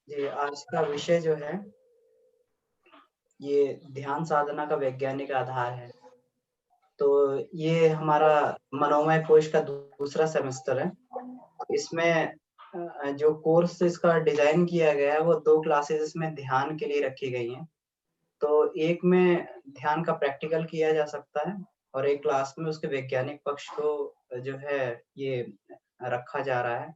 जी, आज का विषय जो है, ये ध्यान साधना का वैज्ञानिक आधार है। तो ये हमारा मनोमय कोश का दूसरा सेमेस्टर है। इसमें जो कोर्स इसका डिज़ाइन किया गया है, वो 2 क्लासेस इसमें ध्यान के लिए रखी गई हैं। तो एक में ध्यान का प्रैक्टिकल किया जा सकता है और एक क्लास में उसके वैज्ञानिक पक्ष को जो है, ये रखा जा रहा है।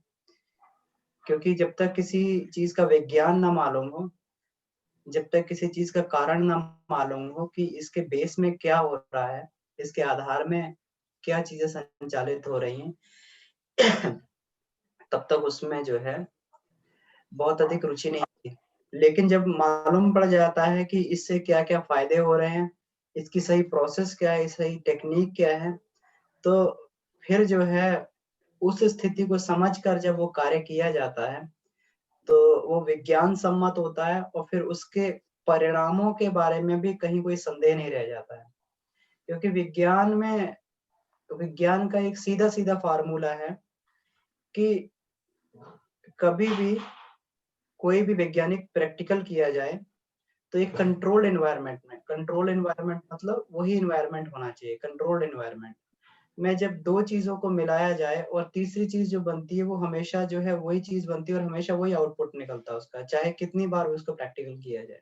क्योंकि जब तक किसी चीज़ का विज्ञान ना मालूम हो, जब तक किसी चीज़ का कारण ना मालूम हो कि इसके बेस में क्या हो रहा है, इसके आधार में क्या चीज़ें संचालित हो रही हैं, तब तक उसमें जो है बहुत अधिक रुचि नहीं थी। लेकिन जब मालूम पड़ जाता है कि इससे क्या-क्या फ़ायदे हो रहे हैं, इसकी सही प्रोसेस क्या है, सही टेक्नीक क्या है, तो फिर जो है उस स्थिति को समझकर जब वो कार्य किया जाता है, तो वो विज्ञान सम्मत होता है और फिर उसके परिणामों के बारे में भी कहीं कोई संदेह नहीं रह जाता है। क्योंकि विज्ञान का एक सीधा-सीधा फ़ॉर्मूला है कि कभी भी कोई भी वैज्ञानिक प्रैक्टिकल किया जाए, तो एक कंट्रोल्ड एनवायरनमेंट मतलब वही एनवायरनमेंट होना चाहिए, कंट्रोल्ड एनवायरनमेंट में जब 2 चीज़ों को मिलाया जाए और तीसरी चीज़ जो बनती है, वो हमेशा जो है वही चीज़ बनती है और हमेशा वही आउटपुट निकलता है उसका, चाहे कितनी बार उसको प्रैक्टिकल किया जाए।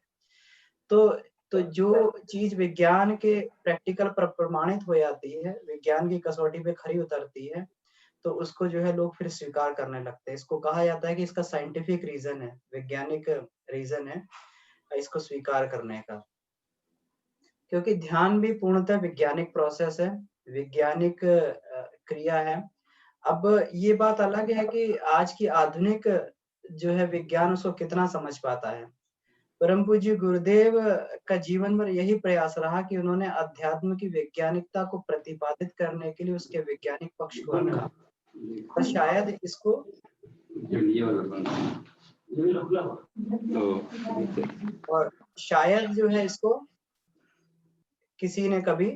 तो तो जो चीज़ विज्ञान के प्रैक्टिकल पर प्रमाणित हो जाती है, विज्ञान की कसौटी पे खरी उतरती है, तो उसको जो है लोग फिर स्वीकार करने लगते हैं। इसको कहा जाता है कि इसका साइंटिफिक रीज़न है, वैज्ञानिक रीज़न है इसको स्वीकार करने का। क्योंकि ध्यान भी पूर्णतः वैज्ञानिक प्रोसेस है, वैज्ञानिक क्रिया है। अब ये बात अलग है कि आज की आधुनिक जो है विज्ञान उसको कितना समझ पाता है। परम पूज्य गुरुदेव का जीवन भर यही प्रयास रहा कि उन्होंने अध्यात्म की वैज्ञानिकता को प्रतिपादित करने के लिए उसके वैज्ञानिक पक्ष को रखा और शायद इसको और शायद जो है इसको किसी ने कभी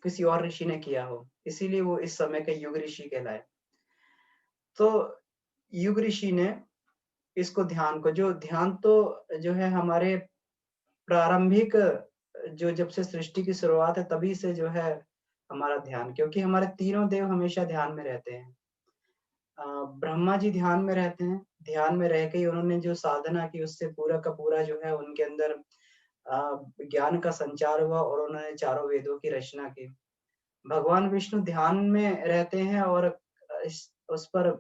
किसी और ऋषि ने किया हो, इसीलिए वो इस समय के युग ऋषि कहलाए। तो युग ऋषि ने इसको ध्यान को जो ध्यान तो जो है हमारे प्रारंभिक जो जब से सृष्टि की शुरुआत है तभी से जो है हमारा ध्यान, क्योंकि हमारे तीनों देव हमेशा ध्यान में रहते हैं। ब्रह्मा जी ध्यान में रहते हैं, ध्यान में रह के ही उन्होंने जो साधना की उससे पूरा का पूरा जो है उनके अंदर ज्ञान का संचार हुआ और उन्होंने चारों वेदों की रचना की। भगवान विष्णु ध्यान में रहते हैं और इस उस पर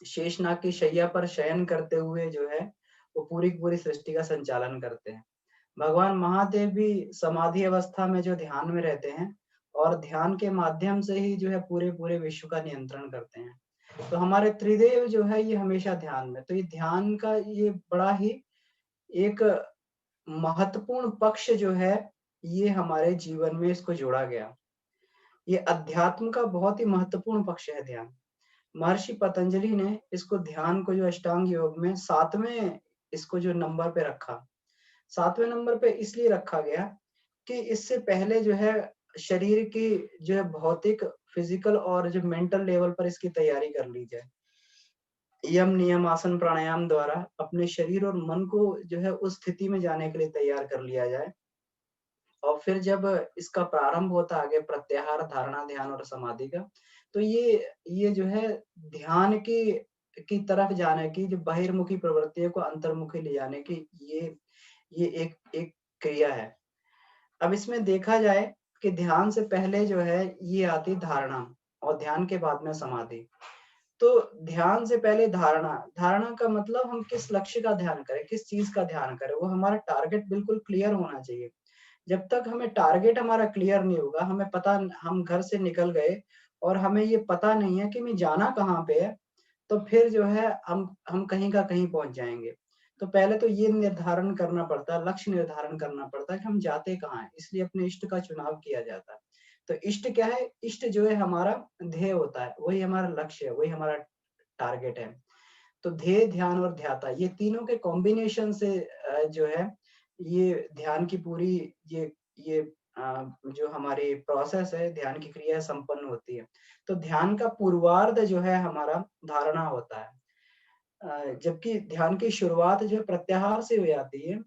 शेषनाग की शैया पर शयन करते हुए जो है, वो पूरी की पूरी सृष्टि का संचालन करते हैं। भगवान महादेव भी समाधि अवस्था में जो ध्यान में रहते हैं और ध्यान के माध्यम से ही जो है पूरे-पूरे विश्व का नियंत्रण करते हैं। तो हमारे त्रिदेव जो है ये हमेशा ध्यान में, तो ये ध्यान का ये बड़ा ही एक महत्वपूर्ण पक्ष जो है, ये हमारे जीवन में इसको जोड़ा गया। ये अध्यात्म का बहुत ही महत्वपूर्ण पक्ष है ध्यान। महर्षि पतंजलि ने इसको ध्यान को जो अष्टांग योग में 7वें इसको जो नंबर पे रखा। 7वें नंबर पे इसलिए रखा गया कि इससे पहले जो है शरीर की जो है भौतिक, फिज़िकल और जो मेंटल लेवल पर इसकी तैयारी कर ली जाए। यम, नियम, आसन, प्राणायाम द्वारा अपने शरीर और मन को जो है उस स्थिति में जाने के लिए तैयार कर लिया जाए और फिर जब इसका प्रारंभ होता है आगे प्रत्याहार, धारणा, ध्यान और समाधि का, तो ये जो है ध्यान की तरफ जाने की जो बहिर्मुखी प्रवृत्तियों को अंतर्मुखी ले जाने की ये एक एक क्रिया है। अब इसमें देखा जाए कि ध्यान से पहले जो है ये आती धारणा और ध्यान के बाद में समाधि। तो ध्यान से पहले धारणा, धारणा का मतलब हम किस लक्ष्य का ध्यान करें, किस चीज़ का ध्यान करें, वो हमारा टारगेट बिल्कुल क्लियर होना चाहिए। जब तक हमें टारगेट हमारा क्लियर नहीं होगा, हमें पता हम घर से निकल गए और हमें ये पता नहीं है कि हमें जाना कहाँ पे है, तो फिर जो है हम कहीं का कहीं पहुँच जाएँगे। तो पहले तो ये निर्धारण करना पड़ता है, लक्ष्य निर्धारण करना पड़ता है कि हम जाते कहाँ हैं, इसलिए अपने इष्ट का चुनाव किया जाता है। तो इष्ट क्या है? इष्ट जो है हमारा ध्येय होता है, वही हमारा लक्ष्य है, वही हमारा टारगेट है। तो ध्येय, ध्यान और ध्याता ये तीनों के कॉम्बिनेशन से जो है ये ध्यान की पूरी ये जो हमारी प्रोसेस है, ध्यान की क्रिया संपन्न होती है। तो ध्यान का पूर्वार्ध जो है हमारा धारणा होता है। जबकि ध्यान की शुरुआत जो है प्रत्याहार से हो जाती है,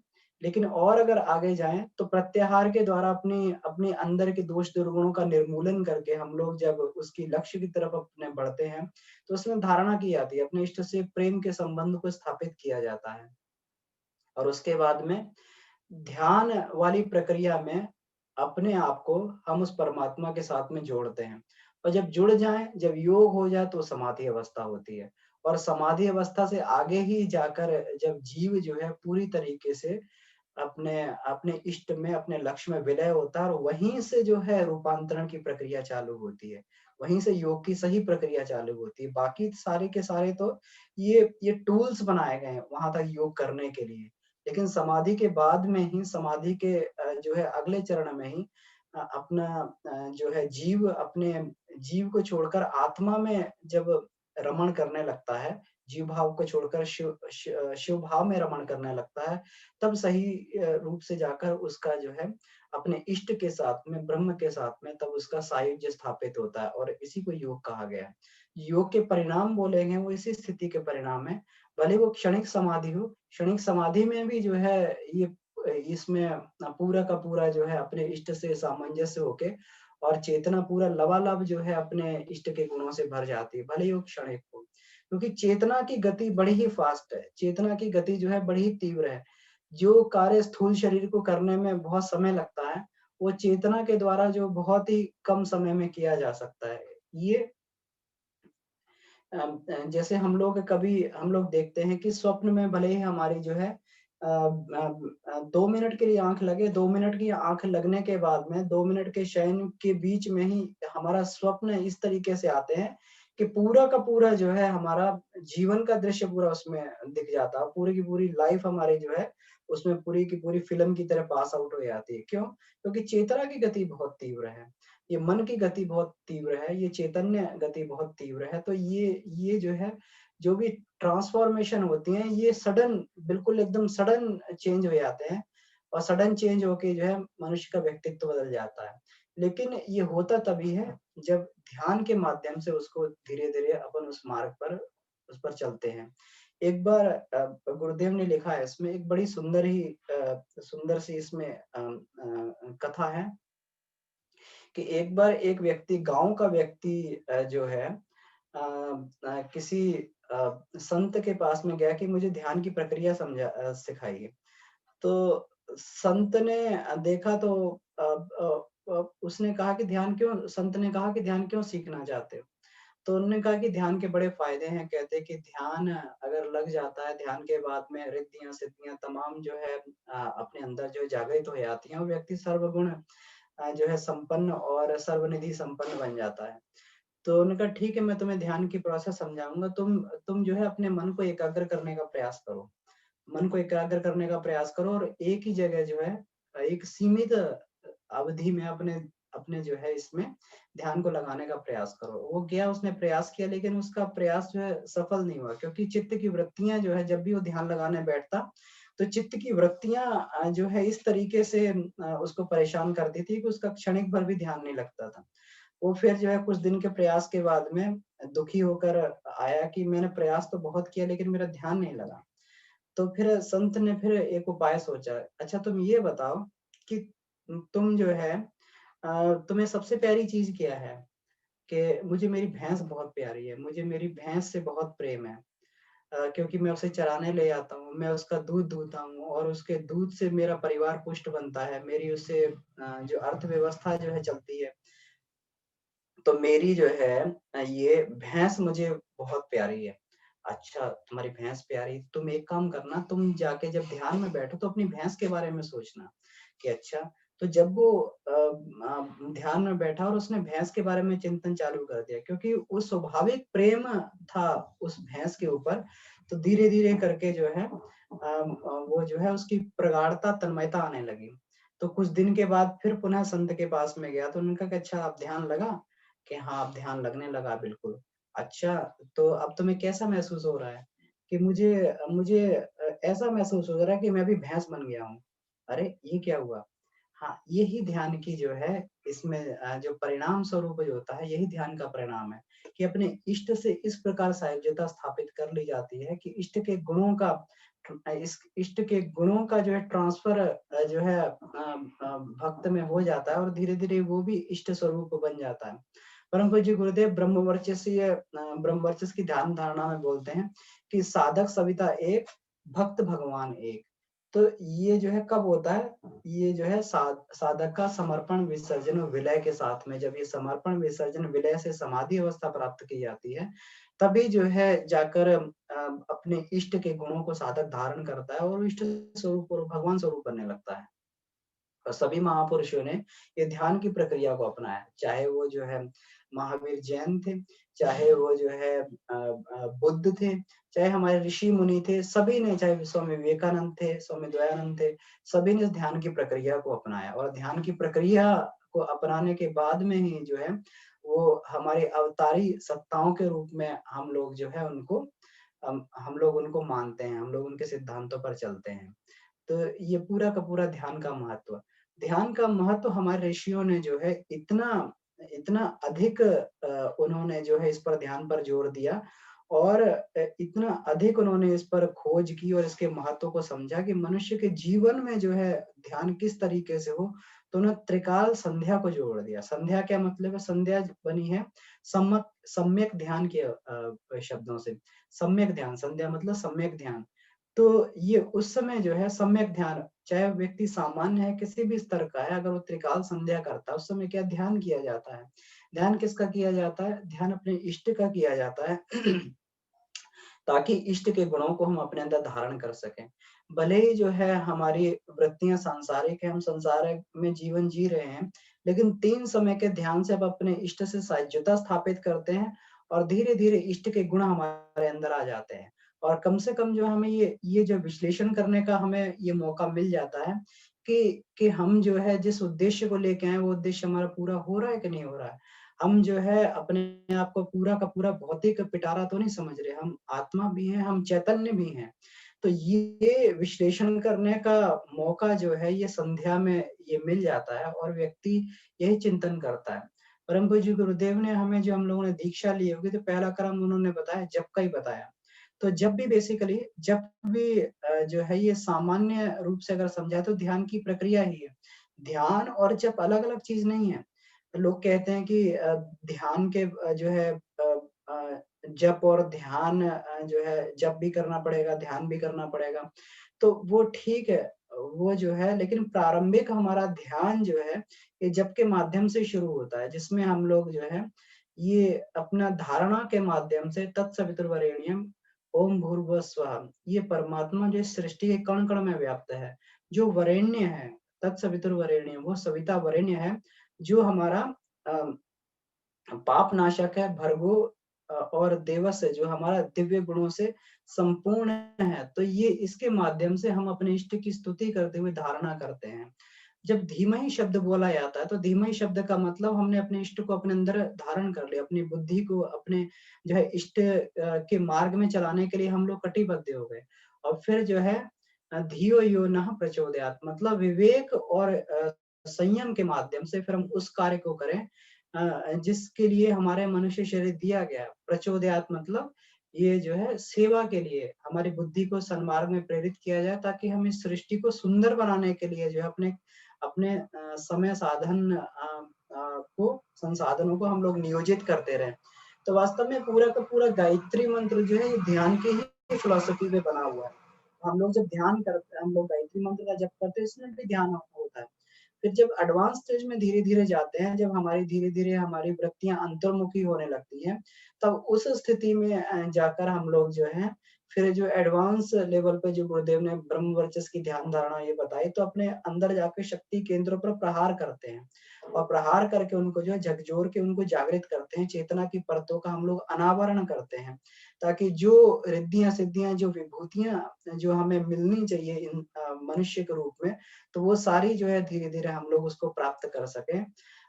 लेकिन और अगर आगे जाएँ तो प्रत्याहार के द्वारा अपनी अपने अंदर के दोष दुर्गुणों का निर्मूलन करके हम लोग जब उसकी लक्ष्य की तरफ अपने बढ़ते हैं, तो उसमें धारणा की जाती है, अपने इष्ट से प्रेम के संबंध को स्थापित किया जाता है। और उसके बाद में ध्यान वाली प्रक्रिया में अपने आप को हम उस परमात्मा के साथ में जोड़ते हैं और जब जुड़ जाएँ, जब योग हो जाए तो समाधि अवस्था होती है और समाधि अवस्था से आगे ही जाकर जब जीव जो है पूरी तरीके से अपने अपने इष्ट में, अपने लक्ष्य में विलय होता है और वहीं से जो है रूपांतरण की प्रक्रिया चालू होती है। वहीं से योग की सही प्रक्रिया चालू होती है। बाकी सारे के सारे तो ये टूल्स बनाए गए हैं वहाँ तक योग करने के लिए। लेकिन समाधि के बाद में ही समाधि के जो है अगले चरण में ही अपना जो है जीव अपने जीव को छोड़कर आत्मा में जब रमण करने लगता है, जीव भाव को छोड़कर शिव भाव में रमण करने लगता है, तब सही रूप से जाकर उसका जो है अपने इष्ट के साथ में, ब्रह्म के साथ में तब उसका सायुज्य स्थापित होता है और इसी को योग कहा गया है। योग के परिणाम बोलेंगे वो इसी स्थिति के परिणाम है। भले वो क्षणिक समाधि हो, क्षणिक समाधि में भी जो है ये इसमें पूरा का पूरा जो है अपने इष्ट से सामंजस्य होके और चेतना पूरा लबालब जो है अपने इष्ट के गुणों से भर जाती है, भले ही वो क्षणिक हो। क्योंकि चेतना की गति बड़ी ही फास्ट है, चेतना की गति जो है बड़ी ही तीव्र है। जो कार्य स्थूल शरीर को करने में बहुत समय लगता है, वो चेतना के द्वारा जो बहुत ही कम समय में किया जा सकता है। ये जैसे हम लोग देखते हैं कि स्वप्न में भले ही हमारी जो है 2 मिनट के लिए आँख लगे, 2 मिनट की आँख लगने के बाद में 2 मिनट के शयन के बीच में ही हमारा स्वप्न इस तरीके से आते हैं कि पूरा का पूरा जो है हमारा जीवन का दृश्य पूरा उसमें दिख जाता है। पूरी की पूरी लाइफ़ हमारी जो है उसमें पूरी की पूरी फ़िल्म की तरह पास आउट हो जाती है। क्यों? क्योंकि चेतना की गति बहुत तीव्र है। ये मन की गति बहुत तीव्र है, ये चैतन्य गति बहुत तीव्र है, तो ये जो है, जो भी ट्रांसफ़ॉर्मेशन होती हैं, ये सडन बिल्कुल एकदम सडन चेंज हो जाते हैं और सडन चेंज होके जो है मनुष्य का व्यक्तित्व बदल जाता है। लेकिन ये होता तभी है जब ध्यान के माध्यम से उसको धीरे-धीरे अपन उस मार्ग पर उस पर चलते हैं। एक बार गुरुदेव ने लिखा है इसमें एक बड़ी सुंदर सी इसमें कथा है कि एक बार एक व्यक्ति गाँव का व्यक्ति जो है किसी संत के पास में गया कि मुझे ध्यान की प्रक्रिया सिखाइए। तो संत ने देखा तो उसने कहा कि संत ने कहा कि ध्यान क्यों सीखना चाहते हो? तो उन्होंने कहा कि ध्यान के बड़े फ़ायदे हैं, कहते हैं कि ध्यान अगर लग जाता है, ध्यान के बाद में रिद्धियाँ-सिद्धियाँ तमाम जो है अपने अंदर जो जागृत हो जाती हैं और व्यक्ति सर्वगुण जो है संपन्न और सर्वनिधि संपन्न बन जाता है। तो उन्होंने कहा ठीक है मैं तुम्हें ध्यान की प्रोसेस समझाऊँगा, तुम जो है अपने मन को एकाग्र करने का प्रयास करो। मन को एकाग्र करने का प्रयास करो और एक ही जगह जो है एक सीमित अवधि में अपने अपने जो है इसमें ध्यान को लगाने का प्रयास करो। वो गया उसने प्रयास किया लेकिन उसका प्रयास जो है सफल नहीं हुआ क्योंकि चित्त की वृत्तियाँ जो है जब भी वो ध्यान लगाने बैठता, तो चित्त की वृत्तियाँ जो है इस तरीके से उसको परेशान करती थी कि उसका क्षणिक भर भी ध्यान नहीं लगता था। वो फिर जो है कुछ दिन के प्रयास के बाद में दुखी होकर आया कि मैंने प्रयास तो बहुत किया लेकिन मेरा ध्यान नहीं लगा। तो फिर संत ने फिर एक उपाय सोचा, अच्छा तुम ये बताओ कि तुम जो है तुम्हें सबसे प्यारी चीज़ क्या है? कि मुझे मेरी भैंस बहुत प्यारी है, मुझे मेरी भैंस से बहुत प्रेम है। क्योंकि मैं उसे चराने ले जाता हूँ, मैं उसका दूध दूहता हूँ और उसके दूध से मेरा परिवार पुष्ट बनता है, मेरी उससे जो अर्थव्यवस्था जो है चलती है। तो मेरी जो है ये भैंस मुझे बहुत प्यारी है। अच्छा, तुम्हारी भैंस प्यारी, तुम एक काम करना, तुम जाके जब ध्यान में बैठो तो अपनी भैंस के बारे में सोचना कि अच्छा, तो जब वो ध्यान में बैठा और उसने भैंस के बारे में चिंतन चालू कर दिया क्योंकि वो स्वाभाविक प्रेम था उस भैंस के ऊपर, तो धीरे-धीरे करके जो है वो जो है उसकी प्रगाढ़ता, तन्मयता आने लगी। तो कुछ दिन के बाद फिर पुनः संत के पास में गया तो उन्होंने कहा कि अच्छा अब ध्यान लगा? कि हाँ, अब ध्यान लगने लगा बिल्कुल। अच्छा, तो अब तुम्हें कैसा महसूस हो रहा है? कि मुझे मुझे ऐसा महसूस हो रहा है कि मैं अभी भैंस बन गया हूँ। अरे! ये क्या हुआ? हाँ, यही ध्यान की जो है इसमें जो परिणाम स्वरूप जो होता है, यही ध्यान का परिणाम है कि अपने इष्ट से इस प्रकार सायुज्यता स्थापित कर ली जाती है कि इष्ट के गुणों का इस इष्ट के गुणों का जो है ट्रांसफर जो है भक्त में हो जाता है और धीरे-धीरे वो भी इष्ट स्वरूप बन जाता है। परम पूज्य गुरुदेव ब्रह्मवर्चस्व की ध्यान धारणा में बोलते हैं कि साधक सविता एक, भक्त भगवान एक। तो ये जो है कब होता है? ये जो है साधक का समर्पण विसर्जन और विलय के साथ में, जब ये समर्पण विसर्जन विलय से समाधि अवस्था प्राप्त की जाती है, तभी जो है जाकर अपने इष्ट के गुणों को साधक धारण करता है और इष्ट स्वरूप और भगवान स्वरूप बनने लगता है। और सभी महापुरुषों ने ये ध्यान की प्रक्रिया को अपनाया, चाहे वो जो है महावीर जैन थे, चाहे वो जो है बुद्ध थे, चाहे हमारे ऋषि मुनि थे, सभी ने, चाहे स्वामी विवेकानंद थे, स्वामी दयानंद थे, सभी ने इस ध्यान की प्रक्रिया को अपनाया और ध्यान की प्रक्रिया को अपनाने के बाद में ही जो है वो हमारे अवतारी सत्ताओं के रूप में हम लोग जो है उनको हम लोग उनको मानते हैं, हम लोग उनके सिद्धांतों पर चलते हैं। तो ये पूरा का पूरा ध्यान का महत्व हमारे ऋषियों ने जो है इतना इतना अधिक उन्होंने जो है इस पर ध्यान पर जोर दिया और इतना अधिक उन्होंने इस पर खोज की और इसके महत्व को समझा कि मनुष्य के जीवन में जो है ध्यान किस तरीके से हो, तो उन्होंने त्रिकाल संध्या को जोड़ दिया। संध्या क्या मतलब है? संध्या बनी है सम्यक ध्यान के शब्दों से। सम्यक ध्यान, संध्या मतलब सम्यक ध्यान। तो ये उस समय जो है सम्यक ध्यान, चाहे व्यक्ति सामान्य है, किसी भी स्तर का है, अगर वो त्रिकाल संध्या करता है, उस समय क्या ध्यान किया जाता है? ध्यान किसका किया जाता है? ध्यान अपने इष्ट का किया जाता है ताकि इष्ट के गुणों को हम अपने अंदर धारण कर सकें। भले ही जो है हमारी वृत्तियाँ सांसारिक है, हम संसार में जीवन जी रहे हैं, लेकिन 3 समय के ध्यान से अब अपने इष्ट से सायुज्यता स्थापित करते हैं और धीरे-धीरे इष्ट के गुण हमारे अंदर आ जाते हैं। और कम से कम जो हमें ये जो विश्लेषण करने का हमें ये मौका मिल जाता है कि हम जो है जिस उद्देश्य को लेके आए हैं, वो उद्देश्य हमारा पूरा हो रहा है कि नहीं हो रहा है। हम जो है अपने आप को पूरा का पूरा भौतिक पिटारा तो नहीं समझ रहे, हम आत्मा भी हैं, हम चैतन्य भी हैं। तो ये विश्लेषण करने का मौका जो है ये संध्या में ये मिल जाता है और व्यक्ति यही चिंतन करता है। परम पूज्य गुरुदेव ने हमें, जो हम लोगों ने दीक्षा ली होगी, तो पहला क्रम उन्होंने बताया, जप का ही बताया। तो जब भी बेसिकली जब भी जो है ये सामान्य रूप से अगर समझा तो ध्यान की प्रक्रिया ही है। ध्यान और जप अलग-अलग चीज़ नहीं है। लोग कहते हैं कि ध्यान के जो है जप और ध्यान जो है जप भी करना पड़ेगा, ध्यान भी करना पड़ेगा। तो वो ठीक है, वो जो है, लेकिन प्रारंभिक हमारा ध्यान जो है, ये जप के माध्यम से शुरू होता है, जिसमें हम लोग जो है, ये अपना धारणा के माध्यम से तत्सवितुर्वरेण्यम ओम भूर्भुवस्सुवः, ये परमात्मा जो इस सृष्टि के कण-कण में व्याप्त है, जो वरेण्य है, तत्सवितुर्वरेण्यम, वो सविता वरेण्य है, जो हमारा अ, पाप नाशक है, भर्गो और देवस है, जो हमारा दिव्य गुणों से संपूर्ण है। तो ये इसके माध्यम से हम अपने इष्ट की स्तुति करते हुए धारणा करते हैं। जब धीमहि शब्द बोला जाता है, तो धीमहि शब्द का मतलब हमने अपने इष्ट को अपने अंदर धारण कर लिया, अपनी बुद्धि को अपने जो है इष्ट के मार्ग में चलाने के लिए हम लोग कटिबद्ध हो गए। और फिर जो है धियो यो नः प्रचोदयात्, मतलब विवेक और संयम के माध्यम से फिर हम उस कार्य को करें जिसके लिए हमारे मनुष्य शरीर दिया गया है। प्रचोदयात् मतलब ये जो है सेवा के लिए हमारी बुद्धि को सन्मार्ग में प्रेरित किया जाए, ताकि हम इस सृष्टि को सुंदर बनाने के लिए जो है अपने अपने समय साधन को संसाधनों को हम लोग नियोजित करते रहें। तो वास्तव में पूरा का पूरा गायत्री मंत्र जो है ये ध्यान की ही फिलॉसफी पे बना हुआ है। हम लोग जब ध्यान करते हैं, हम लोग गायत्री मंत्र का जप करते हैं, इसमें भी ध्यान होता है। फिर जब एडवांस स्टेज में धीरे-धीरे जाते हैं, जब हमारी धीरे-धीरे हमारी वृत्तियाँ अंतर्मुखी होने लगती हैं, तब उस स्थिति में जाकर हम लोग जो है, फिर जो एडवांस लेवल पे जो गुरुदेव ने ब्रह्म वर्चस्व की ध्यान धारणा ये बताई, तो अपने अंदर जाके शक्ति केंद्रों पर प्रहार करते हैं और प्रहार करके उनको जो है झकझोर के उनको जागृत करते हैं, चेतना की परतों का हम लोग अनावरण करते हैं, ताकि जो रिद्धियाँ-सिद्धियाँ, जो विभूतियाँ जो हमें मिलनी चाहिए मनुष्य के रूप में, तो वो सारी जो है धीरे-धीरे हम लोग उसको प्राप्त कर सकें,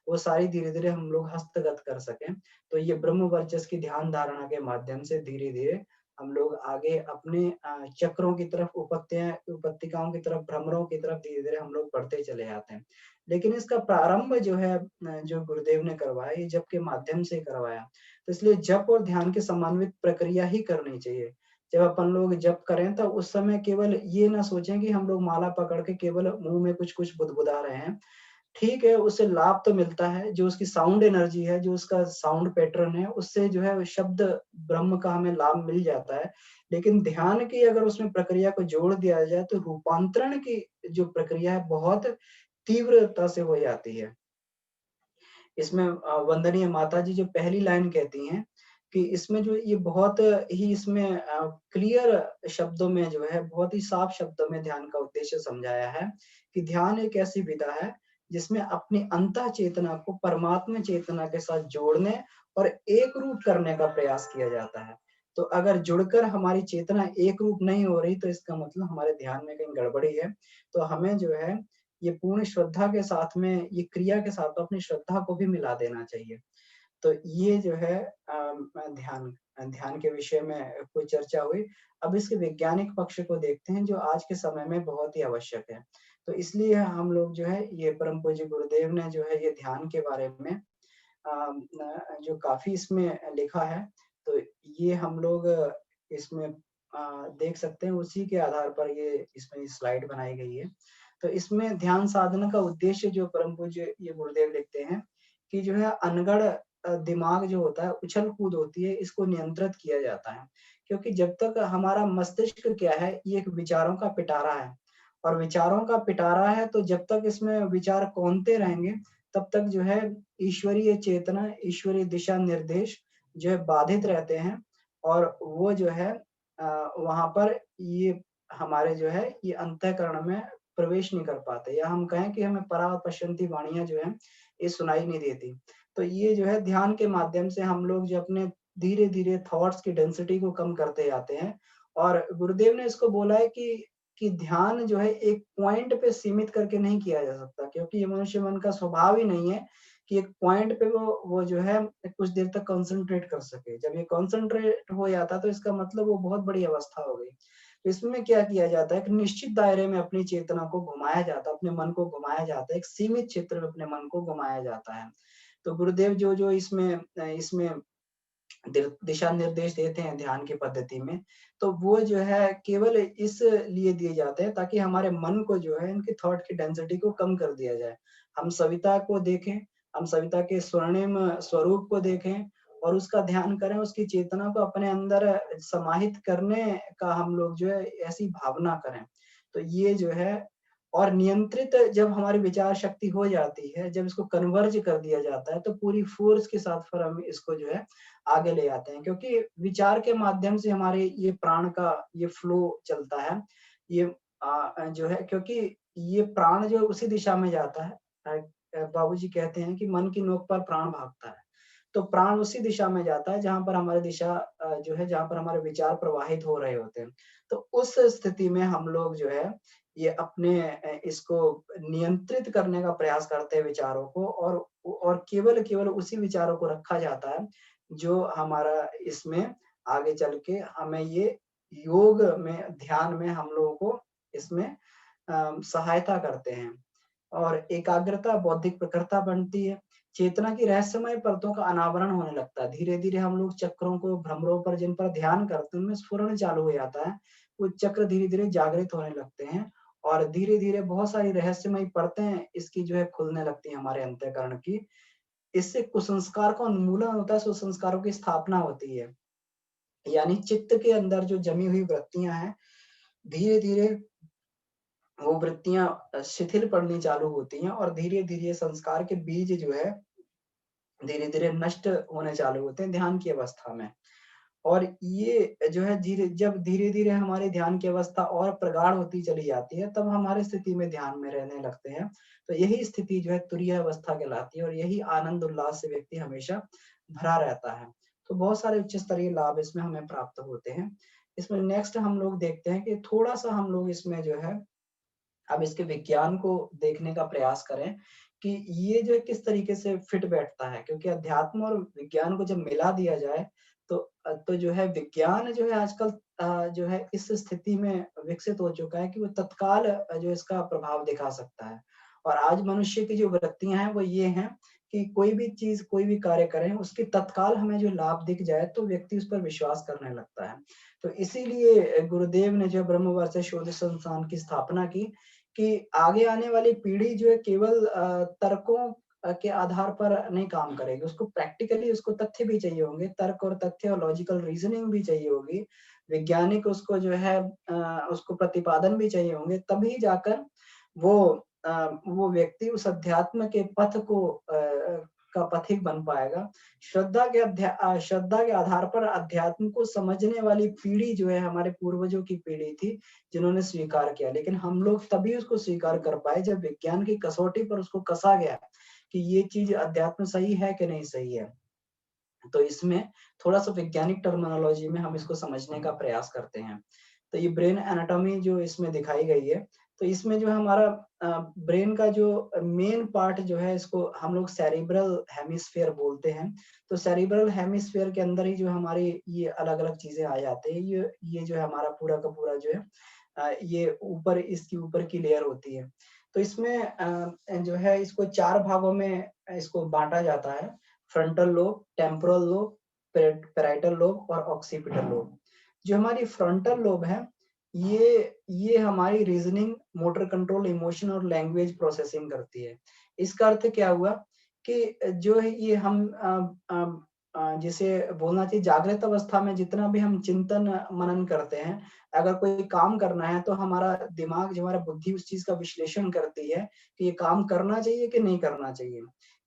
वो सारी धीरे-धीरे हम लोग हस्तगत कर सकें। तो ये ब्रह्म वर्चस्व की ध्यान धारणा के माध्यम से धीरे-धीरे हम लोग आगे अपने चक्रों की तरफ, उपत्यकाओं की तरफ, भ्रमरों की तरफ धीरे-धीरे हम लोग बढ़ते चले जाते हैं। लेकिन इसका प्रारंभ जो है जो गुरुदेव ने करवाया, ये जप के माध्यम से करवाया। तो इसलिए जप और ध्यान की समन्वित प्रक्रिया ही करनी चाहिए। जब अपन लोग जप करें तो उस समय केवल ये ना सोचें कि हम लोग माला पकड़ के केवल मुँह में कुछ-कुछ बुदबुदा रहे हैं। ठीक है, उससे लाभ तो मिलता है, जो उसकी साउंड एनर्जी है, जो उसका साउंड पैटर्न है, उससे जो है वो शब्द ब्रह्म का हमें लाभ मिल जाता है। लेकिन ध्यान की अगर उसमें प्रक्रिया को जोड़ दिया जाए तो रूपांतरण की जो प्रक्रिया है बहुत तीव्रता से हो जाती है। इसमें वंदनीय माताजी जो पहली लाइन कहती हैं कि इसमें जो ये बहुत ही इसमें क्लियर शब्दों में जो है, बहुत ही साफ शब्दों में ध्यान का उद्देश्य समझाया है कि ध्यान एक ऐसी विधा है जिसमें अपनी अंतः चेतना को परमात्मा चेतना के साथ जोड़ने और एक रूप करने का प्रयास किया जाता है। तो अगर जुड़कर हमारी चेतना एक रूप नहीं हो रही तो इसका मतलब हमारे ध्यान में कहीं गड़बड़ी है। तो हमें जो है ये पूर्ण श्रद्धा के साथ में, ये क्रिया के साथ अपनी श्रद्धा को भी मिला देना चाहिए। तो ये जो है ध्यान ध्यान के विषय में कोई चर्चा हुई। अब इसके वैज्ञानिक पक्ष को देखते हैं जो आज के समय में बहुत ही आवश्यक है। तो इसलिए हम लोग जो है ये परम पूज्य गुरुदेव ने जो है ये ध्यान के बारे में जो काफ़ी इसमें लिखा है, तो ये हम लोग इसमें देख सकते हैं, उसी के आधार पर ये इसमें स्लाइड बनाई गई है। तो इसमें ध्यान साधना का उद्देश्य जो परम पूज्य ये गुरुदेव लिखते हैं कि जो है अनगढ़ दिमाग जो होता है, उछल-कूद होती है, इसको नियंत्रित किया जाता है। क्योंकि जब तक हमारा मस्तिष्क क्या है, ये एक विचारों का पिटारा है और विचारों का पिटारा है, तो जब तक इसमें विचार कौंधते रहेंगे, तब तक जो है ईश्वरीय चेतना, ईश्वरीय दिशा निर्देश जो है बाधित रहते हैं और वो जो है वहाँ पर ये हमारे जो है ये अंतःकरण में प्रवेश नहीं कर पाते या हम कहें कि हमें परा पश्यंती वाणियाँ जो हैं, ये सुनाई नहीं देती। तो ये जो है ध्यान के माध्यम से हम लोग जो अपने धीरे-धीरे थॉट्स की डेंसिटी को कम करते जाते हैं और गुरुदेव ने इसको बोला है कि ध्यान जो है एक पॉइंट पे सीमित करके नहीं किया जा सकता क्योंकि ये मनुष्य मन का स्वभाव ही नहीं है कि एक पॉइंट पे वो जो है कुछ देर तक कंसंट्रेट कर सके। जब ये कंसंट्रेट हो जाता है तो इसका मतलब वो बहुत बड़ी अवस्था हो गई। तो इसमें क्या किया जाता है, एक निश्चित दायरे में अपनी चेतना को घुमाया जाता है, अपने मन को घुमाया जाता है, एक सीमित क्षेत्र में अपने मन को घुमाया जाता है। तो गुरुदेव जो इसमें दिशा निर्देश देते हैं ध्यान की पद्धति में, तो वो जो है केवल इसलिए दिए जाते हैं ताकि हमारे मन को जो है इनकी थॉट की डेंसिटी को कम कर दिया जाए। हम सविता को देखें, हम सविता के स्वर्णिम स्वरूप को देखें और उसका ध्यान करें, उसकी चेतना को अपने अंदर समाहित करने का हम लोग जो है ऐसी भावना करें। तो ये जो है और नियंत्रित जब हमारी विचार शक्ति हो जाती है, जब इसको कन्वर्ज कर दिया जाता है, तो पूरी फ़ोर्स के साथ फिर हम इसको जो है आगे ले जाते हैं क्योंकि विचार के माध्यम से हमारे ये प्राण का ये फ्लो चलता है। ये जो है क्योंकि ये प्राण जो है उसी दिशा में जाता है। बाबूजी कहते हैं कि मन की नोक पर प्राण भागता है। तो प्राण उसी दिशा में जाता है जहाँ पर हमारी दिशा जो है जहाँ पर हमारे विचार प्रवाहित हो रहे होते हैं। तो उस स्थिति में हम लोग जो है ये अपने इसको नियंत्रित करने का प्रयास करते हैं विचारों को और केवल उसी विचारों को रखा जाता है जो हमारा इसमें आगे चल के हमें ये योग में, ध्यान में हम लोगों को इसमें सहायता करते हैं और एकाग्रता बौद्धिक प्रखरता बनती है। चेतना की रहस्यमय परतों का अनावरण होने लगता है। धीरे-धीरे हम लोग चक्रों को, भ्रमरों पर जिन पर ध्यान करते हैं, उनमें स्फुरण चालू हो जाता है। वो चक्र धीरे-धीरे जागृत होने लगते हैं और धीरे-धीरे बहुत सारी रहस्यमयी परतें इसकी जो है खुलने लगती हैं हमारे अंतःकरण की। इससे कुसंस्कार का उन्मूलन होता है, सुसंस्कारों की स्थापना होती है। यानी चित्त के अंदर जो जमी हुई वृत्तियाँ हैं, धीरे-धीरे वो वृत्तियाँ शिथिल पड़नी चालू होती हैं और धीरे-धीरे संस्कार के बीज जो है, धीरे-धीरे नष्ट होने चालू होते हैं ध्यान की अवस्था में। और ये जो है जब धीरे-धीरे हमारी ध्यान की अवस्था और प्रगाढ़ होती चली जाती है, तब हमारी स्थिति में ध्यान में रहने लगते हैं। तो यही स्थिति जो है तुरीय अवस्था कहलाती है और यही आनंद उल्लास से व्यक्ति हमेशा भरा रहता है। तो बहुत सारे उच्च स्तरीय लाभ इसमें हमें प्राप्त होते हैं। इसमें नेक्स्ट हम लोग देखते हैं कि थोड़ा-सा हम लोग इसमें जो है अब इसके विज्ञान को देखने का प्रयास करें कि ये जो है किस तरीके से फिट बैठता है क्योंकि अध्यात्म और विज्ञान को जब मिला दिया जाए तो जो है विज्ञान जो है आजकल जो है इस स्थिति में विकसित हो चुका है कि वो तत्काल जो इसका प्रभाव दिखा सकता है। और आज मनुष्य की जो वृत्तियाँ हैं वो ये हैं कि कोई भी चीज़, कोई भी कार्य करें, उसकी तत्काल हमें जो लाभ दिख जाए तो व्यक्ति उस पर विश्वास करने लगता है। तो इसीलिए गुरुदेव ने जो ब्रह्मवर्ष शोध संस्थान की स्थापना की कि आगे आने वाली पीढ़ी जो है केवल तर्कों के आधार पर नहीं काम करेगी, उसको प्रैक्टिकली उसको तथ्य भी चाहिए होंगे, तर्क और तथ्य और लॉजिकल रीज़निंग भी चाहिए होगी, वैज्ञानिक उसको जो है उसको प्रतिपादन भी चाहिए होंगे, तभी जाकर वो वो व्यक्ति उस अध्यात्म के पथ को का पथिक बन पाएगा। श्रद्धा के आधार पर अध्यात्म को समझने वाली पीढ़ी जो है हमारे पूर्वजों की पीढ़ी थी, जिन्होंने स्वीकार किया। लेकिन हम लोग तभी उसको स्वीकार कर पाए जब विज्ञान की कसौटी पर उसको कसा गया कि ये चीज़ अध्यात्म सही है कि नहीं सही है। तो इसमें थोड़ा-सा वैज्ञानिक टर्मिनोलॉजी में हम इसको समझने का प्रयास करते हैं। तो ये ब्रेन एनाटॉमी जो इसमें दिखाई गई है, तो इसमें जो है हमारा ब्रेन का जो मेन पार्ट जो है इसको हम लोग सेरेब्रल हेमिस्फीयर बोलते हैं। तो सेरेब्रल हेमिस्फीयर के अंदर ही जो हमारी ये अलग-अलग चीज़ें आ जाते हैं। ये जो है हमारा पूरा का पूरा जो है ये ऊपर इसकी ऊपर की लेयर होती है। तो इसमें जो है इसको 4 भागों में इसको बाँटा जाता है। Frontal lobe, temporal lobe, parietal lobe और ऑक्सीपिटल लोब। जो हमारी फ्रंटल लोब है, ये हमारी रीजनिंग, मोटर कंट्रोल, इमोशन और लैंग्वेज प्रोसेसिंग करती है। इसका अर्थ क्या हुआ कि जो है ये हम जिसे बोलना चाहिए जागृत अवस्था में जितना भी हम चिंतन मनन करते हैं, अगर कोई काम करना है तो हमारा दिमाग जो हमारा बुद्धि उस चीज़ का विश्लेषण करती है कि ये काम करना चाहिए कि नहीं करना चाहिए।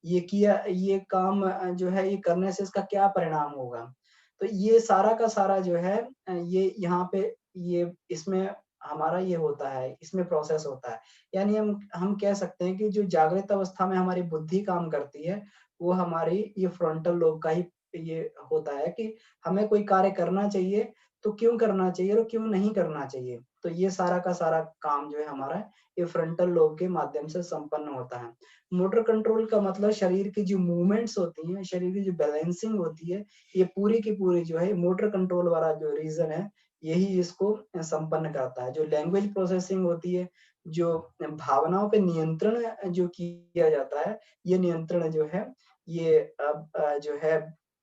ये काम जो है ये करने से इसका क्या परिणाम होगा? तो ये सारा का सारा जो है ये यहाँ पे ये इसमें हमारा ये होता है, इसमें प्रोसेस होता है। यानी हम कह सकते हैं कि जो जागृत अवस्था में हमारी बुद्धि काम करती है, वो हमारी ये फ्रंटल लोब का ही ये होता है कि हमें कोई कार्य करना चाहिए, तो क्यों करना चाहिए और क्यों नहीं करना चाहिए? तो ये सारा का सारा काम जो है हमारा ये फ्रंटल लोब के माध्यम से संपन्न होता है। मोटर कंट्रोल का मतलब शरीर की जो मूवमेंट्स होती हैं, शरीर की जो बैलेंसिंग होती है, ये पूरी की पूरी जो है मोटर कंट्रोल वाला जो रीज़न है, यही इसको संपन्न करता है। जो लैंग्वेज प्रोसेसिंग होती है, जो भावनाओं पे नियंत्रण जो किया जाता है, ये नियंत्रण जो है, ये जो है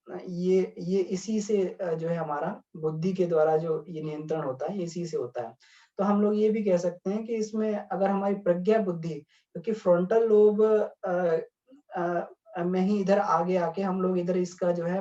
ये इसी से जो है हमारा बुद्धि के द्वारा जो ये नियंत्रण होता है, इसी से होता है। तो हम लोग ये भी कह सकते हैं कि इसमें अगर हमारी प्रज्ञा बुद्धि क्योंकि फ्रंटल लोब में ही इधर आगे आके हम लोग इधर इसका जो है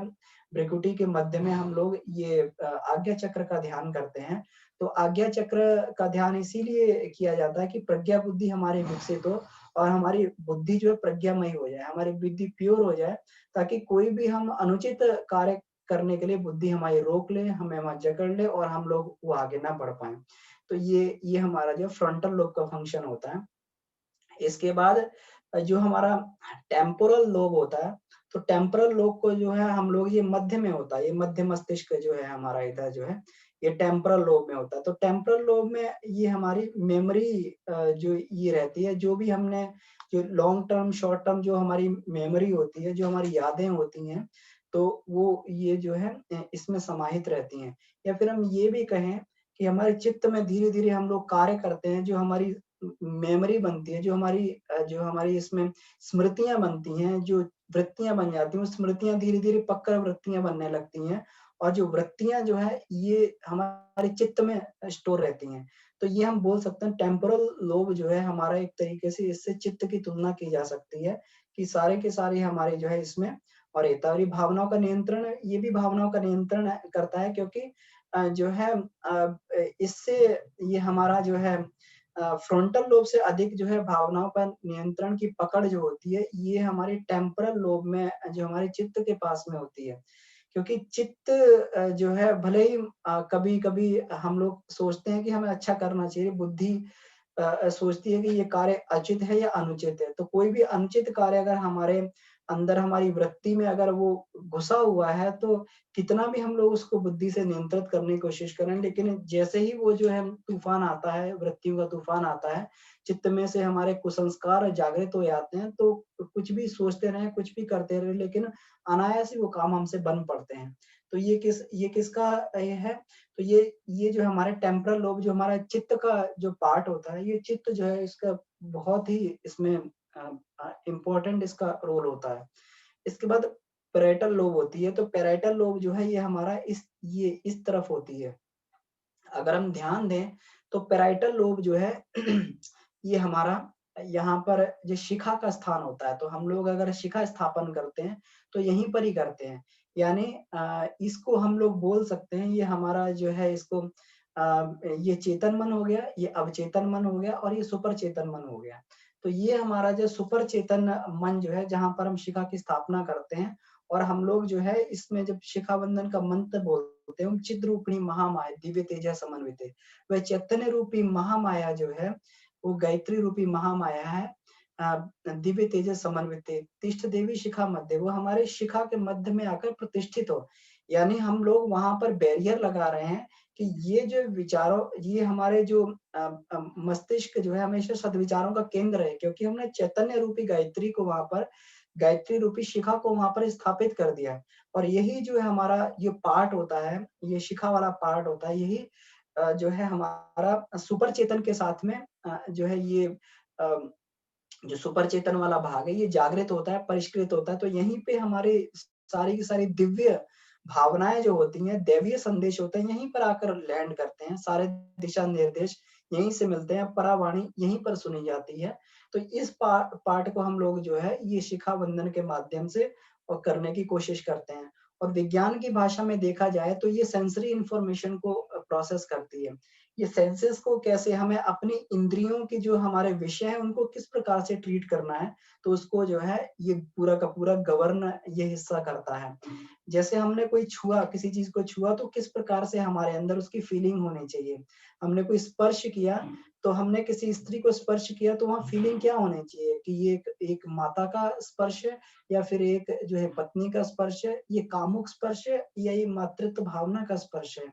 भृकुटी के मध्य में हम लोग ये आज्ञा चक्र का ध्यान करते हैं। तो आज्ञा चक्र का ध्यान इसीलिए किया जाता है कि प्रज्ञा बुद्धि हमारी विकसित हो और हमारी बुद्धि जो है प्रज्ञामयी हो जाए, हमारी बुद्धि प्योर हो जाए ताकि कोई भी हम अनुचित कार्य करने के लिए बुद्धि हमारी रोक ले, हमें वहाँ जकड़ ले और हम लोग वो आगे ना बढ़ पाएँ। तो ये हमारा जो फ्रंटल लोब का फंक्शन होता है। इसके बाद जो हमारा टेम्पोरल लोब होता है, तो टेम्पोरल लोब को जो है हम लोग ये मध्य में होता है, ये मध्य मस्तिष्क जो है हमारा इधर जो है, ये टेम्पोरल लोब में होता है। तो टेम्पोरल लोब में ये हमारी मेमोरी जो ये रहती है, जो भी हमने जो लॉन्ग टर्म, शॉर्ट टर्म जो हमारी मेमोरी होती है, जो हमारी यादें होती हैं, तो वो ये जो है इसमें समाहित रहती हैं। या फिर हम ये भी कहें कि हमारे चित्त में धीरे-धीरे हम लोग कार्य करते हैं, जो हमारी मेमोरी बनती है, जो हमारी इसमें स्मृतियाँ बनती हैं, जो वृत्तियाँ बन जाती हैं, वो स्मृतियाँ धीरे-धीरे पक्का वृत्तियाँ बनने लगती हैं और जो वृत्तियाँ जो हैं, ये हमारे चित्त में स्टोर रहती हैं। तो ये हम बोल सकते हैं टेम्पोरल लोब जो है हमारा एक तरीके से इससे चित्त की तुलना की जा सकती है, कि सारे के सारे हमारे जो है इसमें और रहता है और ये भावनाओं का नियंत्रण ये भी भावनाओं का नियंत्रण करता है क्योंकि जो है इससे ये हमारा जो है फ्रंटल लोब से अधिक जो है भावनाओं पर नियंत्रण की पकड़ जो होती है, ये हमारे टेम्पोरल लोब में जो हमारे चित्त के पास में होती है। क्योंकि चित्त जो है भले ही कभी-कभी हम लोग सोचते हैं कि हमें अच्छा करना चाहिए, बुद्धि सोचती है कि ये कार्य उचित है या अनुचित है। तो कोई भी अनुचित कार्य अगर हमारे अंदर हमारी वृत्ति में अगर वो घुसा हुआ है, तो कितना भी हम लोग उसको बुद्धि से नियंत्रित करने की कोशिश करें, लेकिन जैसे ही वो जो है तूफ़ान आता है, वृत्तियों का तूफ़ान आता है, चित्त में से हमारे कुसंस्कार जागृत हो जाते हैं, तो कुछ भी सोचते रहें, कुछ भी करते रहें, लेकिन अनायास ही वो काम हमसे बन पड़ते हैं। तो ये किसका ये है? तो ये जो हमारे टेम्पोरल लोब, जो हमारा चित्त का जो पार्ट होता है, ये चित्त जो है इसका बहुत ही इसमें इम्पोर्टेंट इसका रोल होता है। इसके बाद पैराइटल लोब होती है, तो पैराइटल लोब जो है ये हमारा ये इस तरफ होती है। अगर हम ध्यान दें तो पैराइटल लोब जो है ये हमारा यहाँ पर जो शिखा का स्थान होता है, तो हम लोग अगर शिखा स्थापन करते हैं तो यहीं पर ही करते हैं। यानी इसको हम लोग बोल सकते हैं, ये हमारा जो है इसको ये चेतन मन हो गया, ये अवचेतन मन हो गया और ये सुपर चेतन मन हो गया। तो ये हमारा जो सुपर चेतन मन जो है, जहाँ पर हम शिखा की स्थापना करते हैं और हम लोग जो है इसमें जब शिखा बंधन का मंत्र बोलते हैं, चिद्र रूपिणी महामाया दिव्य तेजा समन्विते, वह चैतन्य रूपी महामाया जो है वो गायत्री रूपी महामाया है, दिव्य तेजस समन्विते तिष्ठ देवी शिखा मध्य, वो हमारे शिखा के मध्य में आकर प्रतिष्ठित हो। यानी हम लोग वहां पर बैरियर लगा रहे हैं कि ये जो विचारों, ये हमारे जो मस्तिष्क जो है हमेशा सद्विचारों का केंद्र है, क्योंकि हमने चैतन्य रूपी गायत्री को वहां पर, गायत्री रूपी शिखा को वहां पर स्थापित कर दिया है। और यही जो है हमारा ये पार्ट होता है, ये शिखा वाला पार्ट होता है, यही जो है हमारा सुपर चेतन के साथ में जो है ये जो सुपर चेतन वाला भाग है ये जागृत होता है, परिष्कृत होता है। तो यहीं पे हमारी सारी की सारी दिव्य भावनाएं जो होती हैं, दैवीय संदेश होते हैं, यहीं पर आकर लैंड करते हैं। सारे दिशा निर्देश यहीं से मिलते हैं, परावाणी यहीं पर सुनी जाती है। तो इस पार्ट को हम लोग जो है ये शिखा बंधन के माध्यम से और करने की कोशिश करते हैं। और विज्ञान की भाषा में देखा जाए तो ये सेंसरी इंफॉर्मेशन को प्रोसेस करती है। ये सेंसेस को कैसे हमें अपनी इंद्रियों की जो हमारे विषय हैं उनको किस प्रकार से ट्रीट करना है, तो उसको जो है ये पूरा का पूरा गवर्न ये हिस्सा करता है। जैसे हमने कोई छुआ, किसी चीज को छुआ तो किस प्रकार से हमारे अंदर उसकी फीलिंग होनी चाहिए। हमने कोई स्पर्श किया, तो हमने किसी स्त्री को स्पर्श किया तो वहाँ फीलिंग क्या होनी चाहिए कि ये एक माता का स्पर्श है या फिर एक जो है पत्नी का स्पर्श है, ये कामुक स्पर्श है या ये मातृत्व भावना का स्पर्श है।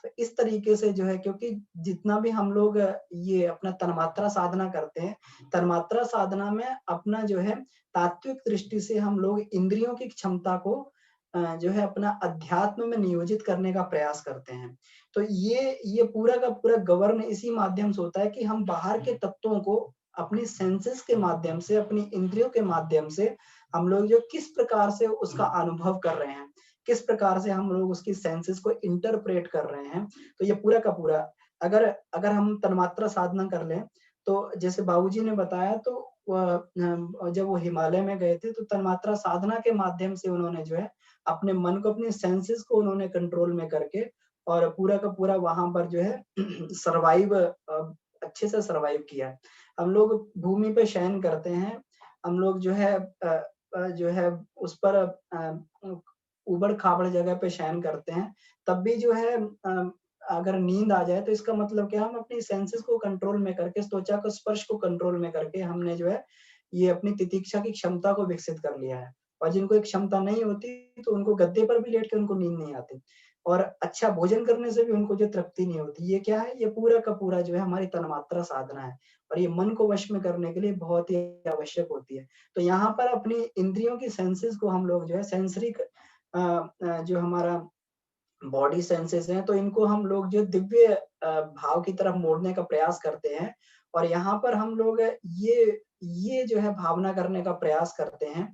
तो इस तरीके से जो है, क्योंकि जितना भी हम लोग ये अपना तन्मात्रा साधना करते हैं, तन्मात्रा साधना में अपना जो है तात्विक दृष्टि से हम लोग इंद्रियों की क्षमता को जो है अपना अध्यात्म में नियोजित करने का प्रयास करते हैं। तो ये पूरा का पूरा गवर्न इसी माध्यम से होता है कि हम बाहर के तत्वों को अपनी सेंसेस के माध्यम से, अपनी इंद्रियों के माध्यम से हम लोग जो किस प्रकार से उसका अनुभव कर रहे हैं, किस प्रकार से हम लोग उसकी सेंसेस को इंटरप्रेट कर रहे हैं। तो ये पूरा का पूरा अगर अगर हम तन्मात्रा साधना कर लें, तो जैसे बाबूजी ने बताया, तो जब वो हिमालय में गए थे तो तन्मात्रा साधना के माध्यम से उन्होंने जो है अपने मन को, अपने सेंसेस को उन्होंने कंट्रोल में करके और पूरा का पूरा वहां पर जो है सरवाइव अच्छे से सरवाइव किया। हम लोग भूमि पे शयन करते हैं, हम लोग जो है उस पर ऊबड़-खाबड़ जगह पे शयन करते हैं, तब भी जो है अगर नींद आ जाए तो इसका मतलब क्या, हम अपनी सेंसेस को कंट्रोल में करके, त्वचा को स्पर्श को कंट्रोल में करके हमने जो है ये अपनी तितिक्षा की क्षमता को विकसित कर लिया है। और जिनको ये क्षमता नहीं होती तो उनको गद्दे पर भी लेट के उनको नींद नहीं आती और अच्छा भोजन करने से भी उनको जो तृप्ति नहीं होती। ये क्या है, ये पूरा का पूरा जो है हमारी तन्मात्रा साधना है और ये मन को वश में करने के लिए बहुत ही आवश्यक होती है। तो यहाँ पर अपनी इंद्रियों की सेंसेस को हम लोग जो है सेंसरी जो हमारा बॉडी सेंसेस हैं, तो इनको हम लोग जो दिव्य भाव की तरफ मोड़ने का प्रयास करते हैं। और यहाँ पर हम लोग ये जो है भावना करने का प्रयास करते हैं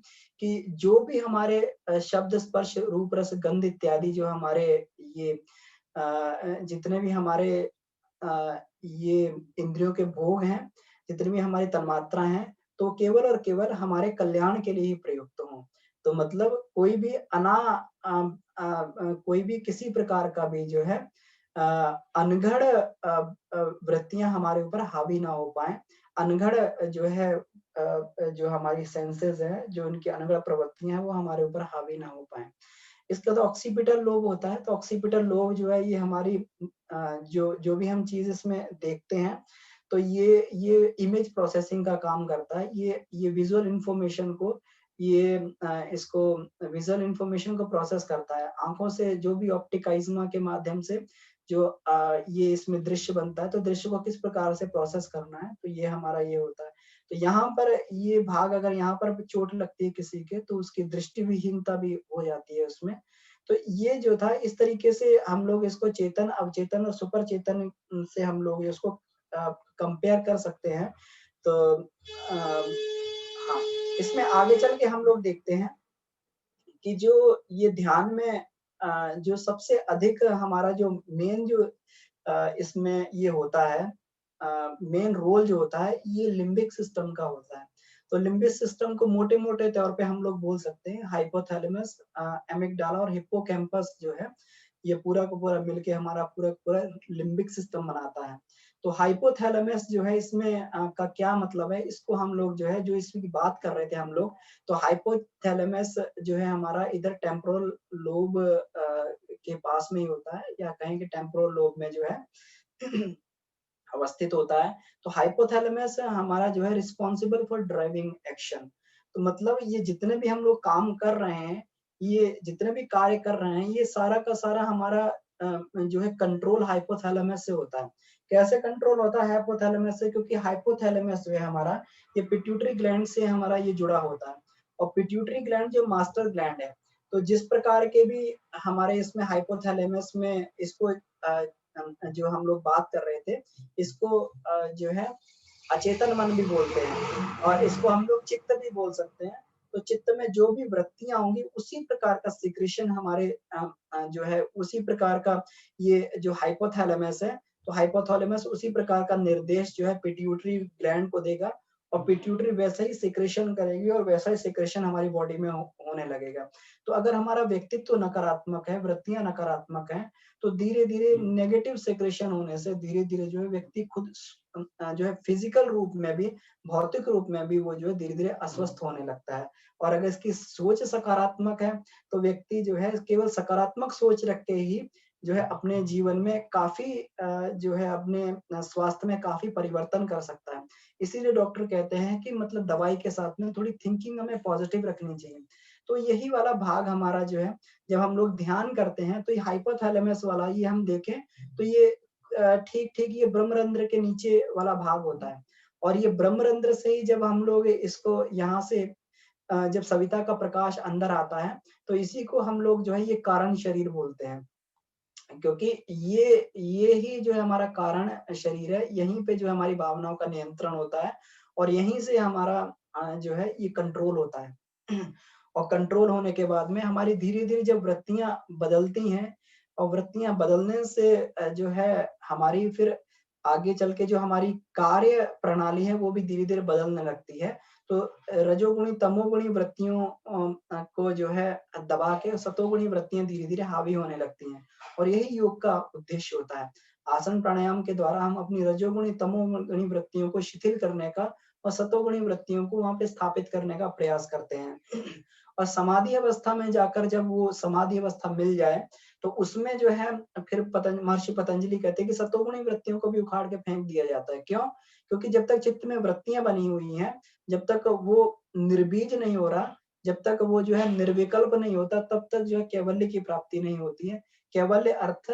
कि जो भी हमारे शब्द, स्पर्श, रूप, रस, गंध इत्यादि जो हमारे ये जितने भी हमारे ये इंद्रियों के भोग हैं, जितनी भी हमारी तन्मात्रा हैं, तो केवल और केवल हमारे कल्याण के लिए ही प्रयुक्त हों। तो मतलब कोई भी कोई भी किसी प्रकार का भी जो है अनगढ़ वृत्तियाँ हमारे ऊपर हावी ना हो पाएँ। अनगढ़ जो है जो हमारी सेंसेस हैं, जो उनकी अनगढ़ प्रवृत्तियाँ हैं, वो हमारे ऊपर हावी ना हो पाएँ। इसके बाद ऑक्सीपिटल लोब होता है, तो ऑक्सीपिटल लोब जो है ये हमारी जो जो भी हम चीज़ इसमें देखते हैं, तो ये इमेज प्रोसेसिंग का काम करता है। ये विज़ुअल इन्फॉर्मेशन को इसको विज़ुअल इन्फॉर्मेशन को प्रोसेस करता है। आँखों से जो भी ऑप्टिकाइज़्मा के माध्यम से जो ये इसमें दृश्य बनता है, तो दृश्य को किस प्रकार से प्रोसेस करना है, तो ये हमारा ये होता है। तो यहाँ पर ये भाग, अगर यहाँ पर भी चोट लगती है किसी के, तो उसकी दृष्टि विहीनता भी हो जाती है उसमें। तो ये जो था इस तरीके से हम लोग इसको चेतन, अवचेतन और सुपर चेतन से हम लोग इसको कंपेयर कर सकते हैं। तो हाँ, इसमें आगे चल के हम लोग देखते हैं कि जो ये ध्यान में जो सबसे अधिक हमारा जो मेन जो इसमें ये होता है, मेन रोल जो होता है ये लिम्बिक सिस्टम का होता है। तो लिम्बिक सिस्टम को मोटे-मोटे तौर पे हम लोग बोल सकते हैं हाइपोथैलेमस, एमिगडाला और हिप्पोकैम्पस जो है, ये पूरा का पूरा मिलके हमारा पूरा का पूरा लिम्बिक सिस्टम बनाता है। तो हाइपोथैलेमस जो है इसमें का क्या मतलब है, इसको हम लोग जो है जो इसकी बात कर रहे थे हम लोग, तो हाइपोथैलेमस जो है हमारा इधर टेम्पोरल लोब के पास में ही होता है, या कहें कि टेम्पोरल लोब में जो है अवस्थित होता है। तो हाइपोथैलेमस हमारा जो है रिस्पॉन्सिबल फॉर ड्राइविंग एक्शन। तो मतलब ये जितने भी हम लोग काम कर रहे हैं, ये जितने भी कार्य कर रहे हैं, ये सारा का सारा हमारा जो है कंट्रोल हाइपोथैलेमस से होता है। कैसे कंट्रोल होता है हाइपोथैलेमस से? क्योंकि हाइपोथैलेमस जो है हमारा, ये पिट्यूटरी ग्लैंड से हमारा ये जुड़ा होता है, और पिट्यूटरी ग्लैंड जो मास्टर ग्लैंड है, तो जिस प्रकार के भी हमारे इसमें हाइपोथैलेमस में इसको जो हम लोग बात कर रहे थे, इसको जो है अचेतन मन भी बोलते हैं, और इसको हम लोग चित्त भी बोल सकते हैं। तो चित्त में जो भी वृत्तियाँ होंगी, उसी प्रकार का सिक्रेशन हमारे जो है उसी प्रकार का ये जो हाइपोथैलेमस है, तो हाइपोथैलेमस उसी प्रकार का निर्देश जो है पिट्यूटरी ग्लैंड को देगा, और पिट्यूटरी वैसा ही सिक्रेशन करेगी और वैसा ही सिक्रेशन हमारी बॉडी में होने लगेगा। तो अगर हमारा व्यक्तित्व नकारात्मक है, वृत्तियाँ नकारात्मक हैं, तो धीरे-धीरे नेगेटिव सिक्रेशन होने से धीरे-धीरे जो है व्यक्ति खुद जो है फिजिकल रूप में भी, भौतिक रूप में भी वो जो है धीरे-धीरे अस्वस्थ होने लगता है। और अगर इसकी सोच सकारात्मक है, तो व्यक्ति जो है केवल सकारात्मक सोच रख के ही जो है अपने जीवन में काफ़ी जो है अपने स्वास्थ्य में काफ़ी परिवर्तन कर सकता है। इसीलिए डॉक्टर कहते हैं कि मतलब दवाई के साथ में थोड़ी थिंकिंग हमें पॉजिटिव रखनी चाहिए। तो यही वाला भाग हमारा जो है, जब हम लोग ध्यान करते हैं, तो ये हाइपोथैलेमस वाला ये हम देखें, तो ये ठीक-ठीक ये ब्रह्मरंध्र के नीचे वाला भाग होता है, और ये ब्रह्मरंध्र से ही जब हम लोग इसको यहाँ से जब सविता का प्रकाश अंदर आता है, तो इसी को हम लोग जो है ये कारण शरीर बोलते हैं। क्योंकि ये ही जो है हमारा कारण शरीर है, यहीं पे जो है हमारी भावनाओं का नियंत्रण होता है, और यहीं से हमारा जो है ये कंट्रोल होता है। और कंट्रोल होने के बाद में हमारी धीरे-धीरे जब वृत्तियाँ बदलती हैं, और वृत्तियाँ बदलने से जो है हमारी फिर आगे चल के जो हमारी कार्य प्रणाली है, वो भी धीरे-धीरे बदलने लगती है। तो रजोगुणी, तमोगुणी वृत्तियों को जो है दबा के सतोगुणी वृत्तियाँ धीरे-धीरे हावी होने लगती हैं। और यही योग का उद्देश्य होता है। आसन प्राणायाम के द्वारा हम अपनी रजोगुणी, तमोगुणी वृत्तियों को शिथिल करने का और सतोगुणी वृत्तियों को वहाँ पे स्थापित करने का प्रयास करते हैं। और समाधि अवस्था में जाकर जब वो समाधि अवस्था मिल जाए, तो उसमें जो है फिर महर्षि पतंजलि कहते हैं कि सतोगुणी वृत्तियों को भी उखाड़ के फेंक दिया जाता है। क्यों? क्योंकि जब तक चित्त में वृत्तियाँ बनी हुई हैं, जब तक वो निर्बीज नहीं हो रहा, जब तक वो जो है निर्विकल्प नहीं होता, तब तक जो है कैवल्य की प्राप्ति नहीं होती है। केवल अर्थ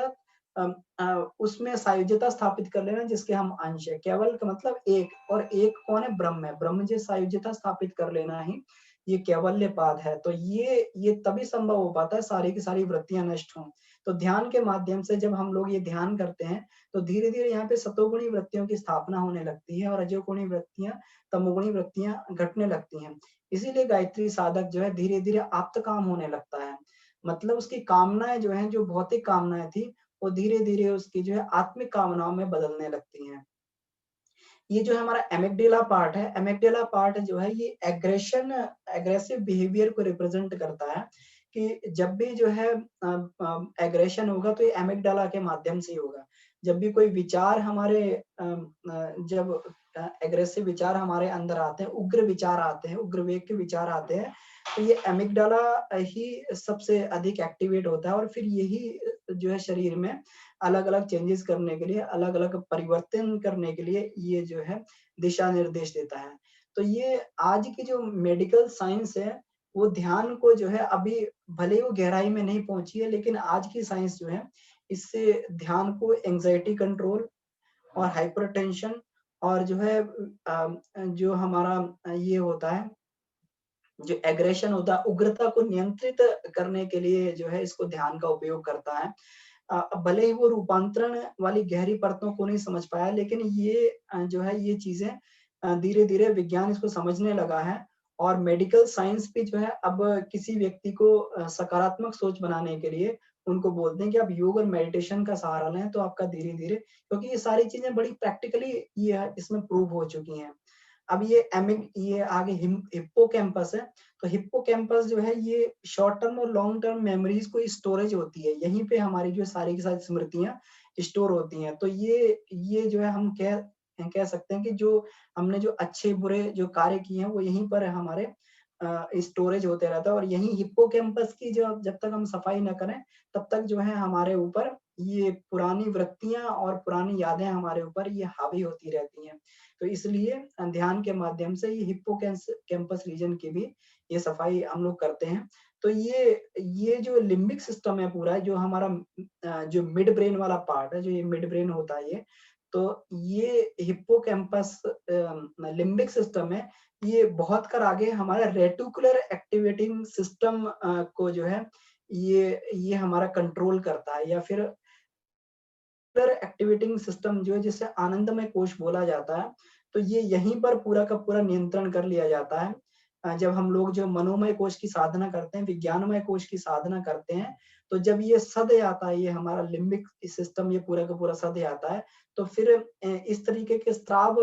उसमें सायुज्यता स्थापित कर लेना जिसके हम अंश है। केवल का मतलब एक, और एक कौन है? ब्रह्म है। ब्रह्म से सायुज्यता स्थापित कर लेना ही ये कैवल्य पाद है। तो ये तभी संभव हो पाता है सारी की सारी वृत्तियां नष्ट हों। तो ध्यान के माध्यम से जब हम लोग ये ध्यान करते हैं, तो धीरे-धीरे यहाँ पे सतोगुणी वृत्तियों की स्थापना होने लगती है, और रजोगुणी वृत्तियां, तमोगुणी वृत्तियां घटने लगती हैं। इसीलिए गायत्री साधक जो है धीरे-धीरे आप्त-काम होने लगता है। मतलब उसकी कामनाएँ जो हैं, जो भौतिक कामनाएँ थी, वो धीरे-धीरे उसकी जो है आत्मिक कामनाओं में बदलने लगती हैं। ये जो है हमारा एमिगडाला पार्ट है, एमिगडाला पार्ट जो है ये एग्रेसिव बिहेवियर को रिप्रेजेंट करता है, कि जब भी जो है एग्रेशन होगा तो ये एमिगडाला के माध्यम से ही होगा। जब भी कोई विचार हमारे जब एग्रेसिव विचार हमारे अंदर आते हैं, उग्र विचार आते हैं, उग्र वेग के विचार आते हैं, तो ये एमिगडाला ही सबसे अधिक एक्टिवेट होता है, और फिर यही जो है शरीर में अलग-अलग चेंजेस करने के लिए, अलग-अलग परिवर्तन करने के लिए ये जो है दिशा निर्देश देता है। तो ये आज की जो मेडिकल साइंस है, वो ध्यान को जो है अभी भले ही वो गहराई में नहीं पहुँची है, लेकिन आज की साइंस जो है, इससे ध्यान को एंग्ज़ायटी कंट्रोल और हाइपरटेंशन, और जो है जो हमारा ये होता है जो एग्रेशन होता है, उग्रता को नियंत्रित करने के लिए जो है इसको ध्यान का उपयोग करता है। भले ही वो रूपांतरण वाली गहरी परतों को नहीं समझ पाया, लेकिन ये जो है ये चीज़ें धीरे-धीरे विज्ञान इसको समझने लगा है और मेडिकल साइंस भी जो है अब किसी व्यक्ति को सकारात्मक सोच बनाने के लिए उनको बोलते हैं कि आप योग और मेडिटेशन का सहारा लें, तो आपका धीरे-धीरे, क्योंकि ये सारी चीज़ें बड़ी प्रैक्टिकली ये इसमें प्रूव हो चुकी हैं। अब ये आगे हिप्पोकैम्पस है, तो हिप्पोकैम्पस जो है ये शॉर्ट टर्म और लॉन्ग टर्म मेमोरीज को स्टोरेज होती है। यहीं पे हमारी जो सारी की सारी स्मृतियाँ स्टोर होती हैं। तो ये जो है हम कह सकते हैं कि जो हमने जो अच्छे-बुरे जो कार्य किए हैं वो यहीं पर हमारे स्टोरेज होते रहता है और यहीं हिप्पोकैम्पस की जो जब तक हम सफाई ना करें, तब तक जो है हमारे ऊपर ये पुरानी वृत्तियाँ और पुरानी यादें हमारे ऊपर ये हावी होती रहती हैं। तो इसलिए ध्यान के माध्यम से ये कैंपस रीजन की भी ये सफाई हम लोग करते हैं। तो ये जो लिम्बिक सिस्टम है पूरा जो हमारा जो मिड ब्रेन वाला पार्ट है, जो ये मिड ब्रेन होता है तो ये हिप्पोकैम्पस लिम्बिक सिस्टम है, ये बहुत कर आगे हमारा रेटिकुलर एक्टिवेटिंग सिस्टम को जो है ये हमारा कंट्रोल करता है या फिर एक्टिवेटिंग सिस्टम जो है जिसे आनंदमय कोश बोला जाता है, तो ये यहीं पर पूरा का पूरा नियंत्रण कर लिया जाता है। जब हम लोग जो मनोमय कोश की साधना करते हैं, विज्ञानमय कोश की साधना करते हैं, तो जब ये सध जाता है, ये हमारा लिम्बिक सिस्टम ये पूरा का पूरा सध जाता है, तो फिर इस तरीके के स्राव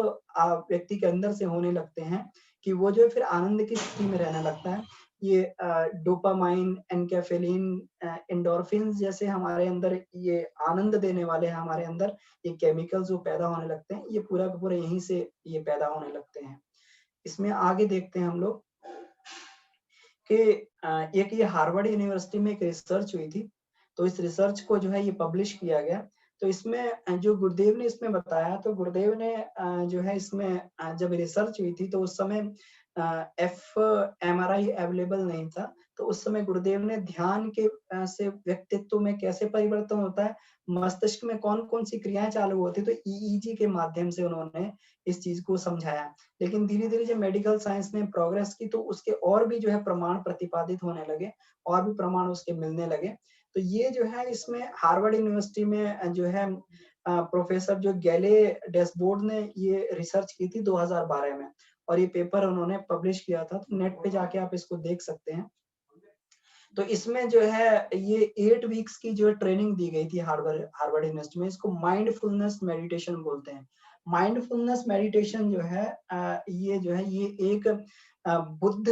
व्यक्ति के अंदर से होने लगते हैं कि वो जो है फिर आनंद की स्थिति में रहने लगता है। ये डोपामाइन, एन्केफेलिन, एंडोर्फिन्स जैसे हमारे अंदर ये आनंद देने वाले हमारे अंदर ये केमिकल्स जो पैदा होने लगते हैं, ये पूरा का पूरा यहीं से ये पैदा होने लगते हैं। इसमें आगे देखते हैं हम लोग कि एक ये हार्वर्ड यूनिवर्सिटी में एक रिसर्च हुई थी, तो इस रिसर्च को जो है ये पब्लिश किया गया। तो इसमें जो गुरुदेव ने इसमें बताया, तो गुरुदेव ने जो है इसमें जब रिसर्च हुई थी तो उस समय एफएमआरआई अवेलेबल नहीं था। तो उस समय गुरुदेव ने ध्यान के से व्यक्तित्व में कैसे परिवर्तन होता है, मस्तिष्क में कौन-कौन सी क्रियाएँ चालू होती है, तो ईईजी के माध्यम से उन्होंने इस चीज़ को समझाया। लेकिन धीरे-धीरे जब मेडिकल साइंस ने प्रोग्रेस की तो उसके और भी जो है प्रमाण प्रतिपादित होने लगे और भी प्रमाण उसके मिलने लगे। तो ये जो है इसमें हार्वर्ड यूनिवर्सिटी में जो है प्रोफेसर जो गैले डैशबोर्ड ने ये रिसर्च की थी 2012 में और ये पेपर उन्होंने पब्लिश किया था। तो नेट पे जाके आप इसको देख सकते हैं। तो इसमें जो है ये 8 वीक्स की जो ट्रेनिंग दी गई थी हार्वर्ड यूनिवर्सिटी में, इसको माइंडफुलनेस मेडिटेशन बोलते हैं। माइंडफुलनेस मेडिटेशन जो है ये जो है ये एक बुद्ध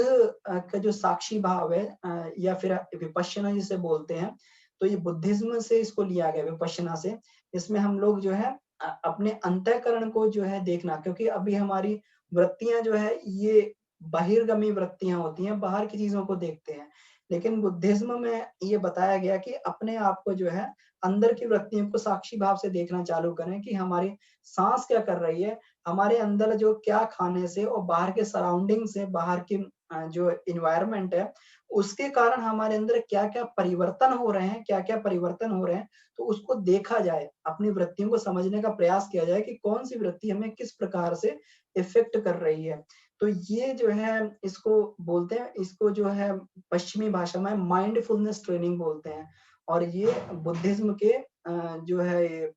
का जो साक्षी भाव है या फिर विपश्यना जिसे बोलते हैं, तो ये बुद्धिज्म से इसको लिया गया विपश्यना से। इसमें हम लोग जो है अपने अंतःकरण को जो है देखना, क्योंकि अभी हमारी वृत्तियाँ जो है ये बहिर्गामी वृत्तियाँ होती हैं, बाहर की चीज़ों को देखते हैं। लेकिन बुद्धिज्म में ये बताया गया कि अपने आप को जो है अंदर की वृत्तियों को साक्षी भाव से देखना चालू करें कि हमारी सांस क्या कर रही है, हमारे अंदर जो क्या खाने से और बाहर के सराउंडिंग से, बाहर की जो एनवायरनमेंट है, उसके कारण हमारे अंदर क्या-क्या परिवर्तन हो रहे हैं, क्या-क्या परिवर्तन हो रहे हैं, तो उसको देखा जाए, अपनी वृत्तियों को समझने का प्रयास किया जाए कि कौन-सी वृत्ति हमें किस प्रकार से इफ़ेक्ट कर रही है। तो ये जो है इसको बोलते हैं, इसको जो है पश्चिमी भाषा में माइंडफुलनेस ट्रेनिंग बोलते हैं और ये बुद्धिज्म के जो है ये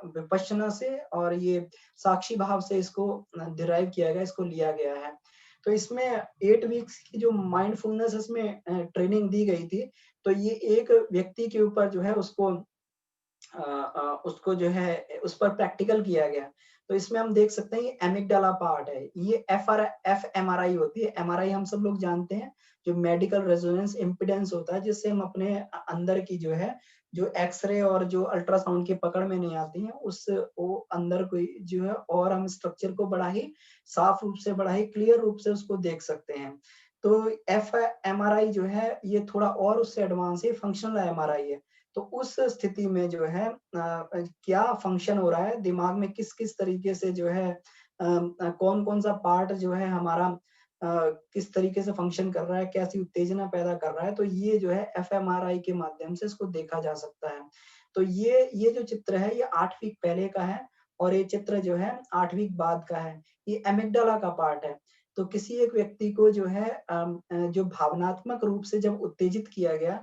विपश्यना से और ये साक्षी भाव से इसको डिराइव किया गया, इसको लिया गया है। तो इसमें 8 वीक्स की जो माइंडफुलनेस इसमें ट्रेनिंग दी गई थी, तो ये एक व्यक्ति के ऊपर जो है उसको जो है उस पर प्रैक्टिकल किया गया। तो इसमें हम देख सकते हैं ये एमिगडाला पार्ट है। ये एफएमआरआई होती है। एमआरआई हम सब लोग जानते हैं, जो मेडिकल रेजोनेंस इम्पीडेंस होता है, जिससे हम अपने अंदर की जो है, जो एक्स-रे और जो अल्ट्रासाउंड की पकड़ में नहीं आती हैं, उस वो अंदर कोई जो है और हम स्ट्रक्चर को बड़ा ही साफ रूप से, बड़ा ही क्लियर रूप से उसको देख सकते हैं। तो एफएमआरआई जो है, ये थोड़ा और उससे एडवांस है, फंक्शनल एमआरआई है। तो उस स्थिति में जो है क्या फंक्शन हो रहा है दिमाग में, किस-किस तरीके से जो है कौन-कौन सा पार्ट जो है हमारा किस तरीके से फंक्शन कर रहा है, कैसी उत्तेजना पैदा कर रहा है, तो ये जो है एफएमआरआई के माध्यम से इसको देखा जा सकता है। तो ये जो चित्र है ये 8 वीक पहले का है और ये चित्र जो है 8 वीक बाद का है। ये एमिगडाला का पार्ट है। तो किसी एक व्यक्ति को जो है जो भावनात्मक रूप से जब उत्तेजित किया गया,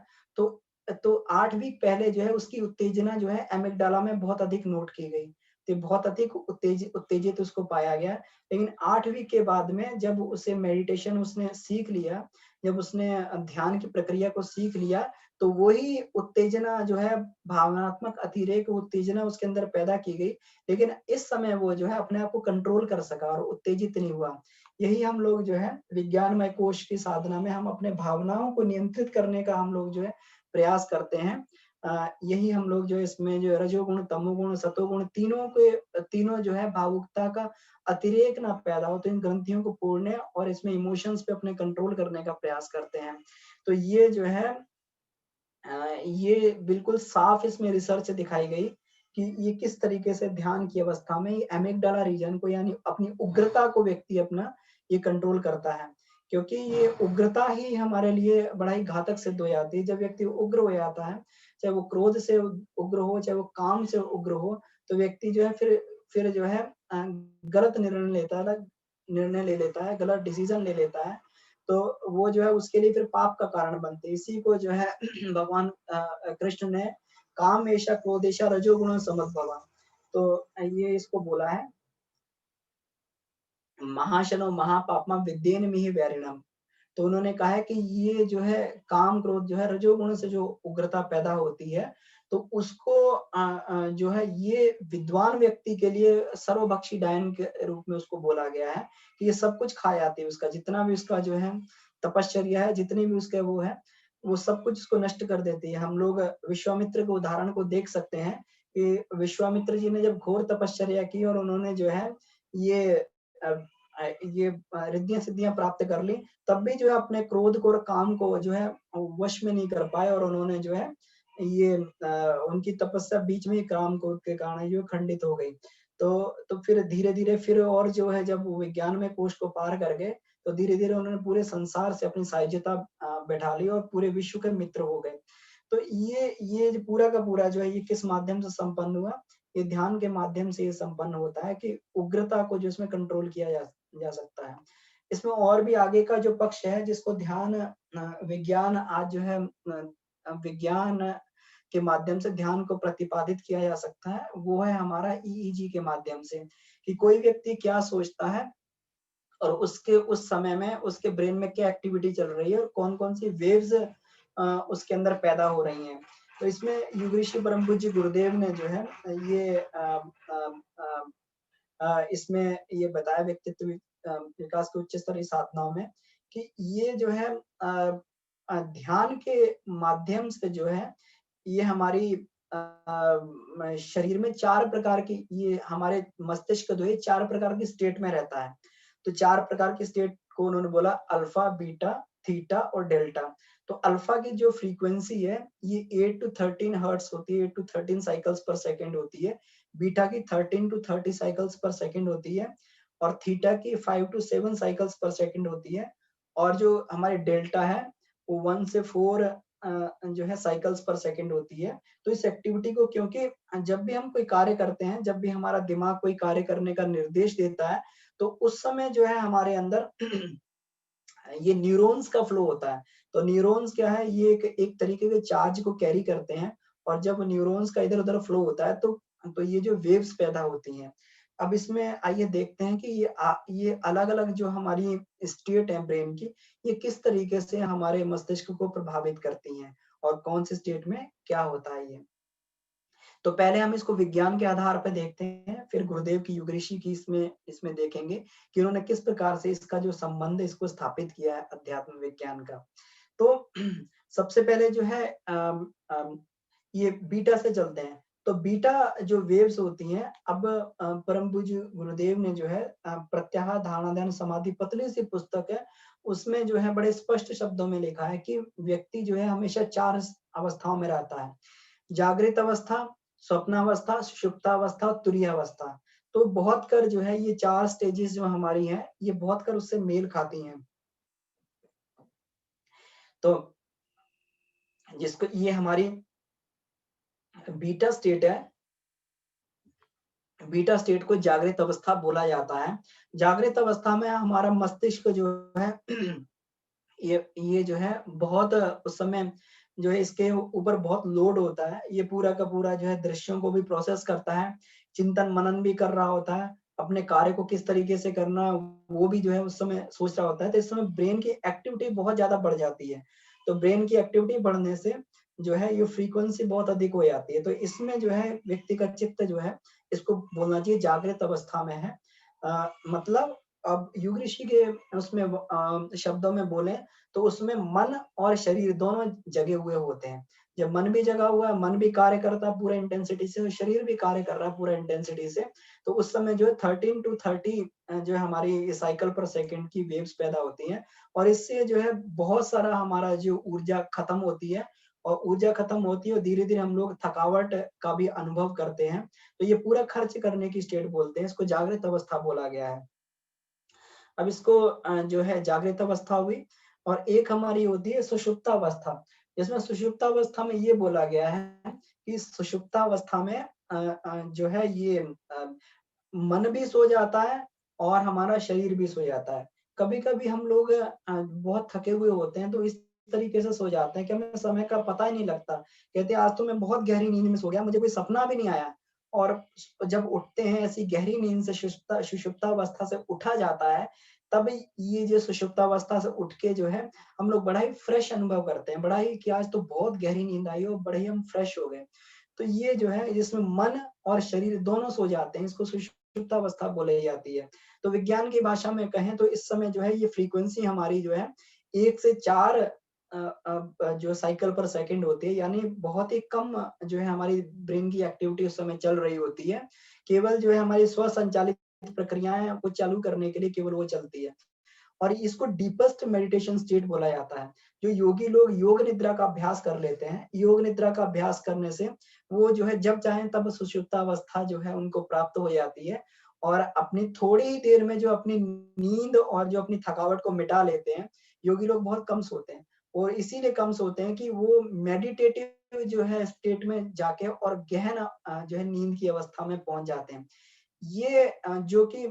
तो 8 वीक पहले जो है उसकी उत्तेजना जो है एमिगडाला में बहुत अधिक नोट की गई। तो बहुत अधिक उत्तेजित उसको पाया गया। लेकिन 8 वीक के बाद में जब उसे मेडिटेशन उसने सीख लिया, जब उसने ध्यान की प्रक्रिया को सीख लिया, तो वही उत्तेजना जो है भावनात्मक अतिरेक उत्तेजना उसके अंदर पैदा की गई। लेकिन इस समय वो जो है अपने आप को कंट्रोल कर सका और उत्तेजित नहीं हुआ। यही हम लोग जो है विज्ञानमय कोश की साधना में हम अपने भावनाओं को नियंत्रित करने का हम लोग जो है प्रयास करते हैं। यही हम लोग जो इसमें जो रजोगुण, तमोगुण, सतोगुण तीनों जो है भावुकता का अतिरेक ना पैदा हो, तो इन ग्रंथियों को तोड़ने और इसमें इमोशंस पे अपने कंट्रोल करने का प्रयास करते हैं। तो ये जो है ये बिल्कुल साफ इसमें रिसर्च दिखाई गई कि ये किस तरीके से ध्यान की अवस्था में ये एमिगडाला रीजन को यानी अपनी उग्रता को व्यक्ति अपना ये कंट्रोल करता है। क्योंकि ये उग्रता ही हमारे लिए बड़ा ही घातक सिद्ध हो जाती है। जब व्यक्ति उग्र हो जाता है, चाहे वो क्रोध से उग्र हो, चाहे वो काम से उग्र हो, तो व्यक्ति जो है फिर जो है गलत निर्णय ले लेता है, गलत डिसीजन ले लेता है। तो वो जो है उसके लिए फिर पाप का कारण बनते हैं। इसी को जो है भगवान कृष्ण ने काम ऐसा क्रोधेशा रजोगुण समद्भवा, तो ये इसको बोला है महाशनो महापापमा विद्येन मिहि वैरिणम। तो उन्होंने कहा है कि ये जो है काम क्रोध जो है रजोगुण से जो उग्रता पैदा होती है, तो उसको जो है ये विद्वान व्यक्ति के लिए सर्वभक्षी डायन के रूप में उसको बोला गया है कि ये सब कुछ खा जाती है उसका, जितना भी उसका जो है तपश्चर्या है, जितनी भी उसके वो है, वो सब कुछ उसको नष्ट कर देती है। हम लोग विश्वामित्र के उदाहरण को देख सकते हैं कि विश्वामित्र जी ने जब घोर तपश्चर्या की और उन्होंने जो है ये ये रिद्धियां सिद्धियां प्राप्त कर ली, तब भी जो है अपने क्रोध को और काम को जो है वश में नहीं कर पाए और उन्होंने जो है ये उनकी तपस्या बीच में ही काम क्रोध के कारण जो खंडित हो गई। तो फिर धीरे-धीरे फिर और जो है जब वो विज्ञान में कोश को पार कर गए, तो धीरे-धीरे उन्होंने पूरे संसार से अपनी साह्यता बैठा ली और पूरे विश्व के मित्र हो गए। तो ये जो पूरा का पूरा जो है ये किस माध्यम से संपन्न हुआ? ये ध्यान के माध्यम से ये संपन्न होता है कि उग्रता को जो इसमें कंट्रोल किया जा सकता है। इसमें और भी आगे का जो पक्ष है जिसको ध्यान विज्ञान आज जो है विज्ञान के माध्यम से ध्यान को प्रतिपादित किया जा सकता है, वो है हमारा ईईजी के माध्यम से कि कोई व्यक्ति क्या सोचता है और उसके उस समय में उसके ब्रेन में क्या एक्टिविटी चल रही है और कौन-कौन सी वेव्स उसके अंदर पैदा हो रही हैं। तो इसमें युग ऋषि परम पूज्य गुरुदेव ने जो है ये इसमें ये बताया व्यक्तित्व विकास के उच्च स्तरीय साधनाओं में कि ये जो है ध्यान के माध्यम से जो है ये हमारी शरीर में 4 प्रकार की ये हमारे मस्तिष्क जो है 4 प्रकार की स्टेट में रहता है। तो 4 प्रकार की स्टेट को उन्होंने बोला अल्फा, बीटा, थीटा और डेल्टा। तो अल्फा की जो फ्रीक्वेंसी है ये 8 टू 13 हर्ट्ज होती है, 8 टू 13 साइकिल्स पर सेकंड होती है। बीटा की 13 टू 30 साइकिल्स पर सेकंड होती है और थीटा की 5 टू 7 साइकिल्स पर सेकंड होती है। और जो हमारे डेल्टा है वो 1 से 4 जो है साइकिल्स पर सेकंड होती है। तो इस एक्टिविटी को क्योंकि जब भी हम कोई कार्य करते हैं, जब भी हमारा दिमाग कोई कार्य करने का निर्देश देता है, तो उस समय जो है हमारे अंदर ये न्यूरॉन्स का फ्लो होता है। तो न्यूरॉन्स क्या है, ये एक तरीके के चार्ज को कैरी करते हैं और जब न्यूरॉन्स का इधर-उधर फ्लो होता है तो ये जो वेव्स पैदा होती हैं। अब इसमें आइए देखते हैं कि ये अलग-अलग जो हमारी स्टेट है ब्रेन की, ये किस तरीके से हमारे मस्तिष्क को प्रभावित करती हैं और कौन से स्टेट में क्या होता है ये। तो पहले हम इसको विज्ञान के आधार पे देखते हैं, फिर गुरुदेव की युग ऋषि की इसमें देखेंगे कि उन्होंने किस प्रकार से इसका जो संबंध है इसको स्थापित किया है अध्यात्म विज्ञान का। तो सबसे पहले जो है ये बीटा से चलते हैं। तो बीटा जो वेव्स होती हैं, अब परम पूज्य गुरुदेव ने जो है प्रत्याहार धारणा ध्यान समाधि पतली सी पुस्तक है, उसमें जो है बड़े स्पष्ट शब्दों में लिखा है कि व्यक्ति जो है हमेशा 4 अवस्थाओं में रहता है। जागृत अवस्था, स्वप्नावस्था, सुषुप्तावस्था और तुरीय अवस्था। तो बहुत कर जो है ये 4 स्टेजेस जो हमारी हैं, ये बहुत कर उससे मेल खाती हैं। तो जिसको ये हमारी बीटा स्टेट है, बीटा स्टेट को जागृत अवस्था बोला जाता है। जागृत अवस्था में हमारा मस्तिष्क जो है ये जो है बहुत उस समय जो है इसके ऊपर बहुत लोड होता है। ये पूरा का पूरा जो है दृश्यों को भी प्रोसेस करता है, चिंतन मनन भी कर रहा होता है, अपने कार्य को किस तरीके से करना है वो भी जो है उस समय सोच रहा होता है। तो इस समय ब्रेन की एक्टिविटी बहुत ज़्यादा बढ़ जाती है। तो ब्रेन की एक्टिविटी बढ़ने से जो है ये फ्रीक्वेंसी बहुत अधिक हो जाती है। तो इसमें जो है व्यक्ति का चित्त जो है इसको बोलना चाहिए जागृत अवस्था में है। मतलब अब युग ऋषि के उसमें शब्दों में बोले तो उसमें मन और शरीर दोनों जगे हुए होते हैं। जब मन भी जगा हुआ है, मन भी कार्य करता है पूरा इंटेंसिटी से और शरीर भी कार्य कर रहा है पूरा इंटेंसिटी से, तो उस समय जो है 13 टू 30 जो है हमारी साइकिल पर सेकंड की वेव्स पैदा होती हैं और इससे जो है बहुत सारा हमारा जो ऊर्जा खत्म होती है और ऊर्जा खत्म होती है और धीरे-धीरे हम लोग थकावट का भी अनुभव करते हैं। तो ये पूरा खर्च करने की स्टेट बोलते हैं, इसको जागृत अवस्था बोला गया है। अब इसको जो है जागृत अवस्था हुई और एक हमारी होती है सुषुप्तावस्था, जिसमें सुषुप्तावस्था में ये बोला गया है कि सुषुप्तावस्था में जो है ये मन भी सो जाता है और हमारा शरीर भी सो जाता है। कभी-कभी हम लोग बहुत थके हुए होते हैं तो इस तरीके से सो जाते हैं कि हमें समय का पता ही नहीं लगता। कहते हैं आज तो मैं बहुत गहरी नींद में सो गया, मुझे कोई सपना भी नहीं आया और जब उठते हैं ऐसी गहरी नींद से सुषुप्तावस्था से उठा जाता है, तब ये जो सुषुप्तावस्था से उठ के जो है हम लोग बड़ा ही फ्रेश अनुभव करते हैं, बड़ा ही कि आज तो बहुत गहरी नींद आई और बड़े ही हम फ्रेश हो गए। तो ये जो है जिसमें मन और शरीर दोनों सो जाते हैं, इसको सुषुप्तावस्था बोली जाती है। तो विज्ञान की भाषा में कहें तो इस समय जो है ये फ्रीक्वेंसी हमारी जो है 1 से 4 जो साइकिल पर सेकंड होती है, यानी बहुत ही कम जो है हमारी ब्रेन की एक्टिविटी उस समय चल रही होती है। केवल जो है हमारी स्वसंचालित प्रक्रियाएँ को चालू करने के लिए केवल वो चलती है। और इसको डीपेस्ट मेडिटेशन स्टेट बोला जाता है। जो योगी लोग योग निद्रा का अभ्यास कर लेते हैं, योग निद्रा का अभ्यास करने से वो जो है जब चाहें तब सुषुप्तावस्था जो है उनको प्राप्त हो जाती है और अपनी थोड़ी ही देर में जो अपनी नींद और जो अपनी थकावट को मिटा लेते हैं। योगी लोग बहुत कम सोते हैं और इसीलिए कम सोते हैं कि वो मेडिटेटिव जो है स्टेट में जाके और गहन जो है नींद की अवस्था में पहुँच जाते हैं। ये जो कि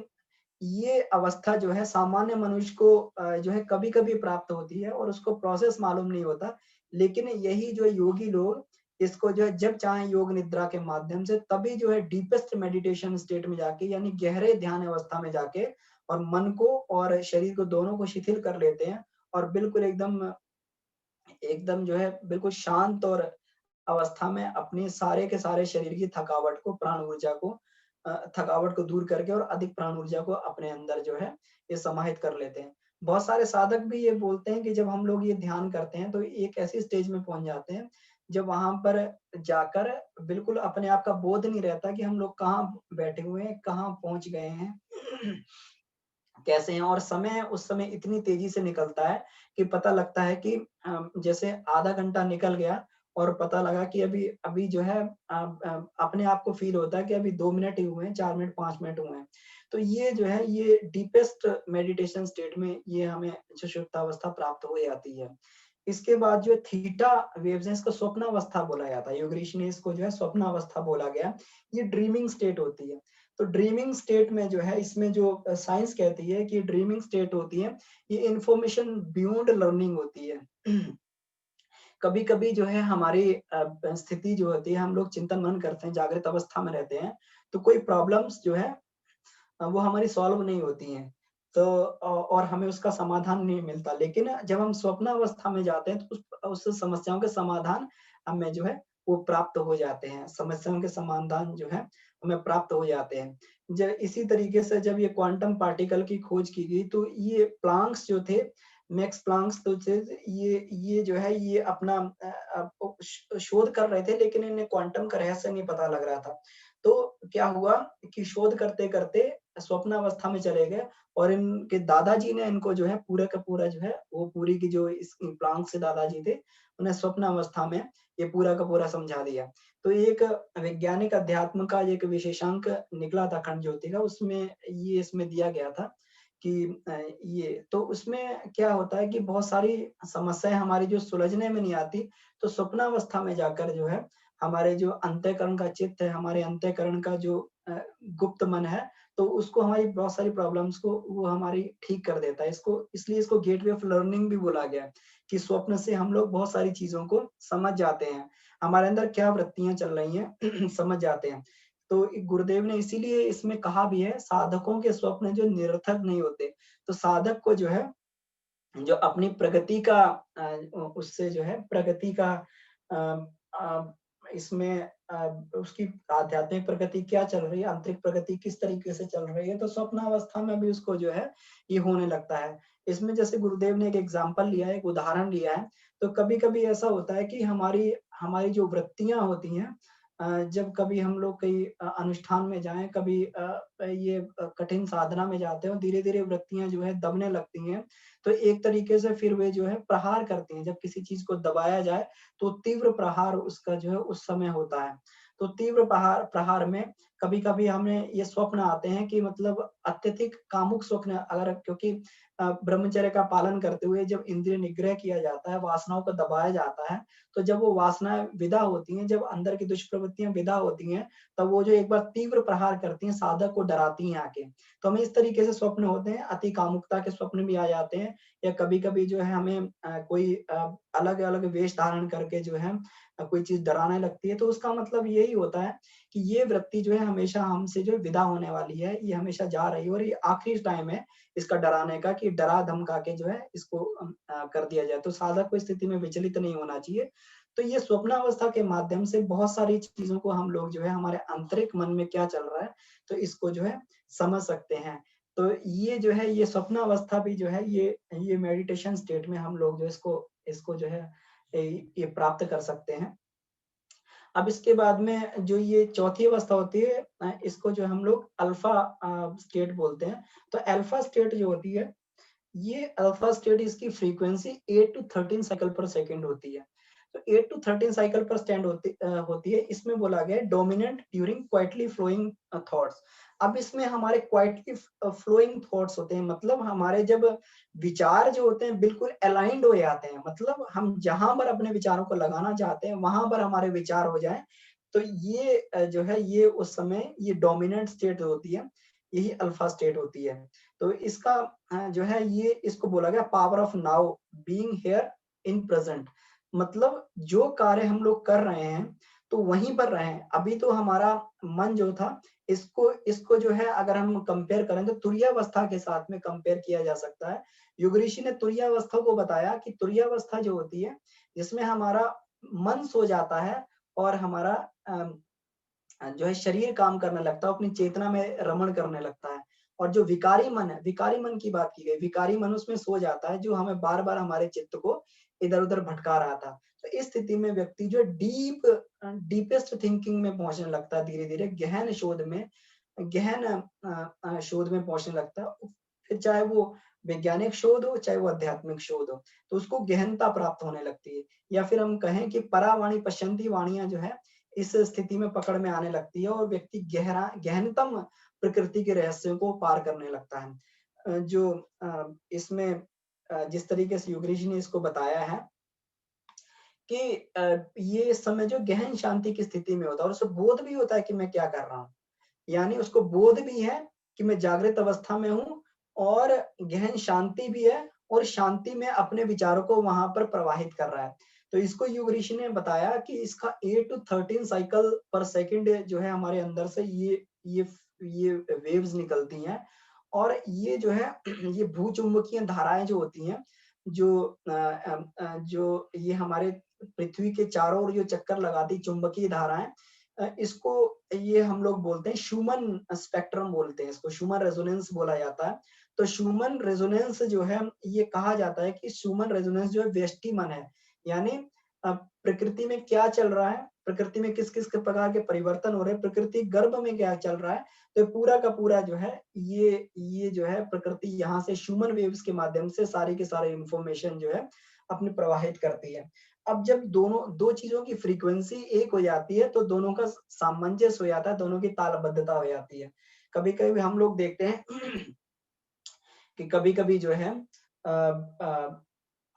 ये अवस्था जो है सामान्य मनुष्य को जो है कभी-कभी प्राप्त होती है और उसको प्रोसेस मालूम नहीं होता। लेकिन यही जो योगी लोग इसको जो है जब चाहें योग निद्रा के माध्यम से तभी जो है डीपेस्ट मेडिटेशन स्टेट में जाके यानी गहरे ध्यान अवस्था में जाके और मन को और शरीर को दोनों को शिथिल कर लेते हैं और बिल्कुल एकदम एकदम जो है बिल्कुल शांत और अवस्था में अपनी सारे के सारे शरीर की थकावट को, प्राण ऊर्जा को थकावट को दूर करके और अधिक प्राण ऊर्जा को अपने अंदर जो है ये समाहित कर लेते हैं। बहुत सारे साधक भी ये बोलते हैं कि जब हम लोग ये ध्यान करते हैं तो एक ऐसी स्टेज में पहुँच जाते हैं, जब वहाँ पर जाकर बिल्कुल अपने आप का बोध नहीं रहता कि हम लोग कहाँ बैठे हुए हैं, कहाँ पहुँच गए हैं। कैसे हैं और समय उस समय इतनी तेज़ी से निकलता है कि पता लगता है कि जैसे आधा घंटा निकल गया और पता लगा कि अभी अभी जो है अपने आप को फ़ील होता है कि अभी 2 मिनट ही हुए हैं, 4 मिनट, 5 मिनट हुए हैं। तो ये जो है ये डीपेस्ट मेडिटेशन स्टेट में ये हमें सुषुप्तावस्था प्राप्त हो जाती है। इसके बाद जो थीटा वेव्स हैं इसको स्वप्नावस्था बोला जाता है। योग ऋषि ने इसको जो है स्वप्नावस्था बोला गया। ये ड्रीमिंग स्टेट होती है। तो ड्रीमिंग स्टेट में जो है इसमें जो साइंस कहती है कि ड्रीमिंग स्टेट होती है, ये इन्फॉर्मेशन बियॉन्ड लर्निंग होती है। कभी-कभी जो है हमारी स्थिति जो होती है हम लोग चिंतन मनन करते हैं, जागृत अवस्था में रहते हैं, तो कोई प्रॉब्लम्स जो है वो हमारी सॉल्व नहीं होती हैं। तो और हमें उसका समाधान नहीं मिलता। लेकिन जब हम स्वप्नावस्था में जाते हैं तो उस समस्याओं के समाधान हमें जो है वो प्राप्त हो जाते हैं। समस्याओं के समाधान जो है हमें प्राप्त हो जाते हैं। इसी तरीके से जब ये क्वांटम पार्टिकल की खोज की गई तो ये प्लांक्स जो थे, मैक्स प्लांक्स तो थे ये जो है ये अपना शोध कर रहे थे लेकिन इन्हें क्वांटम का रहस्य नहीं पता लग रहा था। तो क्या हुआ कि शोध करते-करते स्वप्नावस्था में चले गए और इनके दादाजी ने इनको जो है पूरा का पूरा जो है वो पूरी की जो इस प्लांक्स के दादाजी थे, उन्हें स्वप्नावस्था में ये पूरा का पूरा समझा दिया। तो एक वैज्ञानिक अध्यात्म का एक विशेषांक निकला था खंड ज्योति का, उसमें ये इसमें दिया गया था कि ये तो उसमें क्या होता है कि बहुत सारी समस्याएँ हमारी जो सुलझने में नहीं आती, तो स्वप्नावस्था में जाकर जो है हमारे जो अंतःकरण का चित्त है, हमारे अंतःकरण का जो गुप्त मन है, तो उसको हमारी बहुत सारी प्रॉब्लम्स को वो हमारी ठीक कर देता है। इसको इसलिए इसको गेटवे ऑफ लर्निंग भी बोला गया है, कि स्वप्न से हम लोग बहुत सारी चीज़ों को समझ जाते हैं। हमारे अंदर क्या वृत्तियाँ चल रही हैं समझ जाते हैं। तो गुरुदेव ने इसीलिए इसमें कहा भी है, साधकों के स्वप्न जो निरर्थक नहीं होते। तो साधक को जो है, जो अपनी प्रगति का उससे जो है प्रगति का अ इसमें उसकी आध्यात्मिक प्रगति क्या चल रही है, आंतरिक प्रगति किस तरीके से चल रही है, तो स्वप्नावस्था में भी उसको जो है ये होने लगता है। इसमें जैसे गुरुदेव ने एक एग्ज़ाम्पल लिया है, एक उदाहरण लिया है, तो कभी-कभी ऐसा होता है कि हमारी हमारी जो वृत्तियाँ होती हैं, जब कभी हम लोग कहीं अनुष्ठान में जाएँ, कभी ये कठिन साधना में जाते हो, धीरे-धीरे वृत्तियाँ जो है दबने लगती हैं। तो एक तरीके से फिर वे जो है प्रहार करती हैं। जब किसी चीज़ को दबाया जाए, तो तीव्र प्रहार उसका जो है उस समय होता है। तो तीव्र प्रहार प्रहार में कभी-कभी हमें ये स्वप्न आते हैं कि मतलब अत्यधिक कामुक स्वप्न, अगर क्योंकि ब्रह्मचर्य का पालन करते हुए जब इंद्रिय निग्रह किया जाता है, वासनाओं को दबाया जाता है, तो जब वो वासनाएँ विदा होती हैं, जब अंदर की दुष्प्रवृत्तियाँ विदा होती हैं, तब वो जो एक बार तीव्र प्रहार करती हैं, साधक को डराती हैं आके। तो हमें इस तरीके से स्वप्न होते हैं, अति कामुकता के स्वप्न भी आ जाते हैं, या कभी-कभी जो है हमें कोई अलग-अलग वेश धारण करके जो है कोई चीज़ डराने लगती है, तो उसका मतलब यही होता है कि ये वृत्ति जो है हमेशा हमसे जो है विदा होने वाली है, ये हमेशा जा रही है और ये आखिरी टाइम है इसका डराने का, कि डरा-धमका के जो है इसको कर दिया जाए। तो साधक को इस स्थिति में विचलित नहीं होना चाहिए। तो ये स्वप्नावस्था के माध्यम से बहुत सारी चीज़ों को हम लोग जो है हमारे आंतरिक मन में क्या चल रहा है, तो इसको जो है समझ सकते हैं। तो ये जो है, ये स्वप्नावस्था भी जो है, ये मेडिटेशन स्टेट में हम लोग जो इसको इसको जो है ये प्राप्त कर सकते हैं। अब इसके बाद में जो ये चौथी अवस्था होती है, इसको जो हम लोग अल्फा स्टेट बोलते हैं। तो अल्फा स्टेट जो होती है, ये अल्फा स्टेट, इसकी फ्रीक्वेंसी 8 टू 13 साइकिल पर सेकंड होती है। तो 8 टू 13 साइकिल पर स्टैंड होती है। इसमें बोला गया है dominant during quietly flowing thoughts. अब इसमें हमारे क्वाइटली फ्लोइंग थॉट्स होते हैं, मतलब हमारे जब विचार जो होते हैं बिल्कुल अलाइन्ड हो जाते हैं, मतलब हम जहाँ पर अपने विचारों को लगाना चाहते हैं, वहाँ पर हमारे विचार हो जाएँ, तो ये जो है ये उस समय ये डोमिनेंट स्टेट होती है, यही अल्फा स्टेट होती है। तो इसका जो है ये इसको बोला गया power of now, being here in present. मतलब जो कार्य हम लोग कर रहे हैं, तो वहीं पर रहें। अभी तो हमारा मन जो था, इसको इसको जो है अगर हम कंपेयर करें तो तुरीयावस्था के साथ में कंपेयर किया जा सकता है। युग ऋषि ने तुरीयावस्था को बताया कि तुरीयावस्था जो होती है, जिसमें हमारा मन सो जाता है और हमारा जो है शरीर काम करने लगता है, अपनी चेतना में रमण करने लगता है। और जो विकारी मन है, विकारी मन की बात की गई, विकारी मन उसमें सो जाता है, जो हमें बार-बार हमारे चित्त को इधर-उधर भटका रहा था। तो इस स्थिति में व्यक्ति जो डीपेस्ट थिंकिंग में पहुँचने लगता है, धीरे-धीरे गहन शोध में, गहन शोध में पहुँचने लगता है। फिर चाहे वो वैज्ञानिक शोध हो, चाहे वो आध्यात्मिक शोध हो, तो उसको गहनता प्राप्त होने लगती है। या फिर हम कहें कि परावाणी पश्यन्ति वाणियाँ जो है, इस स्थिति में पकड़ में आने लगती है और व्यक्ति गहनतम प्रकृति के रहस्यों को पार करने लगता है। जो इसमें जिस तरीके से योगेश जी ने इसको बताया है कि ये इस समय जो गहन शांति की स्थिति में होता है और उसे बोध भी होता है कि मैं क्या कर रहा हूँ। यानी उसको बोध भी है कि मैं जागृत अवस्था में हूँ और गहन शांति भी है और शांति में अपने विचारों को वहाँ पर प्रवाहित कर रहा है। तो इसको योग ऋषि ने बताया कि इसका 8 टू 13 साइकिल पर सेकंड जो है हमारे अंदर से ये वेव्स निकलती हैं और ये जो है ये भूचुम्बकीय धाराएँ जो होती हैं, जो ये हमारे पृथ्वी के चारों ओर जो चक्कर लगाती चुंबकीय धाराएँ, इसको ये हम लोग बोलते हैं शूमन स्पेक्ट्रम बोलते हैं इसको, शूमन रेजोनेंस बोला जाता है। तो शूमन रेजोनेंस जो है ये कहा जाता है कि शूमन रेजोनेंस जो है व्यष्टि मन है। यानी प्रकृति में क्या चल रहा है, प्रकृति में किस-किस के प्रकार के परिवर्तन हो रहे हैं, प्रकृति गर्भ में क्या चल रहा है, तो पूरा का पूरा जो है ये जो है प्रकृति यहाँ से शूमन वेव्स के माध्यम से सारी की सारी इन्फॉर्मेशन जो है अपनी प्रवाहित करती है। अब जब दोनों 2 चीज़ों की फ्रीक्वेंसी एक हो जाती है, तो दोनों का सामंजस्य हो जाता है, दोनों की तालबद्धता हो जाती है। कभी-कभी हम लोग देखते हैं कि कभी-कभी जो है अ,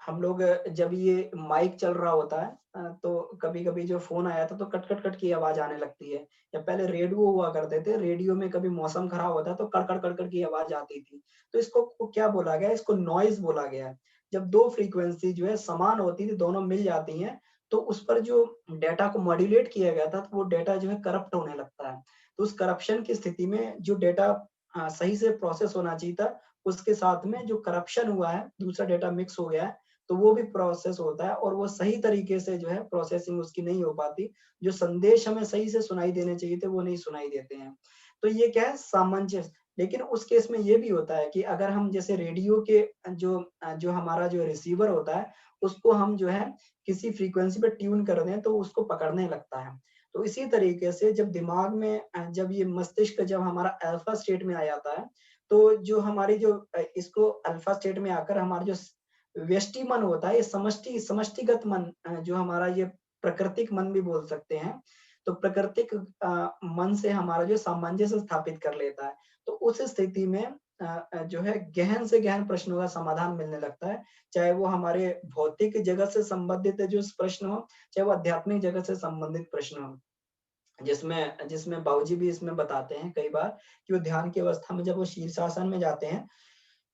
हम लोग जब ये माइक चल रहा होता है तो कभी-कभी जो फ़ोन आया था तो कट-कट-कट की आवाज़ आने लगती है। या पहले रेडियो हुआ करते थे, रेडियो में कभी मौसम खराब होता है तो कड़-कड़-कड़-कड़ की आवाज़ आती थी। तो इसको को क्या बोला गया है? इसको नॉइज़ बोला गया है। जब 2 फ्रीक्वेंसी जो है समान होती थी, दोनों मिल जाती हैं, तो उस पर जो डेटा को मॉड्यूलेट किया गया था, तो वो डेटा जो है करप्ट होने लगता है। तो उस करप्शन की स्थिति में जो डेटा सही से प्रोसेस होना चाहिए था, उसके साथ में जो करप्शन हुआ है, दूसरा डेटा मिक्स हो गया है, तो वो भी प्रोसेस होता है और वो सही तरीके से जो है प्रोसेसिंग उसकी नहीं हो पाती। जो संदेश हमें सही से सुनाई देने चाहिए थे, वो नहीं सुनाई देते हैं। तो ये क्या है सामंजस्य। लेकिन उस केस में ये भी होता है कि अगर हम जैसे रेडियो के जो हमारा जो रिसीवर होता है, उसको हम जो है किसी फ्रीक्वेंसी पे ट्यून कर दें तो उसको पकड़ने लगता है। तो इसी तरीके से जब दिमाग में जब ये मस्तिष्क जब हमारा अल्फा स्टेट में आ जाता है, तो जो हमारी जो इसको अल्फा स्टेट में आकर हमारा जो व्यष्टि मन होता है, ये समष्टिगत मन जो हमारा ये प्राकृतिक मन भी बोल सकते हैं। तो प्राकृतिक मन से हमारा जो सामंजस्य स्थापित कर लेता है। तो उस स्थिति में जो है गहन से गहन प्रश्नों का समाधान मिलने लगता है। चाहे वो हमारे भौतिक जगत से संबंधित जो प्रश्न हो, चाहे वो आध्यात्मिक जगत से संबंधित प्रश्न हो। जिसमें जिसमें बाबूजी भी इसमें बताते हैं कई बार कि वो ध्यान की अवस्था में जब वो शीर्षासन में जाते हैं,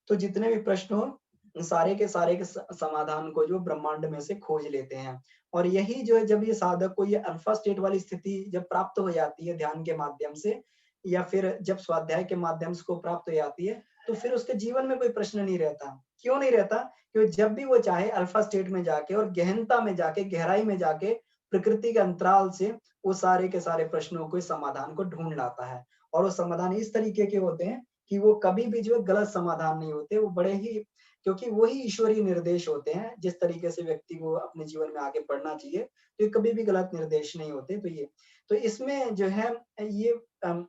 तो जितने भी प्रश्न हो सारे के सारे के समाधान को जो ब्रह्मांड में से खोज लेते हैं। और यही जो है जब ये साधक को ये अल्फा स्टेट वाली स्थिति जब प्राप्त हो जाती है ध्यान के माध्यम से या फिर जब स्वाध्याय के माध्यम से को प्राप्त हो जाती है, तो फिर उसके जीवन में कोई प्रश्न नहीं रहता। क्यों नहीं रहता? क्योंकि जब भी वो चाहे अल्फा स्टेट में जाके और गहनता में जाके, गहराई में जाके प्रकृति के अंतराल से वो सारे के सारे प्रश्नों को, इस समाधान को ढूँढ लाता है। और वो समाधान इस तरीके के होते हैं कि वो कभी भी जो है गलत समाधान नहीं होते, वो बड़े ही क्योंकि वही ईश्वरीय निर्देश होते हैं, जिस तरीके से व्यक्ति को अपने जीवन में आगे बढ़ना चाहिए, तो ये कभी भी गलत निर्देश नहीं होते। तो ये तो इसमें जो है ये अम,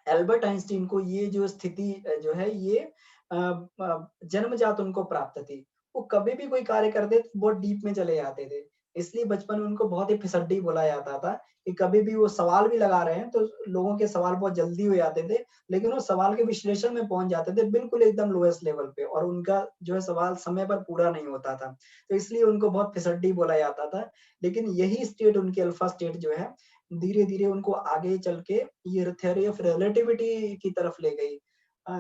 एल्बर्ट आइंस्टीन को ये जो स्थिति जो है ये जन्मजात उनको प्राप्त थी। वो कभी भी कोई कार्य करते तो बहुत डीप में चले जाते थे। इसलिए बचपन में उनको बहुत ही फिसड्डी बोला जाता था कि कभी भी वो सवाल भी लगा रहे हैं तो लोगों के सवाल बहुत जल्दी हो जाते थे, लेकिन वो सवाल के विश्लेषण में पहुँच जाते थे बिल्कुल एकदम लोएस्ट लेवल पे और उनका जो है सवाल समय पर पूरा नहीं होता था। तो इसलिए उनको बहुत फिसड्डी बोला जाता था। लेकिन यही स्टेट उनकी अल्फा स्टेट जो है धीरे-धीरे उनको आगे चल के ये थ्योरी ऑफ रिलेटिविटी की तरफ ले गई।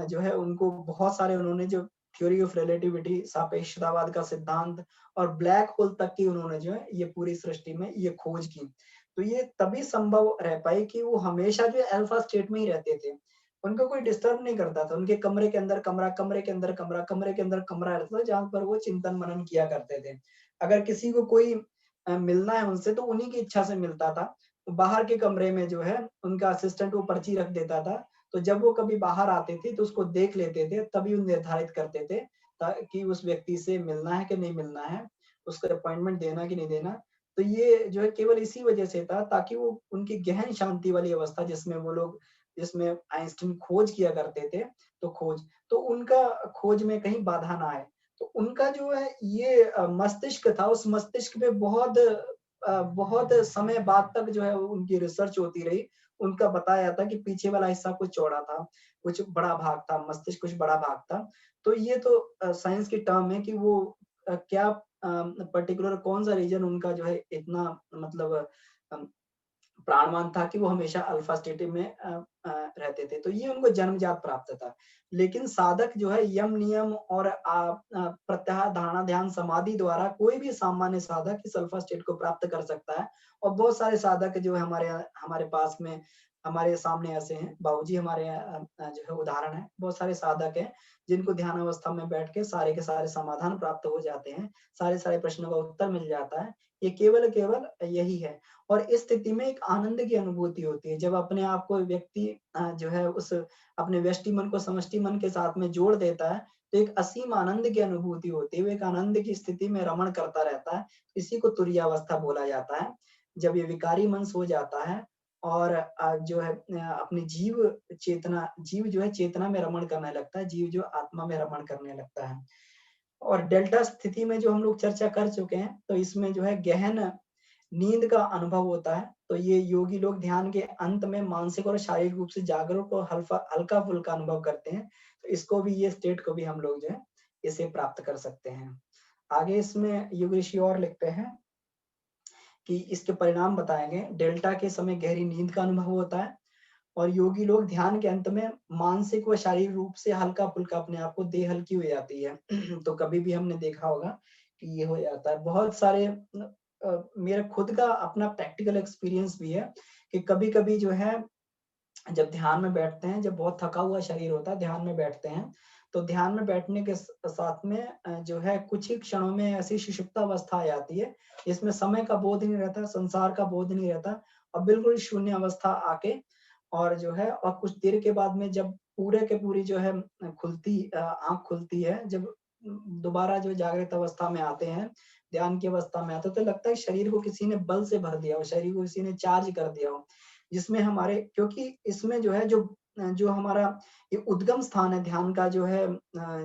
जो है उनको बहुत सारे उन्होंने जो थ्योरी ऑफ रिलेटिविटी, सापेक्षतावाद का सिद्धांत और ब्लैक होल तक की उन्होंने जो है ये पूरी सृष्टि में ये खोज की। तो ये तभी संभव रह पाई कि वो हमेशा जो है अल्फा स्टेट में ही रहते थे। उनको कोई डिस्टर्ब नहीं करता था। उनके कमरे के अंदर कमरा, कमरे के अंदर कमरा, कमरे के अंदर कमरा रहता था जहाँ पर वो चिंतन मनन किया करते थे। अगर किसी को कोई मिलना है उनसे तो उन्हीं की इच्छा से मिलता था। बाहर के कमरे में जो है उनका असिस्टेंट वो पर्ची रख देता था, तो जब वो कभी बाहर आते थे तो उसको देख लेते थे, तभी वो निर्धारित करते थे कि उस व्यक्ति से मिलना है कि नहीं मिलना है, उसको अपॉइंटमेंट देना कि नहीं देना। तो ये जो है केवल इसी वजह से था ताकि वो उनकी गहन शांति वाली अवस्था जिसमें आइंस्टीन खोज किया करते थे, तो तो उनका खोज में कहीं बाधा ना आए। तो उनका जो है ये मस्तिष्क था, उस मस्तिष्क पे बहुत समय बाद तक जो है उनकी रिसर्च होती रही। उनका बताया था कि पीछे वाला हिस्सा कुछ चौड़ा था, कुछ बड़ा भाग था, मस्तिष्क कुछ बड़ा भाग था। तो ये तो साइंस की टर्म है कि वो क्या पर्टिकुलर कौन-सा रीजन उनका जो है इतना मतलब अ, प्राणवान था कि वो हमेशा अल्फा स्टेट में रहते थे। तो ये उनको जन्मजात प्राप्त था। लेकिन साधक जो है यम नियम और प्रत्याहार धारणा ध्यान समाधि द्वारा कोई भी सामान्य साधक इस अल्फा स्टेट को प्राप्त कर सकता है। और बहुत सारे साधक जो है हमारे पास में हमारे सामने ऐसे हैं। बाबूजी हमारे जो है उदाहरण है। बहुत सारे साधक हैं जिनको ध्यान अवस्था में बैठ के सारे समाधान प्राप्त हो जाते हैं। सारे प्रश्नों का उत्तर मिल जाता है। ये केवल यही है। और इस स्थिति में एक आनंद की अनुभूति होती है। जब अपने आप को व्यक्ति जो है उस अपने व्यष्टि मन को समष्टि मन के साथ में जोड़ देता है, तो एक असीम आनंद की अनुभूति होती है। वो एक आनंद की स्थिति में रमण करता रहता है। इसी को तुरीयावस्था बोला जाता है। जब ये विकारी मन सो जाता है और जो है अपनी जीव जो है चेतना में रमण करने लगता है, जीव जो आत्मा में रमण करने लगता है। और डेल्टा स्थिति में जो हम लोग चर्चा कर चुके हैं, तो इसमें जो है गहन नींद का अनुभव होता है। तो ये योगी लोग ध्यान के अंत में मानसिक और शारीरिक रूप से जागरूक और हल्का-फुल्का अनुभव करते हैं। तो इसको भी ये स्टेट को भी हम लोग जो है, इसे प्राप्त कर सकते हैं। आगे इसमें युग ऋषि और लिखते हैं कि इसके परिणाम बताए गए। डेल्टा के समय गहरी नींद का अनुभव होता है और योगी लोग ध्यान के अंत में मानसिक व शारीरिक रूप से हल्का-फुल्का अपने आप को देह हल्की हो जाती है। तो कभी भी हमने देखा होगा कि ये हो जाता है। बहुत सारे मेरा खुद का अपना प्रैक्टिकल एक्सपीरियंस भी है कि कभी-कभी जो है जब ध्यान में बैठते हैं, जब बहुत थका हुआ शरीर होता है, ध्यान में बैठते हैं, तो ध्यान में बैठने के साथ में जो है कुछ ही क्षणों में ऐसी सुषुप्त अवस्था आ जाती है, जिसमें समय का बोध ही नहीं रहता, संसार का बोध नहीं रहता और बिल्कुल शून्य अवस्था आके और जो है और कुछ देर के बाद में जब पूरे के पूरी जो है आँख खुलती है, जब दोबारा जो जागृत अवस्था में आते हैं, ध्यान की अवस्था में आते हैं, तो लगता है शरीर को किसी ने बल से भर दिया हो, शरीर को किसी ने चार्ज कर दिया हो। जिसमें हमारे क्योंकि इसमें जो है जो हमारा ये उद्गम स्थान है ध्यान का जो है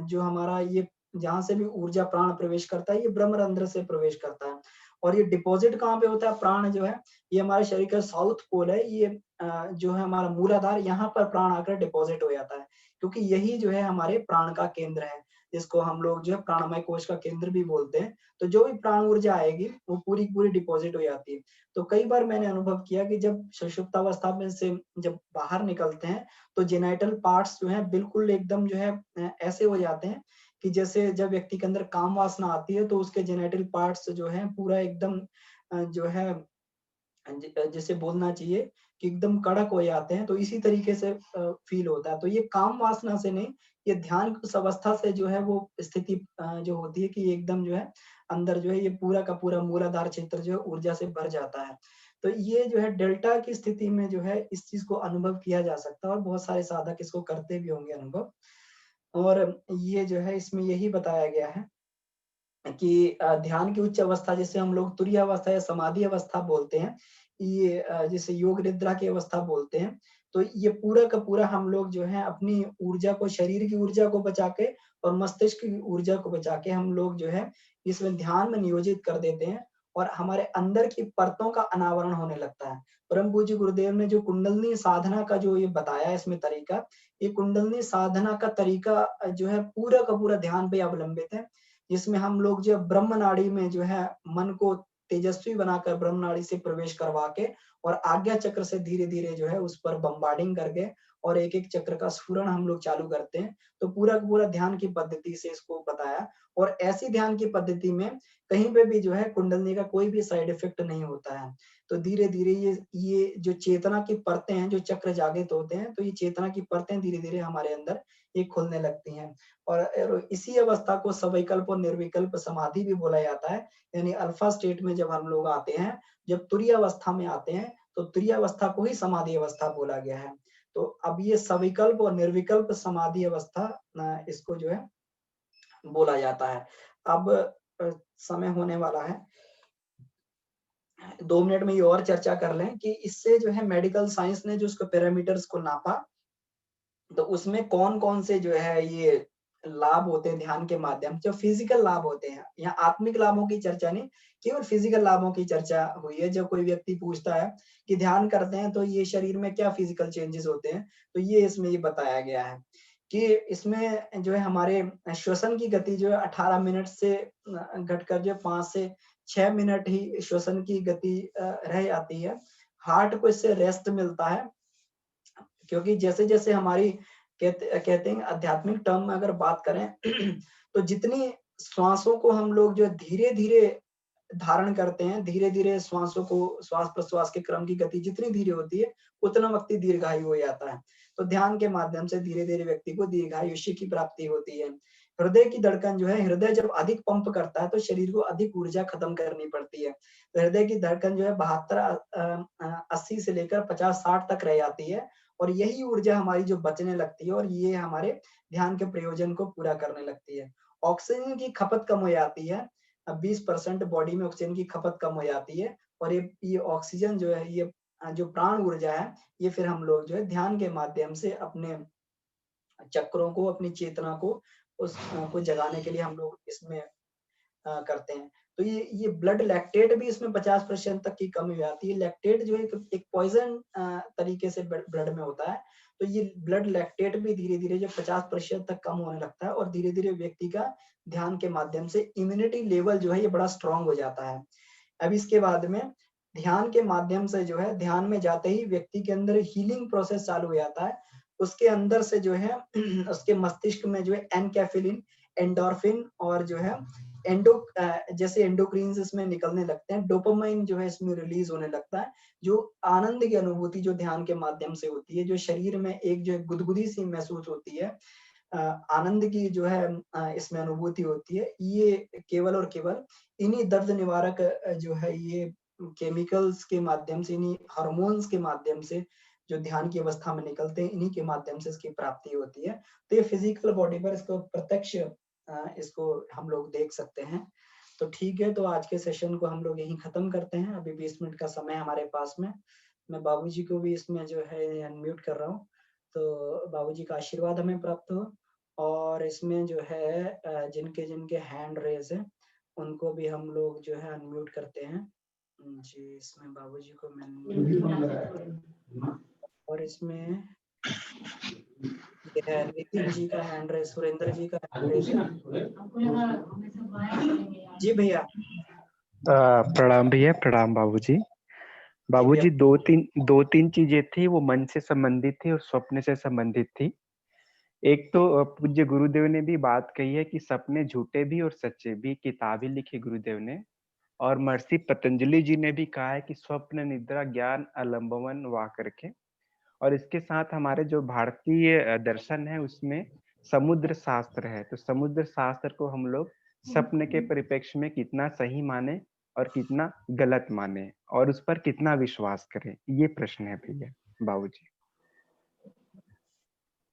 जो हमारा ये जहाँ से भी ऊर्जा प्राण प्रवेश करता है, ये ब्रह्मरंध्र से प्रवेश करता है। और ये डिपॉज़िट कहाँ पे होता है प्राण जो है, ये हमारे शरीर का साउथ पोल है, ये जो है हमारा मूलाधार यहाँ पर प्राण आकर डिपॉज़िट हो जाता है। क्योंकि यही जो है हमारे प्राण का केंद्र है, जिसको हम लोग जो है प्राणमय कोश का केंद्र भी बोलते हैं। तो जो भी प्राण ऊर्जा आएगी, वो पूरी की पूरी डिपॉज़िट हो जाती है। तो कई बार मैंने अनुभव किया कि जब सुषुप्तावस्था में से जब बाहर निकलते हैं, तो जेनिटल पार्ट्स जो हैं बिल्कुल एकदम जो है ऐसे हो जाते हैं कि जैसे जब व्यक्ति के अंदर काम वासना आती है, तो उसके जेनिटल पार्ट्स जो हैं पूरा एकदम जो है जैसे बोलना चाहिए कि एकदम कड़क हो जाते हैं, तो इसी तरीके से फ़ील होता है। तो ये काम वासना से नहीं, ये ध्यान की उस अवस्था से जो है वो स्थिति जो होती है कि एकदम जो है अंदर जो है ये पूरा का पूरा मूलाधार क्षेत्र जो है ऊर्जा से भर जाता है। तो ये जो है डेल्टा की स्थिति में जो है इस चीज़ को अनुभव किया जा सकता है और बहुत सारे साधक इसको करते भी होंगे अनुभव। और ये जो है इसमें यही बताया गया है कि ध्यान की उच्च अवस्था जिसे हम लोग तुरीय अवस्था या समाधि अवस्था बोलते हैं, ये जिसे योग निद्रा की अवस्था बोलते हैं। तो ये पूरा का पूरा हम लोग जो है अपनी ऊर्जा को शरीर की ऊर्जा को बचा के और मस्तिष्क की ऊर्जा को बचा के हम लोग जो है इसमें ध्यान में नियोजित कर देते हैं और हमारे अंदर की परतों का अनावरण होने लगता है। परम पूज्य गुरुदेव ने जो कुंडलिनी साधना का जो ये बताया है इसमें तरीका, ये कुंडलिनी साधना का तरीका जो है पूरा का पूरा ध्यान पे अवलंबित है। जिसमें हम लोग जो ब्रह्म नाड़ी में जो है मन को तेजस्वी बनाकर ब्रह्म नाड़ी से प्रवेश करवा के और आज्ञा चक्र से धीरे-धीरे जो है उस पर बम्बार्डिंग करके और एक-एक चक्र का स्फुरण हम लोग चालू करते हैं। तो पूरा का पूरा ध्यान की पद्धति से इसको बताया और ऐसी ध्यान की पद्धति में कहीं पे भी जो है कुंडलिनी का कोई भी साइड इफेक्ट नहीं होता है। तो धीरे-धीरे ये जो चेतना की परतें हैं, जो चक्र जागृत होते हैं, तो ये चेतना की परतें धीरे-धीरे हमारे अंदर ये खुलने लगती हैं। और इसी अवस्था को सवैकल्प और निर्विकल्प समाधि भी बोला जाता है। यानी अल्फा स्टेट में जब हम लोग आते हैं, जब तुरीय अवस्था में आते हैं, तो तुरीय अवस्था को ही समाधि अवस्था बोला गया है। तो अब ये सविकल्प और निर्विकल्प समाधि अवस्था इसको जो है बोला जाता है। अब समय होने वाला है। 2 मिनट में ये और चर्चा कर लें कि इससे जो है मेडिकल साइंस ने जो उसको पैरामीटर्स को नापा तो उसमें कौन-कौन से जो है ये लाभ होते हैं ध्यान के माध्यम से, जो फिजिकल लाभ होते हैं। यहाँ आत्मिक लाभों की चर्चा नहीं, केवल फिजिकल लाभों की चर्चा हुई है। जब कोई व्यक्ति पूछता है कि ध्यान करते हैं तो ये शरीर में क्या फिजिकल चेंजेस होते हैं, तो ये इसमें ये बताया गया है कि इसमें जो है हमारे श्वसन की गति जो है 18 मिनट से घटकर जो 5 से 6 मिनट ही श्वसन की गति रह जाती है। हार्ट को इससे रेस्ट मिलता है। क्योंकि जैसे-जैसे हमारी कहते हैं आध्यात्मिक टर्म में अगर बात करें तो जितनी श्वासों को हम लोग जो धीरे-धीरे धारण करते हैं, धीरे-धीरे श्वासों को श्वास-प्रश्वास के क्रम की गति जितनी धीरे होती है, उतना व्यक्ति दीर्घायु हो जाता है। तो ध्यान के माध्यम से धीरे-धीरे व्यक्ति को दीर्घायुष्य की प्राप्ति होती है। हृदय की धड़कन जो है, हृदय जब अधिक पंप करता है तो शरीर को अधिक ऊर्जा खत्म करनी पड़ती है। तो हृदय की धड़कन जो है 80 से लेकर 50-60 तक रह जाती है और यही ऊर्जा हमारी जो बचने लगती है और ये हमारे ध्यान के प्रयोजन को पूरा करने लगती है। ऑक्सीजन की खपत कम हो जाती है। 20% बॉडी में ऑक्सीजन की खपत कम हो जाती है और ये ऑक्सीजन जो है ये जो प्राण ऊर्जा है, ये फिर हम लोग जो है ध्यान के माध्यम से अपने चक्रों को, अपनी चेतना को उस को जगाने के लिए हम लोग इसमें करते हैं। तो ये ब्लड लैक्टेट भी इसमें 50% तक की कमी हो जाती है। लैक्टेट जो है एक एक पॉइज़न तरीके से ब्लड में होता है। तो ये ब्लड लैक्टेट भी धीरे धीरे जो 50% तक कम होने लगता है और धीरे धीरे व्यक्ति का ध्यान के माध्यम से इम्यूनिटी लेवल जो है ये बड़ा स्ट्रांग हो जाता है। अब इसके बाद में ध्यान के माध्यम से जो है ध्यान में जाते ही व्यक्ति के अंदर हीलिंग प्रोसेस चालू हो जाता है। उसके अंदर से जो है उसके मस्तिष्क में जो है एनकैफिलिन, एंडोर्फिन और जो है जैसे एंडोक्रिन्स इसमें निकलने लगते हैं। डोपामाइन जो है इसमें रिलीज होने लगता है, जो आनंद की अनुभूति जो ध्यान के माध्यम से होती है, जो शरीर में एक जो है गुदगुदी सी महसूस होती है, आनंद की जो है इसमें अनुभूति होती है। ये केवल और केवल इन्हीं दर्द निवारक जो है ये केमिकल्स के माध्यम से, इन्हीं हार्मोन्स के माध्यम से जो ध्यान की अवस्था में निकलते हैं, इन्हीं के माध्यम से इसकी प्राप्ति होती है। तो ये फिजिकल बॉडी पर इसको प्रत्यक्ष इसको हम लोग देख सकते हैं। तो ठीक है, तो आज के सेशन को हम लोग यहीं खत्म करते हैं। अभी 20 मिनट का समय हमारे पास में। मैं बाबूजी को भी इसमें जो है अनम्यूट कर रहा हूँ, तो बाबूजी का आशीर्वाद हमें प्राप्त हो। और इसमें जो है जिनके जिनके हैंड रेज है उनको भी हम लोग जो है अनम्यूट करते हैं जी। इसमें बाबूजी को मैं और इसमें ये है नितिन जी का हैंड रेज, सुरेंद्र जी का हैंड रेज है जी भैया। प्रणाम भैया, प्रणाम बाबूजी। बाबूजी दो तीन चीजें थी, वो मन से संबंधित थी और स्वप्न से संबंधित थी। एक तो पूज्य गुरुदेव ने भी बात कही है कि सपने झूठे भी और सच्चे भी, किताबें लिखी गुरुदेव ने। और महर्षि पतंजलि जी ने भी कहा है कि स्वप्न निद्रा ज्ञान अलंबवन वा करके। और इसके साथ हमारे जो भारतीय दर्शन है उसमें समुद्र शास्त्र है, तो समुद्र शास्त्र को हम लोग सपने के परिप्रेक्ष्य में कितना सही माने और कितना गलत माने और उस पर कितना विश्वास करें, ये प्रश्न है भैया बाबूजी।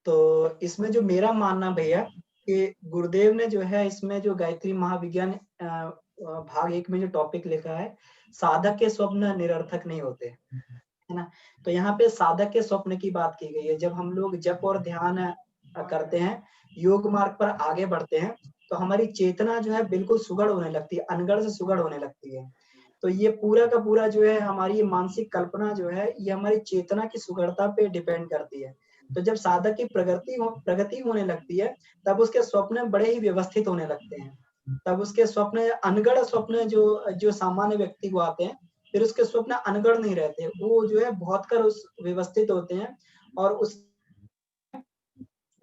तो इसमें जो मेरा मानना भैया कि गुरुदेव ने जो है इसमें जो गायत्री महाविज्ञान भाग 1 में जो टॉपिक लिखा है, साधक के स्वप्न निरर्थक नहीं होते, है ना। तो यहाँ पे साधक के स्वप्न की बात की गई है। जब हम लोग जप और ध्यान करते हैं, योग मार्ग पर आगे बढ़ते हैं, तो हमारी चेतना जो है बिल्कुल सुगढ़ होने लगती है, अनगढ़ से सुगढ़ होने लगती है। तो ये पूरा का पूरा जो है हमारी मानसिक कल्पना जो है ये हमारी चेतना की सुगढ़ता पे डिपेंड करती है। तो जब साधक की प्रगति होने लगती है, तब उसके स्वप्न बड़े ही व्यवस्थित होने लगते हैं। तब उसके स्वप्न अनगढ़ स्वप्न जो सामान्य व्यक्ति को आते हैं, फिर उसके स्वप्न अनगढ़ नहीं रहते, वो जो है बहुत कर उस व्यवस्थित होते हैं। और उस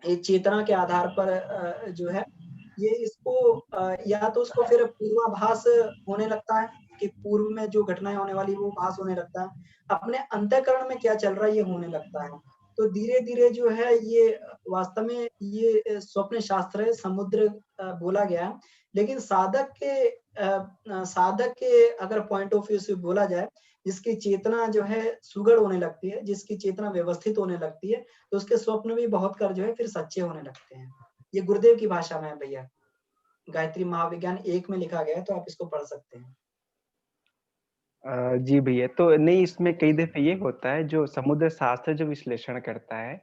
चेतना के आधार पर जो है ये इसको या तो उसको फिर पूर्वाभास होने लगता है कि पूर्व में जो घटनाएं होने वाली वो भास होने लगता है, अपने अंतःकरण में क्या चल रहा है ये होने लगता है। तो धीरे धीरे जो है ये वास्तव में ये स्वप्न शास्त्र है, समुद्र बोला गया है। लेकिन साधक के अगर पॉइंट ऑफ व्यू से बोला जाए, जिसकी चेतना जो है सुगढ़ होने लगती है, जिसकी चेतना व्यवस्थित होने लगती है, तो उसके स्वप्न भी बहुत कर जो है फिर सच्चे होने लगते हैं। ये गुरुदेव की भाषा में है भैया, गायत्री महाविज्ञान 1 में लिखा गया है, तो आप इसको पढ़ सकते हैं। जी भैया, तो नहीं इसमें कई दफे ये होता है जो समुद्र शास्त्र जो विश्लेषण करता है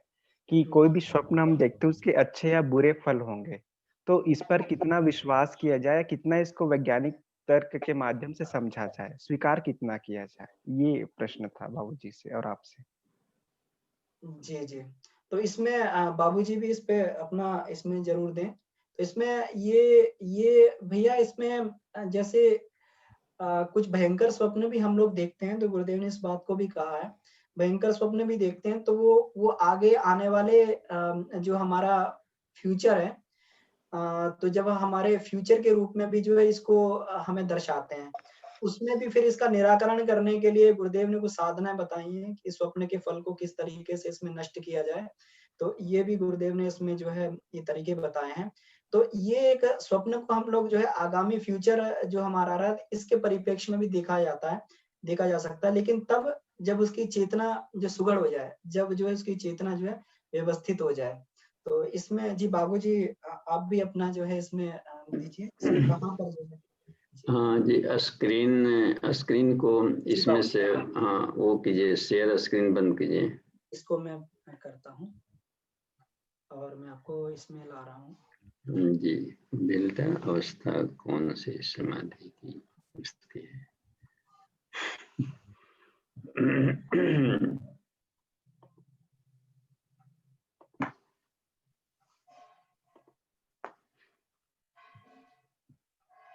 कि कोई भी स्वप्न हम देखते हैं उसके अच्छे या बुरे फल होंगे, तो इस पर कितना विश्वास किया जाए, कितना इसको वैज्ञानिक तर्क के माध्यम से समझा जाए, स्वीकार कितना किया जाए, ये प्रश्न था बाबूजी से और आपसे। जी जी। तो इसमें बाबूजी भी इस पे अपना इसमें जरूर दें। तो इसमें ये भैया इसमें जैसे कुछ भयंकर स्वप्न भी हम लोग देखते हैं, तो गुरुदेव ने इस बात को भी कहा है। भयंकर स्वप्न भी देखते हैं, तो वो आगे आने वाले जो हमारा फ्यूचर है, तो जब हमारे फ्यूचर के रूप में भी जो है इसको हमें दर्शाते हैं। उसमें भी फिर इसका निराकरण करने के लिए गुरुदेव ने कुछ साधनाएं बताई हैं कि स्वप्न के फल को किस तरीके से इसमें नष्ट किया जाए। तो ये भी गुरुदेव ने इसमें जो है ये तरीके बताए हैं। तो ये एक स्वप्न को हम लोग जो है आगामी फ्यूचर जो हमारा रहा है इसके परिप्रेक्ष्य में भी देखा जा सकता है। लेकिन तब जब उसकी चेतना जो सुगढ़ हो जाए, जब जो है उसकी चेतना जो है व्यवस्थित हो जाए। तो इसमें जी बाबूजी आप भी अपना जो है इसमें दीजिए, इसमें कहाँ पर जो है। हाँ जी, स्क्रीन को इसमें से हाँ वो कीजिए, शेयर स्क्रीन बंद कीजिए। इसको मैं करता हूँ और मैं आपको इसमें ला रहा हूँ जी। बिल्टा अवस्था कौन सी समाधि की स्थिति है?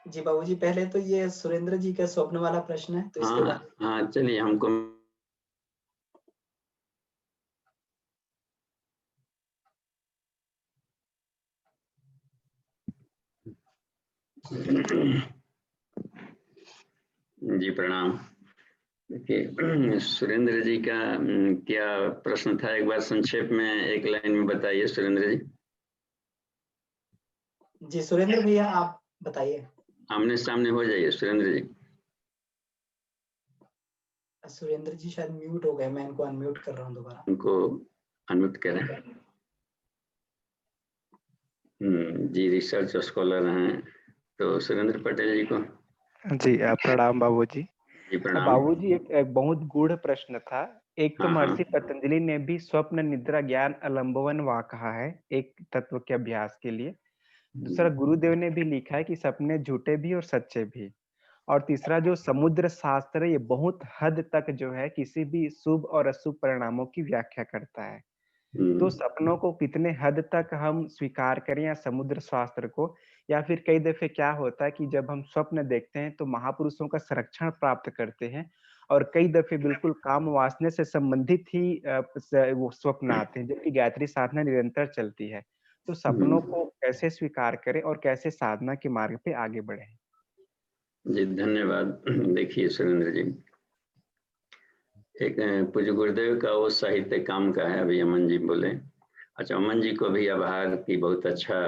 जी बाबूजी, पहले तो ये सुरेंद्र जी का स्वप्न वाला प्रश्न है, तो इसके बाद हाँ, चलिए हमको जी प्रणाम। देखिए सुरेंद्र जी का क्या प्रश्न था, एक बार संक्षेप में एक लाइन में बताइए सुरेंद्र जी। जी सुरेंद्र भैया आप बताइए। आमने सामने हो जाइए सुरेंद्र जी। सुरेंद्र जी शायद म्यूट हो गए, मैं इनको अनम्यूट कर रहा हूँ दोबारा। उनको अनम्यूट करें। जी रिसर्च स्कॉलर हैं तो सुरेंद्र पटेल जी को। जी प्रणाम बाबूजी। जी प्रणाम। बाबूजी एक बहुत गूढ़ प्रश्न था। एक तो हाँ महर्षि पतंजलि ने भी स्वप्न निद्रा ज्ञान अलंबवन वा कहा है एक तत्व के अभ्यास के लिए। दूसरा गुरुदेव ने भी लिखा है कि सपने झूठे भी और सच्चे भी। और तीसरा जो समुद्र शास्त्र है, ये बहुत हद तक जो है किसी भी शुभ और अशुभ परिणामों की व्याख्या करता है। तो सपनों को कितने हद तक हम स्वीकार करें या समुद्र शास्त्र को, या फिर कई दफे क्या होता है कि जब हम स्वप्न देखते हैं तो महापुरुषों का संरक्षण प्राप्त करते हैं, और कई दफे बिल्कुल काम वासना से संबंधित ही वो स्वप्न आते हैं, जबकि गायत्री साधना निरंतर चलती है। तो सपनों को कैसे स्वीकार करें और कैसे साधना के मार्ग पे आगे बढ़े? जी धन्यवाद। देखिए सुरेंद्र जी, एक पूज्य गुरुदेव का वो साहित्य काम का है, अभी अमन जी बोले। अच्छा, अमन जी को भी आभार की बहुत अच्छा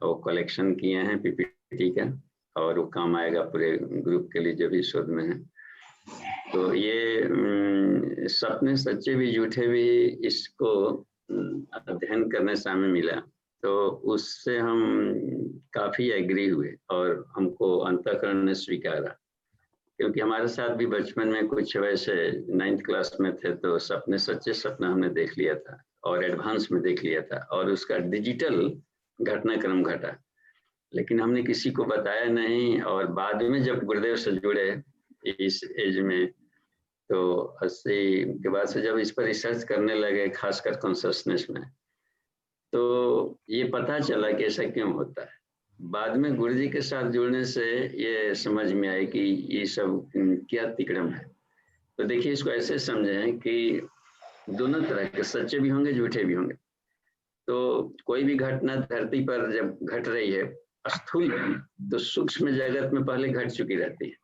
वो कलेक्शन किए हैं पीपीटी का, और वो काम आएगा पूरे ग्रुप के लिए जो भी शोध में है। तो ये सपने सच्चे भी झूठे भी, इसको अध्ययन करने से हमें मिला, तो उससे हम काफी एग्री हुए और हमको अंतःकरण ने स्वीकारा। क्योंकि हमारे साथ भी बचपन में कुछ वैसे 9th क्लास में थे तो सपने सच्चे सपना हमने देख लिया था और एडवांस में देख लिया था, और उसका डिजिटल घटनाक्रम घटा, लेकिन हमने किसी को बताया नहीं। और बाद में जब गुरुदेव से जुड़े इस एज में, तो 80 के बाद से जब इस पर रिसर्च करने लगे, खासकर कॉन्शसनेस में, तो ये पता चला कि ऐसा क्यों होता है। बाद में गुरुजी के साथ जुड़ने से ये समझ में आए कि ये सब क्या तिकड़म है। तो देखिए इसको ऐसे समझें कि दोनों तरह के सच्चे भी होंगे, झूठे भी होंगे। तो कोई भी घटना धरती पर जब घट रही है स्थूल में, तो सूक्ष्म जगत में पहले घट चुकी रहती है,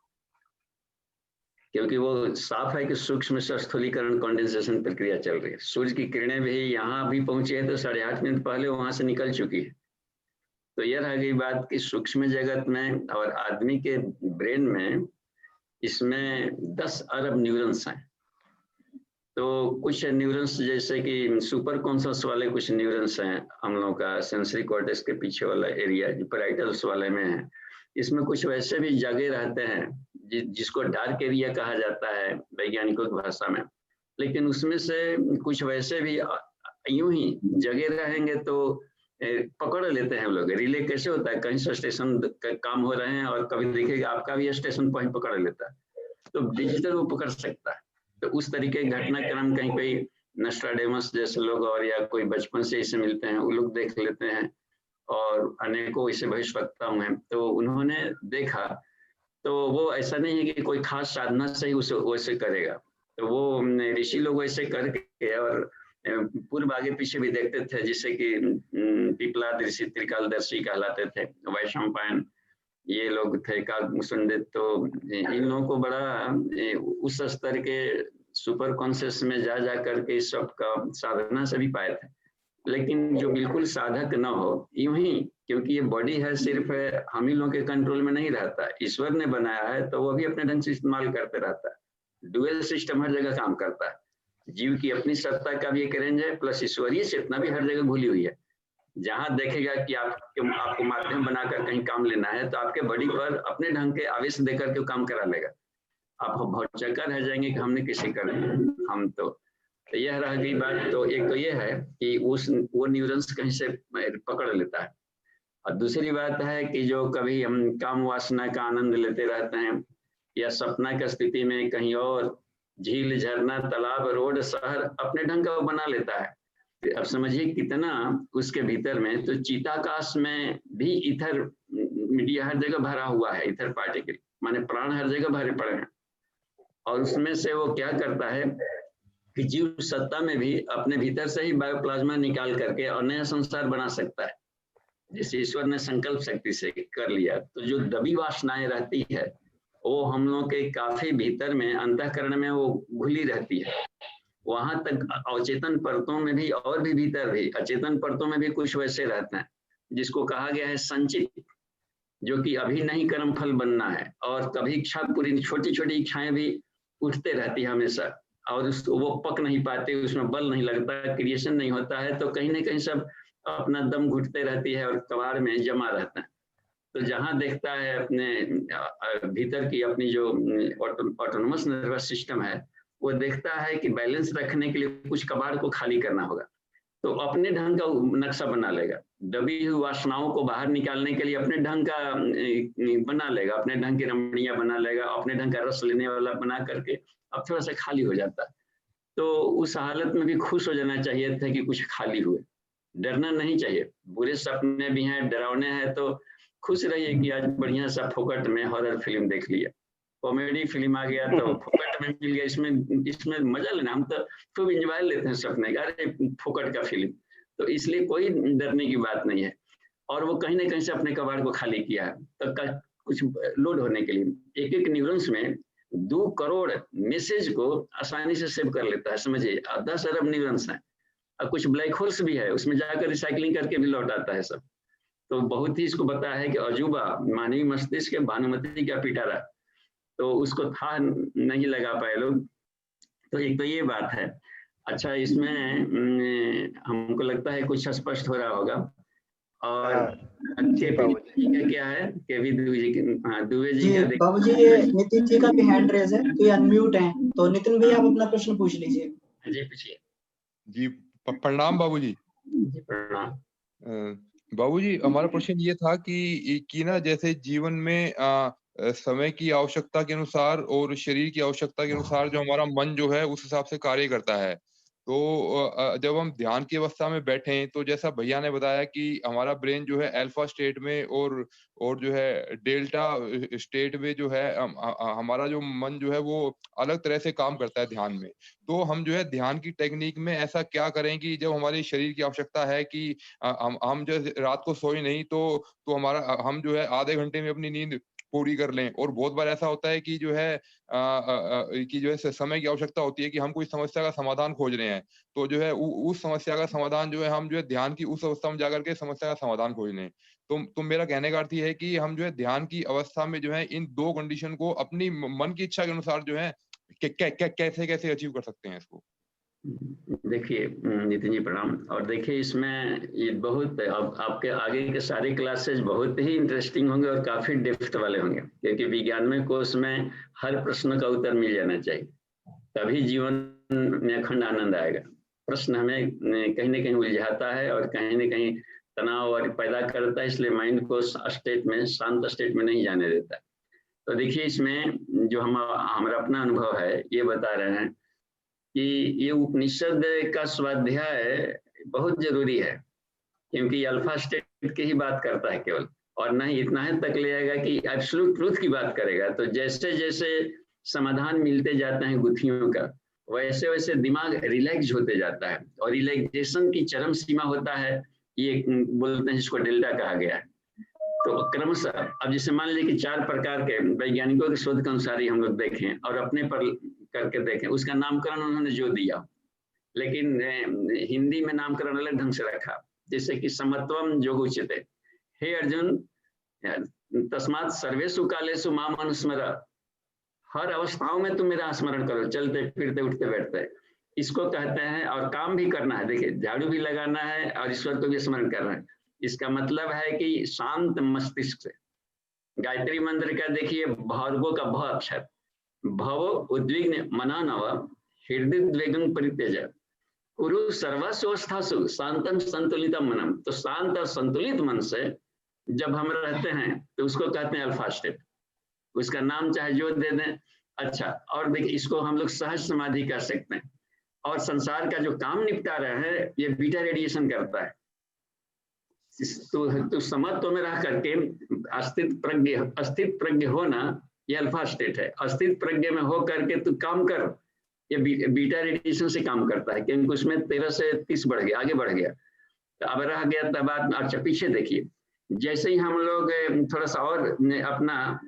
क्योंकि वो साफ है कि सूक्ष्म से स्थूलीकरण कंडेंसेशन प्रक्रिया चल रही है। सूर्य की किरणें भी यहाँ भी पहुंची है तो 8.5 मिनट पहले वहां से निकल चुकी है। तो यह रह गई बात कि सूक्ष्म जगत में और आदमी के ब्रेन में, इसमें 10 अरब न्यूरॉन्स हैं। तो कुछ न्यूरॉन्स जैसे कि सुपर कॉन्शस वाले कुछ न्यूरॉन्स हैं हम लोगों का सेंसरी कॉर्टेक्स के पीछे वाला एरिया जो पैराइटल्स वाले में है, इसमें कुछ वैसे भी जगह रहते हैं जिसको डार्क एरिया कहा जाता है वैज्ञानिकों की भाषा में। लेकिन उसमें से कुछ वैसे भी यूं ही जगह रहेंगे तो पकड़ लेते हैं लोग। रिले कैसे होता है, कहीं से स्टेशन काम हो रहे हैं और कभी देखिएगा आपका भी स्टेशन पॉइंट पकड़ लेता है, तो डिजिटल वो पकड़ सकता है। तो उस तरीके घटनाक्रम कहीं कोई नस्ट्राडेमस जैसे लोग और या कोई बचपन से इसे मिलते हैं वो लोग देख लेते हैं, और अनेकों इसे भविष्यवक्ता हुए हैं तो उन्होंने देखा। तो वो ऐसा नहीं है कि कोई खास साधना से ही उसे वैसे करेगा, तो वो ऋषि लोग वैसे करके और पूर्व आगे पीछे भी देखते थे, जिससे कि पिपलाद ऋषि त्रिकालदर्शी कहलाते थे, वैशंपायन ये लोग थे, काकमुसुंडित। तो इन लोगों को बड़ा उस स्तर के सुपर कॉन्शियस में जा करके इस सब का साधना से भी पाए थे। लेकिन जो बिल्कुल साधक न हो, यूं ही, क्योंकि ये बॉडी है सिर्फ हम ही लोगों के कंट्रोल में नहीं रहता, ईश्वर ने बनाया है तो वो भी अपने ढंग से इस्तेमाल करते रहता है। डुअल सिस्टम हर जगह काम करता है। जीव की अपनी सत्ता का भी एक रेंज है, प्लस ईश्वरीय चेतना भी हर जगह घुली हुई है। जहां देखेगा कि आपको माध्यम बनाकर कहीं काम लेना है तो आपके बॉडी पर अपने ढंग के आवेश देकर के काम करा लेगा। आप बहुत चक्कर रह जाएंगे कि हमने किसी कर दिया हम तो यह रह गई बात। तो एक तो यह है कि वो न्यूरॉन्स कहीं से पकड़ लेता है, और दूसरी बात है कि जो कभी हम काम वासना का आनंद लेते रहते हैं या सपना की स्थिति में कहीं और झील झरना तालाब रोड शहर अपने ढंग का बना लेता है। अब समझिए कितना उसके भीतर में, तो चिताकाश में भी इथर मीडिया हर जगह भरा हुआ है इथर पार्टिकल, माने प्राण हर जगह भरे पड़े हैं। और उसमें से वो क्या करता है कि जीव सत्ता में भी अपने भीतर से ही बायोप्लाज्मा निकाल करके और नया संसार बना सकता है, जैसे ईश्वर ने संकल्प शक्ति से कर लिया। तो जो दबी वासनाएं रहती है वो हम लोग के काफी भीतर में अंतःकरण में वो घुली रहती है, वहां तक अवचेतन परतों में भी और भी भीतर भी अचेतन परतों में भी कुछ वैसे रहते हैं जिसको कहा गया है संचित, जो कि अभी नहीं कर्म फल बनना है। और कभी इच्छा पूरी, छोटी छोटी इच्छाएं भी उठते रहती है हमेशा, और वो पक नहीं पाते, उसमें बल नहीं लगता, क्रिएशन नहीं होता है, तो कहीं ना कहीं सब अपना दम घुटते रहती है और कबाड़ में जमा रहता है। तो जहां देखता है अपने भीतर की अपनी जो ऑटोनोमस नर्वस सिस्टम है, वो देखता है कि बैलेंस रखने के लिए कुछ कबाड़ को खाली करना होगा, तो अपने ढंग का नक्शा बना लेगा, दबी हुई वासनाओं को बाहर निकालने के लिए अपने ढंग का बना लेगा, अपने ढंग की रमणीया बना लेगा, अपने ढंग का रस लेने वाला बना करके अब थोड़ा सा खाली हो जाता है। तो उस हालत में भी खुश हो जाना चाहिए था कि कुछ खाली हुए, डरना नहीं चाहिए। बुरे सपने भी हैं, डरावने हैं, तो खुश रहिए कि आज बढ़िया सा फोकट में हॉरर फिल्म देख लिया, कॉमेडी फिल्म आ गया तो फोकट में मिल गया, इसमें मजा लेना, हम तो खूब इंजॉय लेते हैं सपने का, अरे फोकट का फिल्म, तो इसलिए कोई डरने की बात नहीं है। और वो कहीं ना कहीं से अपने कबाड़ को खाली किया है, तो कुछ लोड होने के लिए एक एक न्यूरॉन्स में 2 करोड़ मैसेज को आसानी से सेव कर लेता है, समझिए 10 अरब न्यूरॉन्स हैं, और कुछ ब्लैक होल्स भी है, उसमें जाकर रिसाइकलिंग करके भी लौट आता है सब। तो बहुत ही इसको बताया है कि अजूबा मानवीय मस्तिष्क के भानुमति का पिटारा, तो उसको था नहीं लगा पाए लोग। तो एक तो ये बात है। अच्छा, इसमें हमको लगता है कुछ स्पष्ट हो रहा होगा। और क्या है केवी दुबे जी जी क्या बाबू जी, ये नितिन जी का भी हैंड रेज है, तो ये अनम्यूट है, तो नितिन भैया आप अपना प्रश्न पूछ लीजिए। जी पूछिए। जी प्रणाम बाबू जी। प्रणाम बाबू जी, हमारा प्रश्न ये था कि ना जैसे जीवन में समय की आवश्यकता के अनुसार और शरीर की आवश्यकता के अनुसार जो हमारा मन जो है उस हिसाब से कार्य करता है। तो जब हम ध्यान की अवस्था में बैठे तो जैसा भैया ने बताया कि हमारा ब्रेन जो है अल्फा स्टेट में और जो है डेल्टा स्टेट में जो है हमारा जो मन जो है वो अलग तरह से काम करता है ध्यान में। तो हम जो है ध्यान की टेक्निक में ऐसा क्या करें कि जब हमारे शरीर की आवश्यकता है कि हम जो रात को सोए नहीं तो हमारा हम जो है आधे घंटे में अपनी नींद पूरी कर लें। और बहुत बार ऐसा होता है कि जो है समय की आवश्यकता होती है कि हम कोई समस्या का समाधान खोज रहे हैं, तो जो है उस समस्या का समाधान जो है हम जो है ध्यान की उस अवस्था में जाकर के समस्या का समाधान खोज लें। तो मेरा कहने का अर्थ ये है कि हम जो है ध्यान की अवस्था में जो है इन 2 कंडीशन को अपनी मन की इच्छा के अनुसार जो है कैसे अचीव कर सकते हैं इसको? देखिए नितिन जी प्रणाम। और देखिए इसमें ये बहुत अब आपके आगे के सारे क्लासेस बहुत ही इंटरेस्टिंग होंगे और काफी डेप्थ वाले होंगे, क्योंकि विज्ञानमय कोर्स में हर प्रश्न का उत्तर मिल जाना चाहिए, तभी जीवन में अखंड आनंद आएगा। प्रश्न हमें कहीं ना कहीं उलझाता है और कहीं ना कहीं तनाव और पैदा करता है, इसलिए माइंड को स्टेट में, शांत स्टेट में नहीं जाने देता। तो देखिए इसमें जो हमारा अपना अनुभव है ये बता रहे हैं कि ये उपनिषद का स्वाध्याय बहुत जरूरी है, क्योंकि अल्फा स्टेट की ही बात करता है केवल, और न ही इतना है तक ले आएगा कि एब्सोल्यूट ट्रूथ की बात करेगा। तो जैसे जैसे समाधान मिलते जाते हैं गुत्थियों का, वैसे वैसे दिमाग रिलैक्स होते जाता है, और रिलैक्सेशन की चरम सीमा होता है, ये बोलते हैं जिसको डेल्टा कहा गया है। तो क्रमशः अब जैसे मान लीजिए कि 4 प्रकार के वैज्ञानिकों के शोध के अनुसार ही हम लोग देखें और अपने पर करके देखें, उसका नामकरण उन्होंने जो दिया, लेकिन हिंदी में नामकरण अलग ढंग से रखा, जैसे कि समत्वम योग उच्यते, हे अर्जुन तस्मात् सर्वेषु कालेषु माम अनुस्मर, हर अवस्थाओं में तुम मेरा स्मरण करो, चलते फिरते उठते बैठते, इसको कहते हैं। और काम भी करना है, देखिए झाड़ू भी लगाना है और ईश्वर को भी स्मरण करना है। इसका मतलब है कि शांत मस्तिष्क से गायत्री मंत्र का देखिए भार्गव का भ अक्षर, भव उद्विग्न मना नव हृदय द्वेगं परित्यज कुरु सर्वस्वस्थासु शांतम संतुलितम मनम। तो शांत और संतुलित मन से जब हम रहते हैं तो उसको कहते हैं अल्फा स्टेट, उसका नाम चाहे जो दे दें। अच्छा, और देखिए इसको हम लोग सहज समाधि कर सकते हैं, और संसार का जो काम निपटा रहे हैं ये बीटा रेडिएशन करता है, तो समत्व में रह करके अस्तित्व प्रज्ञ होना, ये अल्फा स्टेट है। अस्तित्व प्रज्ञ में हो करके तू काम कर, ये बीटा रेडिएशन से काम करता है, क्योंकि उसमें 13 से 30 बढ़ गया, आगे बढ़ गया। तो अब रह गया तब बात। अच्छा पीछे देखिए, जैसे ही हम लोग थोड़ा सा और अपना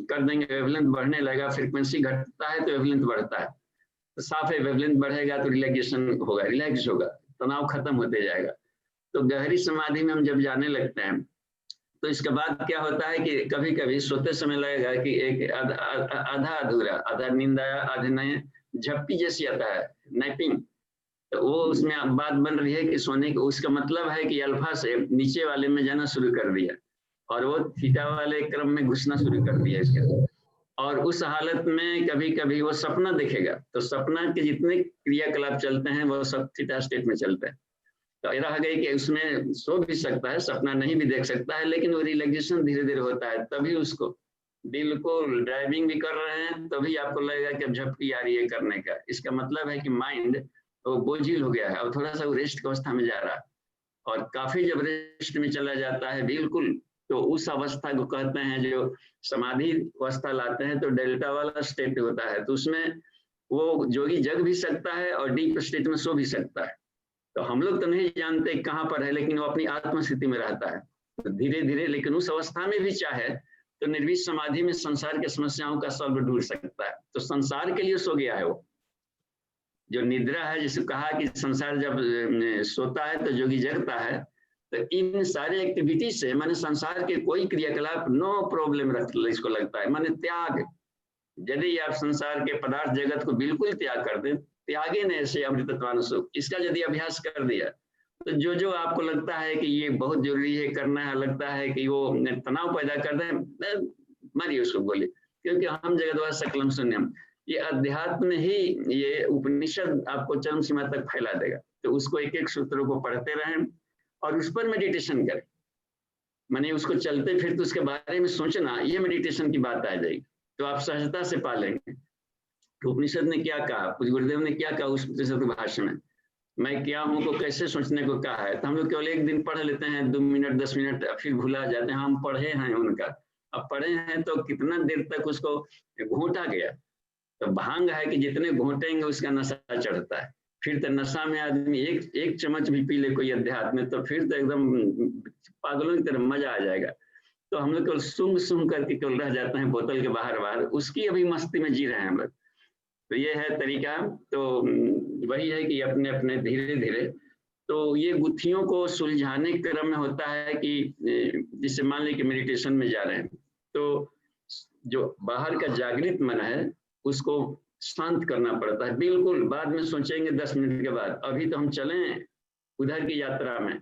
कर देंगे, वेवलेंथ बढ़ने लगा, फ्रीक्वेंसी घटता है तो वेवलेंथ बढ़ता है। तो साफ है, वेवलेंथ बढ़ेगा तो रिलैक्सेशन होगा, रिलैक्स होगा, तनाव खत्म होते जाएगा। तो गहरी समाधि में हम जब जाने लगते हैं तो इसके बाद क्या होता है कि कभी कभी सोते समय लगेगा कि एक आधा अधूरा, आधा नींद आया, आधे नहीं, झपकी जैसी आता है, नैपिंग। तो वो उसमें बात बन रही है कि सोने का, उसका मतलब है कि अल्फा से नीचे वाले में जाना शुरू कर दिया और वो थीटा वाले क्रम में घुसना शुरू कर दिया इसके। और उस हालत में कभी कभी वो सपना देखेगा, तो सपना के जितने क्रियाकलाप चलते हैं वो सब थीटा स्टेट में चलते हैं। तो रह गई कि उसमें सो भी सकता है, सपना नहीं भी देख सकता है, लेकिन वो रिलैक्सेशन धीरे धीरे होता है। तभी उसको बिल्कुल ड्राइविंग भी कर रहे हैं तभी आपको लगेगा कि अब झपकी आ रही है करने का। इसका मतलब है कि माइंड वो बोझिल हो गया है, अब थोड़ा सा वो रेस्ट की अवस्था में जा रहा है। और काफी जब रेस्ट में चला जाता है बिल्कुल, तो उस अवस्था को कहते हैं, जो समाधि अवस्था लाते हैं तो डेल्टा वाला स्टेट होता है। तो उसमें वो जोगी जग भी सकता है और डीप स्टेट में सो भी सकता है। तो हम लोग तो नहीं जानते कहाँ पर है, लेकिन वो अपनी आत्म स्थिति में रहता है। तो धीरे धीरे, लेकिन उस अवस्था में भी चाहे तो निर्विष समाधि में संसार के समस्याओं का सॉल्व ढूंढ सकता है। तो संसार के लिए सो गया है वो। जो निद्रा है, जिसे कहा कि संसार जब सोता है तो जोगी जगता है, तो इन सारे एक्टिविटी से माने संसार के कोई क्रियाकलाप नो प्रॉब्लम इसको लगता है, माने त्याग। यदि आप संसार के पदार्थ जगत को बिल्कुल त्याग कर दें, त्यागे न ऐसे अमृतत्वान सुख, इसका यदि अभ्यास कर दिया तो जो जो आपको लगता है कि ये बहुत जरूरी है करना है, लगता है कि वो तनाव पैदा कर दे, मारिए उसको, बोले, क्योंकि हम जगत सकलम शून्यम, ये अध्यात्म ही, ये उपनिषद आपको चरम सीमा तक फैला देगा। तो उसको एक एक सूत्रों को पढ़ते रहें और उस पर मेडिटेशन करें, माने उसको चलते फिरते उसके बारे में सोचना, ये मेडिटेशन की बात आ जाएगी। तो आप सहजता से पा लेंगे। तो उपनिषद ने क्या कहा, कुछ गुरुदेव ने क्या कहा उस उपनिषद भाष्य में, मैं क्या हूँ को कैसे सोचने को कहा है। तो हम लोग केवल एक दिन पढ़ लेते हैं, 2 मिनट 10 मिनट, फिर भुला जाते हैं। हम पढ़े हैं उनका, अब पढ़े हैं तो कितना देर तक उसको घोटा गया। तो भांग है कि जितने घोटेंगे उसका नशा चढ़ता है। फिर तो नशा में आदमी एक चम्मच भी पी ले कोई अध्यात्म में, तो फिर तो एकदम पागलों की तरह मजा आ जाएगा। तो हम लोग केवल सूंघ करके केवल रह जाते हैं बोतल के बाहर, उसकी अभी मस्ती में जी रहे हैं हम लोग। तो ये है तरीका। तो वही है कि अपने अपने धीरे धीरे, तो ये गुत्थियों को सुलझाने के क्रम में होता है कि जिससे मान लीजिए कि मेडिटेशन में जा रहे हैं, तो जो बाहर का जागृत मन है उसको शांत करना पड़ता है। बिल्कुल बाद में सोचेंगे 10 मिनट के बाद, अभी तो हम चलें उधर की यात्रा में।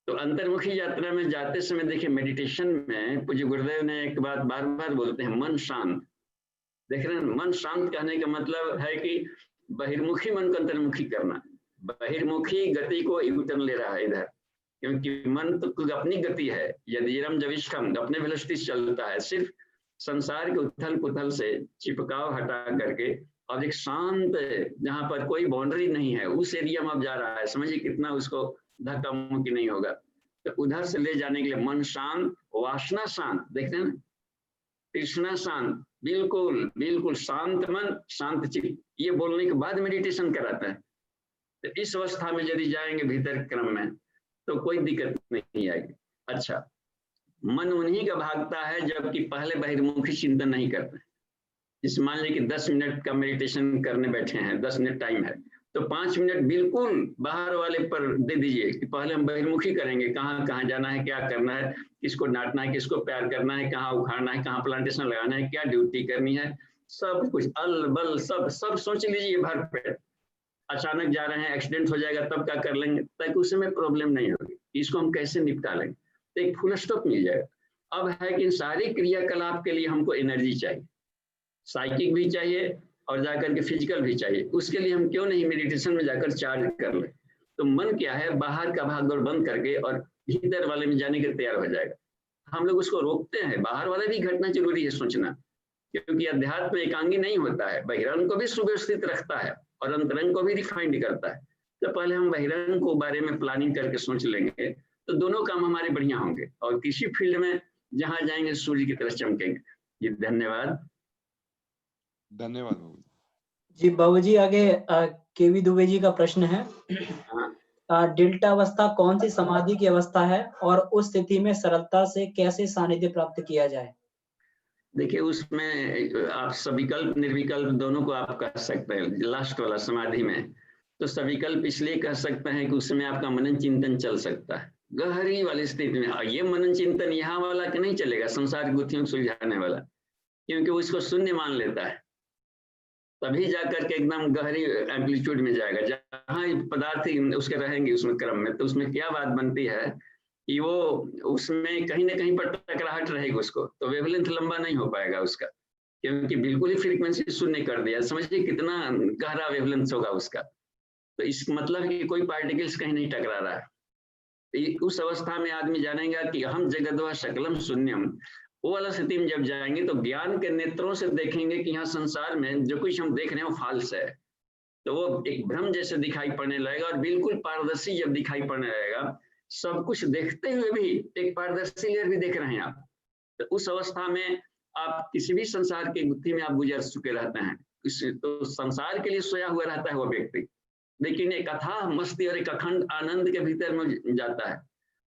तो अंतर्मुखी यात्रा में जाते समय देखिए, मेडिटेशन में पूज्य गुरुदेव ने एक बात बार बार बोलते हैं, मन शांत। देख रहे हैं, मन शांत कहने का मतलब है कि बहिर्मुखी मन को अंतर्मुखी करना। बहिर्मुखी गति को यूटर्न ले रहा है इधर, क्योंकि मन तो अपनी गति है, यदिरम जविष्ठम, अपने वेलोसिटी से चलता है। सिर्फ संसार के उथल पुथल से चिपकाव हटा करके और एक शांत, जहां पर कोई बाउंड्री नहीं है, उस एरिया में अब जा रहा है। समझिए कितना उसको धक्का मुक्की नहीं होगा। तो उधर से ले जाने के लिए मन शांत, वासना शांत, देखते हैं ना, तृष्णा शांत, बिल्कुल बिल्कुल शांत मन शांत चित्त, ये बोलने के बाद मेडिटेशन कराता है। तो इस अवस्था में यदि जाएंगे भीतर क्रम में तो कोई दिक्कत नहीं आएगी। अच्छा, मन उन्हीं का भागता है जबकि पहले बहिर्मुखी चिंतन नहीं करते। इस मान लीजिए कि 10 मिनट का मेडिटेशन करने बैठे हैं, 10 मिनट टाइम है, तो 5 मिनट बिल्कुल बाहर वाले पर दे दीजिए कि पहले हम बहिर्मुखी करेंगे, कहाँ कहाँ जाना है, क्या करना है, किसको डांटना है, किसको प्यार करना है, कहाँ उखाड़ना है, कहाँ प्लांटेशन लगाना है, क्या ड्यूटी करनी है, सब कुछ अल बल सब सोच लीजिए भर पेट। अचानक जा रहे हैं, एक्सीडेंट हो जाएगा तब क्या कर लेंगे, ताकि उस समय प्रॉब्लम नहीं होगी, इसको हम कैसे निपटा लेंगे, तो एक फुल स्टॉप मिल जाएगा। अब है कि इन सारे क्रियाकलाप के लिए हमको एनर्जी चाहिए, साइकिक भी चाहिए और जाकर के फिजिकल भी चाहिए। उसके लिए हम क्यों नहीं मेडिटेशन में जाकर चार्ज कर ले। तो मन क्या है, बाहर का भागदौड़ बंद करके और भीतर वाले में जाने के लिए तैयार हो जाएगा। हम लोग उसको रोकते हैं, बाहर वाला भी घटना जरूरी है सोचना, क्योंकि अध्यात्म एकांगी नहीं होता है, बहिरंग को भी सुव्यवस्थित रखता है और अंतरंग को भी रिफाइंड करता है। तो पहले हम बहिरंग को बारे में प्लानिंग करके सोच लेंगे तो दोनों काम हमारे बढ़िया होंगे और किसी फील्ड में जहां जाएंगे सूर्य की तरह चमकेंगे। जी धन्यवाद। धन्यवाद बाबू जी बाबूजी आगे केवी दुबे जी का प्रश्न है। हाँ, डेल्टा अवस्था कौन सी समाधि की अवस्था है और उस स्थिति में सरलता से कैसे सानिध्य प्राप्त किया जाए? देखिए उसमें आप सविकल्प निर्विकल्प दोनों को आप कह सकते हैं। लास्ट वाला समाधि में तो सविकल्प इसलिए कह सकते हैं कि उसमें आपका मनन चिंतन चल सकता है गहरी वाली स्थिति में। और ये मनन चिंतन यहाँ वाला कि नहीं चलेगा, संसार की गुत्थियों को सुलझाने वाला, क्योंकि वो इसको शून्य मान लेता है। तभी जाकर के एकदम गहरी एम्पलीट्यूड में जाएगा। जहाँ पदार्थ उसके रहेंगे उसमें क्रम में, तो उसमें क्या बात बनती है कि वो उसमें कहीं ना कहीं पर टकराहट रहेगी उसको, तो वेवलेंथ लंबा नहीं हो पाएगा उसका, क्योंकि बिल्कुल ही फ्रीक्वेंसी शून्य कर दिया। समझिए कितना गहरा वेवलेंथ होगा उसका। तो इस मतलब कि कोई पार्टिकल्स कहीं नहीं टकरा रहा है। तो उस अवस्था में आदमी जानेगा कि हम जगद्वा सकलम शून्यम। वो वाला स्थिति में जब जाएंगे तो ज्ञान के नेत्रों से देखेंगे कि यहाँ संसार में जो कुछ हम देख रहे हैं वो फाल्स है। तो वो एक भ्रम जैसे दिखाई पड़ने लगेगा और बिल्कुल पारदर्शी जब दिखाई पड़ने लगेगा, सब कुछ देखते हुए भी एक पारदर्शी लेयर भी देख रहे हैं आप, तो उस अवस्था में आप किसी भी संसार की गुत्थी में आप गुजर चुके रहते हैं। तो संसार के लिए सोया हुआ रहता है वो व्यक्ति, लेकिन एक अथाह मस्ती और एक अखंड आनंद के भीतर में जाता है।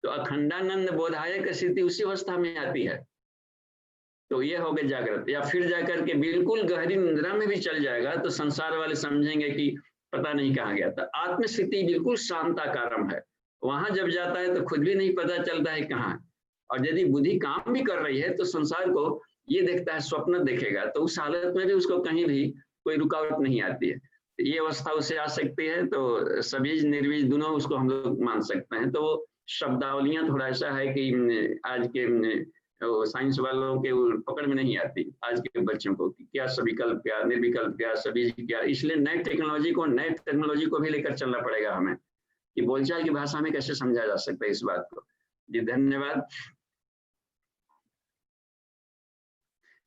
तो अखंडानंद बोधायक स्थिति उसी अवस्था में आती है। तो ये हो गए जागृत। या फिर जाकर के बिल्कुल गहरी निद्रा में भी चल जाएगा तो संसार वाले समझेंगे कि पता नहीं कहाँ गया था। आत्मस्थिति बिल्कुल शांताकारम है। वहां जब जाता है तो खुद भी नहीं पता चलता है कहाँ। और यदि बुद्धि काम भी कर रही है तो संसार को ये देखता है, स्वप्न देखेगा, तो उस हालत में भी उसको कहीं भी कोई रुकावट नहीं आती है। तो ये अवस्था उसे आ सकती है। तो सबीज निर्बीज दोनों उसको हम लोग मान सकते हैं। तो वो शब्दावलियां थोड़ा ऐसा है कि आज के साइंस वालों के पकड़ में नहीं आती आज के बच्चों को, कि क्या सविकल्प क्या निर्विकल्प क्या सबीज क्या। इसलिए नए टेक्नोलॉजी को भी लेकर चलना पड़ेगा हमें, कि बोलचाल की भाषा में कैसे समझा जा सकता है इस बात को। जी धन्यवाद।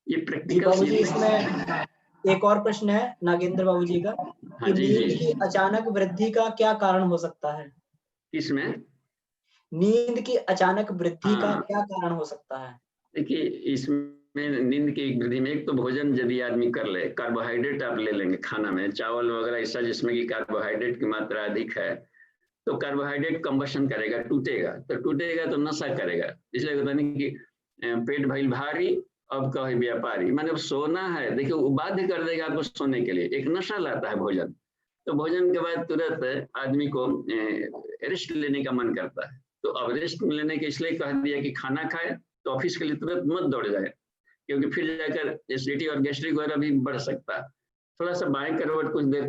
ये प्रैक्टिकल। इसमें एक और प्रश्न है नागेंद्र बाबू जी का, कि नींद की अचानक वृद्धि का क्या कारण हो सकता है? किसमें? नींद की अचानक वृद्धि का क्या कारण हो सकता है? देखिए इसमें नींद की वृद्धि में एक तो भोजन यदि आदमी कर ले, कार्बोहाइड्रेट आप ले लेंगे खाना में, चावल वगैरह ऐसा जिसमें कि कार्बोहाइड्रेट की मात्रा अधिक है, तो कार्बोहाइड्रेट कंबशन करेगा, टूटेगा तो नशा करेगा। इसलिए होता नहीं कि पेट भइल भारी अब कहे व्यापारी, मतलब सोना है। देखिए वो बाध्य कर देगा आपको सोने के लिए, एक नशा लाता है भोजन। तो भोजन के बाद तुरंत आदमी को रेस्ट लेने का मन करता है। तो अब रेस्ट लेने के इसलिए कह दिया कि खाना खाए तो ऑफिस के लिए तुरंत मत दौड़ जाए, क्योंकि फिर जाकर एसिडिटी और गैस्ट्रिक वगैरह भी बढ़ सकता है। थोड़ा सा बाएं करवट कुछ देर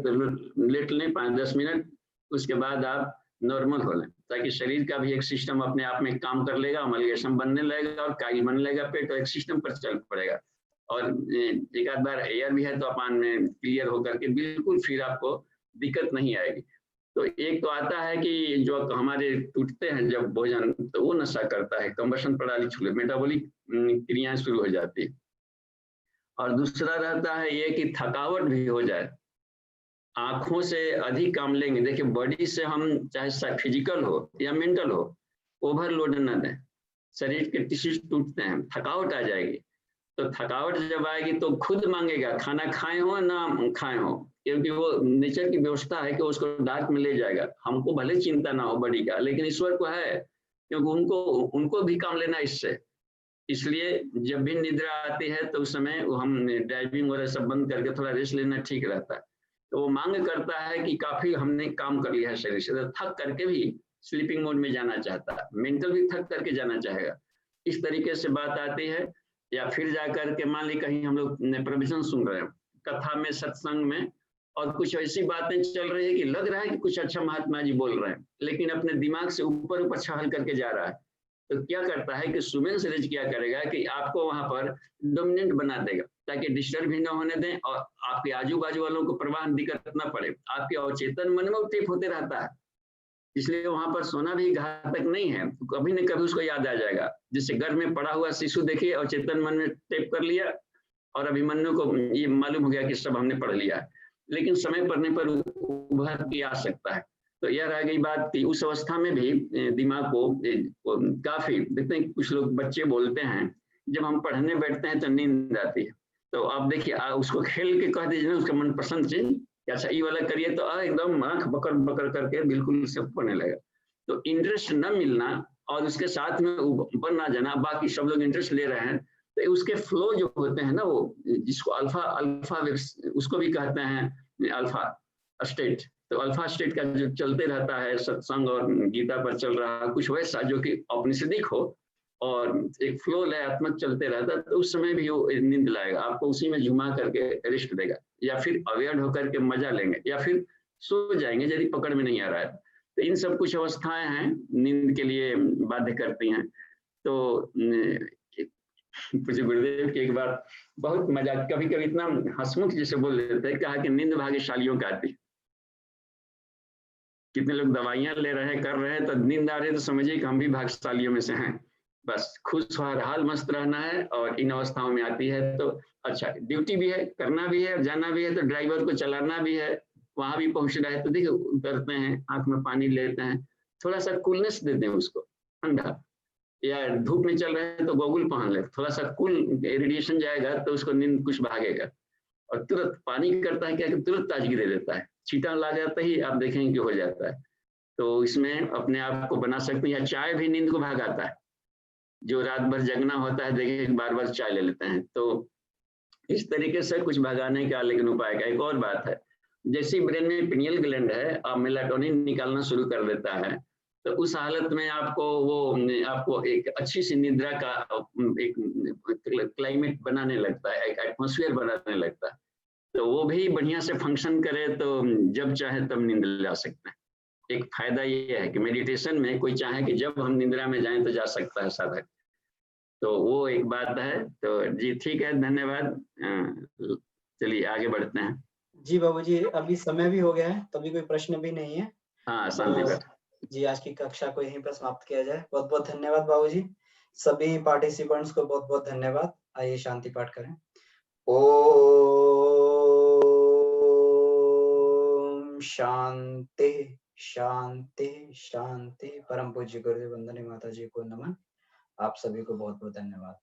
लेट लें, 5-10 मिनट, उसके बाद आप नॉर्मल हो लें, ताकि शरीर का भी एक सिस्टम अपने आप में काम कर लेगा, अमलगेशन बनने लगेगा और काई बनने लगेगा पेट, और एक सिस्टम पर चल पड़ेगा। और एक आध बार एयर भी है तो अपान में क्लियर होकर के बिल्कुल फिर आपको दिक्कत नहीं आएगी। तो एक तो आता है कि जो हमारे टूटते हैं जब भोजन, तो वो नशा करता है, कंबशन प्रणाली छूले, मेटाबॉलिक क्रियाएं शुरू हो जाती है। और दूसरा रहता है ये कि थकावट भी हो जाए, आंखों से अधिक काम लेंगे। देखिए बॉडी से हम चाहे फिजिकल हो या मेंटल हो, ओवरलोड न दें, शरीर के टिश्यूज टूटते हैं, थकावट आ जाएगी। तो थकावट जब आएगी तो खुद मांगेगा खाना खाए हो ना खाए हो, क्योंकि वो नेचर की व्यवस्था है कि उसको डार्क में ले जाएगा। हमको भले चिंता ना हो बॉडी का, लेकिन ईश्वर को है, क्योंकि उनको भी काम लेना इससे। इसलिए जब भी निद्रा आती है तो उस समय हम ड्राइविंग वगैरह सब बंद करके थोड़ा रेस्ट लेना ठीक रहता है। तो वो मांग करता है कि काफी हमने काम कर लिया है शरीर से, तो थक करके भी स्लीपिंग मोड में जाना चाहता है, मेंटल भी थक करके जाना चाहेगा। इस तरीके से बात आती है। या फिर जाकर के मान ली कहीं हम लोग प्रवचन सुन रहे हैं, कथा में, सत्संग में, और कुछ ऐसी बातें चल रही है कि लग रहा है कि कुछ अच्छा महात्मा जी बोल रहे हैं, लेकिन अपने दिमाग से ऊपर ऊपर छाल करके जा रहा है। तो क्या करता है कि सुमेन सिरीज क्या करेगा कि आपको वहां पर डोमिनेंट बना देगा, ताकि डिस्टर्ब भी ना होने दें और आपके आजू बाजू वालों को प्रवाह दिक्कत ना पड़े। आपके अवचेतन मन में टेप होते रहता है, इसलिए वहां पर सोना भी घातक नहीं है। तो कभी न कभी उसको याद आ जाएगा। जैसे घर में पड़ा हुआ शिशु देखिए, अवचेतन मन में टेप कर लिया और अभिमन्यु को ये मालूम हो गया कि सब हमने पढ़ लिया है, लेकिन समय पड़ने पर उभर के आ सकता है। तो यह रह गई बात कि उस अवस्था में भी दिमाग को काफी देखते हैं, कुछ लोग बच्चे बोलते हैं जब हम पढ़ने बैठते हैं तो नींद आती है, तो आप देखिए उसको खेल के कह दीजिए ना उसका मनपसंद चीज, अच्छा ये वाला करिए तो एकदम आंख बकर बकर करके बिल्कुल सब पढ़ने लगेगा। तो इंटरेस्ट न मिलना और उसके साथ में ऊपर ना जाना, बाकी सब लोग इंटरेस्ट ले रहे हैं, तो उसके फ्लो जो होते हैं ना, वो जिसको अल्फा उसको भी कहते हैं अल्फा स्टेट, तो अल्फा स्टेट का जो चलते रहता है सत्संग और गीता पर चल रहा है कुछ वैसा जो कि औपनिषदिक हो और एक फ्लो लयात्मक चलते रहता है, तो उस समय भी वो नींद लाएगा, आपको उसी में झुमा करके रेस्ट देगा, या फिर अवेयर होकर के मजा लेंगे, या फिर सो जाएंगे यदि पकड़ में नहीं आ रहा है। तो इन सब कुछ अवस्थाएं हैं नींद के लिए बाध्य करती हैं। तो मुझे गुरुदेव की एक बात बहुत मजा, कभी कभी इतना हंसमुख जैसे बोल देते हैं, कहा कि नींद भाग्यशालियों का आती। कितने लोग दवाइयां ले रहे हैं, कर रहे हैं, तो नींद आ रही है तो समझिए कि हम भी भाग्यशालियों में से हैं। बस खुश हर हाल मस्त रहना है, और इन अवस्थाओं में आती है तो अच्छा, ड्यूटी भी है, करना भी है, जाना भी है, तो ड्राइवर को चलाना भी है, वहां भी पहुंचना है, तो देखिए उतरते हैं, आंख में पानी लेते हैं, थोड़ा सा कूलनेस देते हैं उसको, ठंडा, या धूप में चल रहे हैं तो गोगल पहन ले, थोड़ा सा कूल रेडिएशन जाएगा तो उसको नींद कुछ भागेगा। और तुरंत पानी करता है क्या कि तुरंत ताजगी दे देता है, छींटा ला जाता ही आप देखेंगे कि हो जाता है। तो इसमें अपने आप को बना सकते हैं, या चाय भी नींद को भागाता है, जो रात भर जगना होता है देखिए बार बार चाय ले लेते हैं। तो इस तरीके से कुछ भगाने का लेकिन उपाय का एक और बात है, जैसे ब्रेन में पिनियल ग्लैंड है, आप मेलाटोनिन निकालना शुरू कर देता है, तो उस हालत में आपको एक अच्छी सी निद्रा का एक क्लाइमेट बनाने लगता है, एक एटमॉस्फेयर बनाने लगता है, तो वो भी बढ़िया से फंक्शन करे तो जब चाहे तब नींद ला सकते हैं। एक फायदा ये है कि मेडिटेशन में कोई चाहे कि जब हम निद्रा में जाएं तो जा सकता है साधक, तो वो एक बात है। तो जी ठीक है, धन्यवाद, चलिए आगे बढ़ते हैं। जी बाबूजी, अभी समय भी हो गया है, तभी कोई प्रश्न भी नहीं है। हाँ शांति तो पर जी आज की कक्षा को यहीं पर समाप्त किया जाए। बहुत बहुत धन्यवाद बाबूजी, सभी पार्टिसिपेंट्स को बहुत बहुत धन्यवाद। आइए शांति पाठ करें। ओम शांति शांति शांति। परम पूज्य गुरुदेव वंदनीय माता जी को नमन। आप सभी को बहुत बहुत धन्यवाद।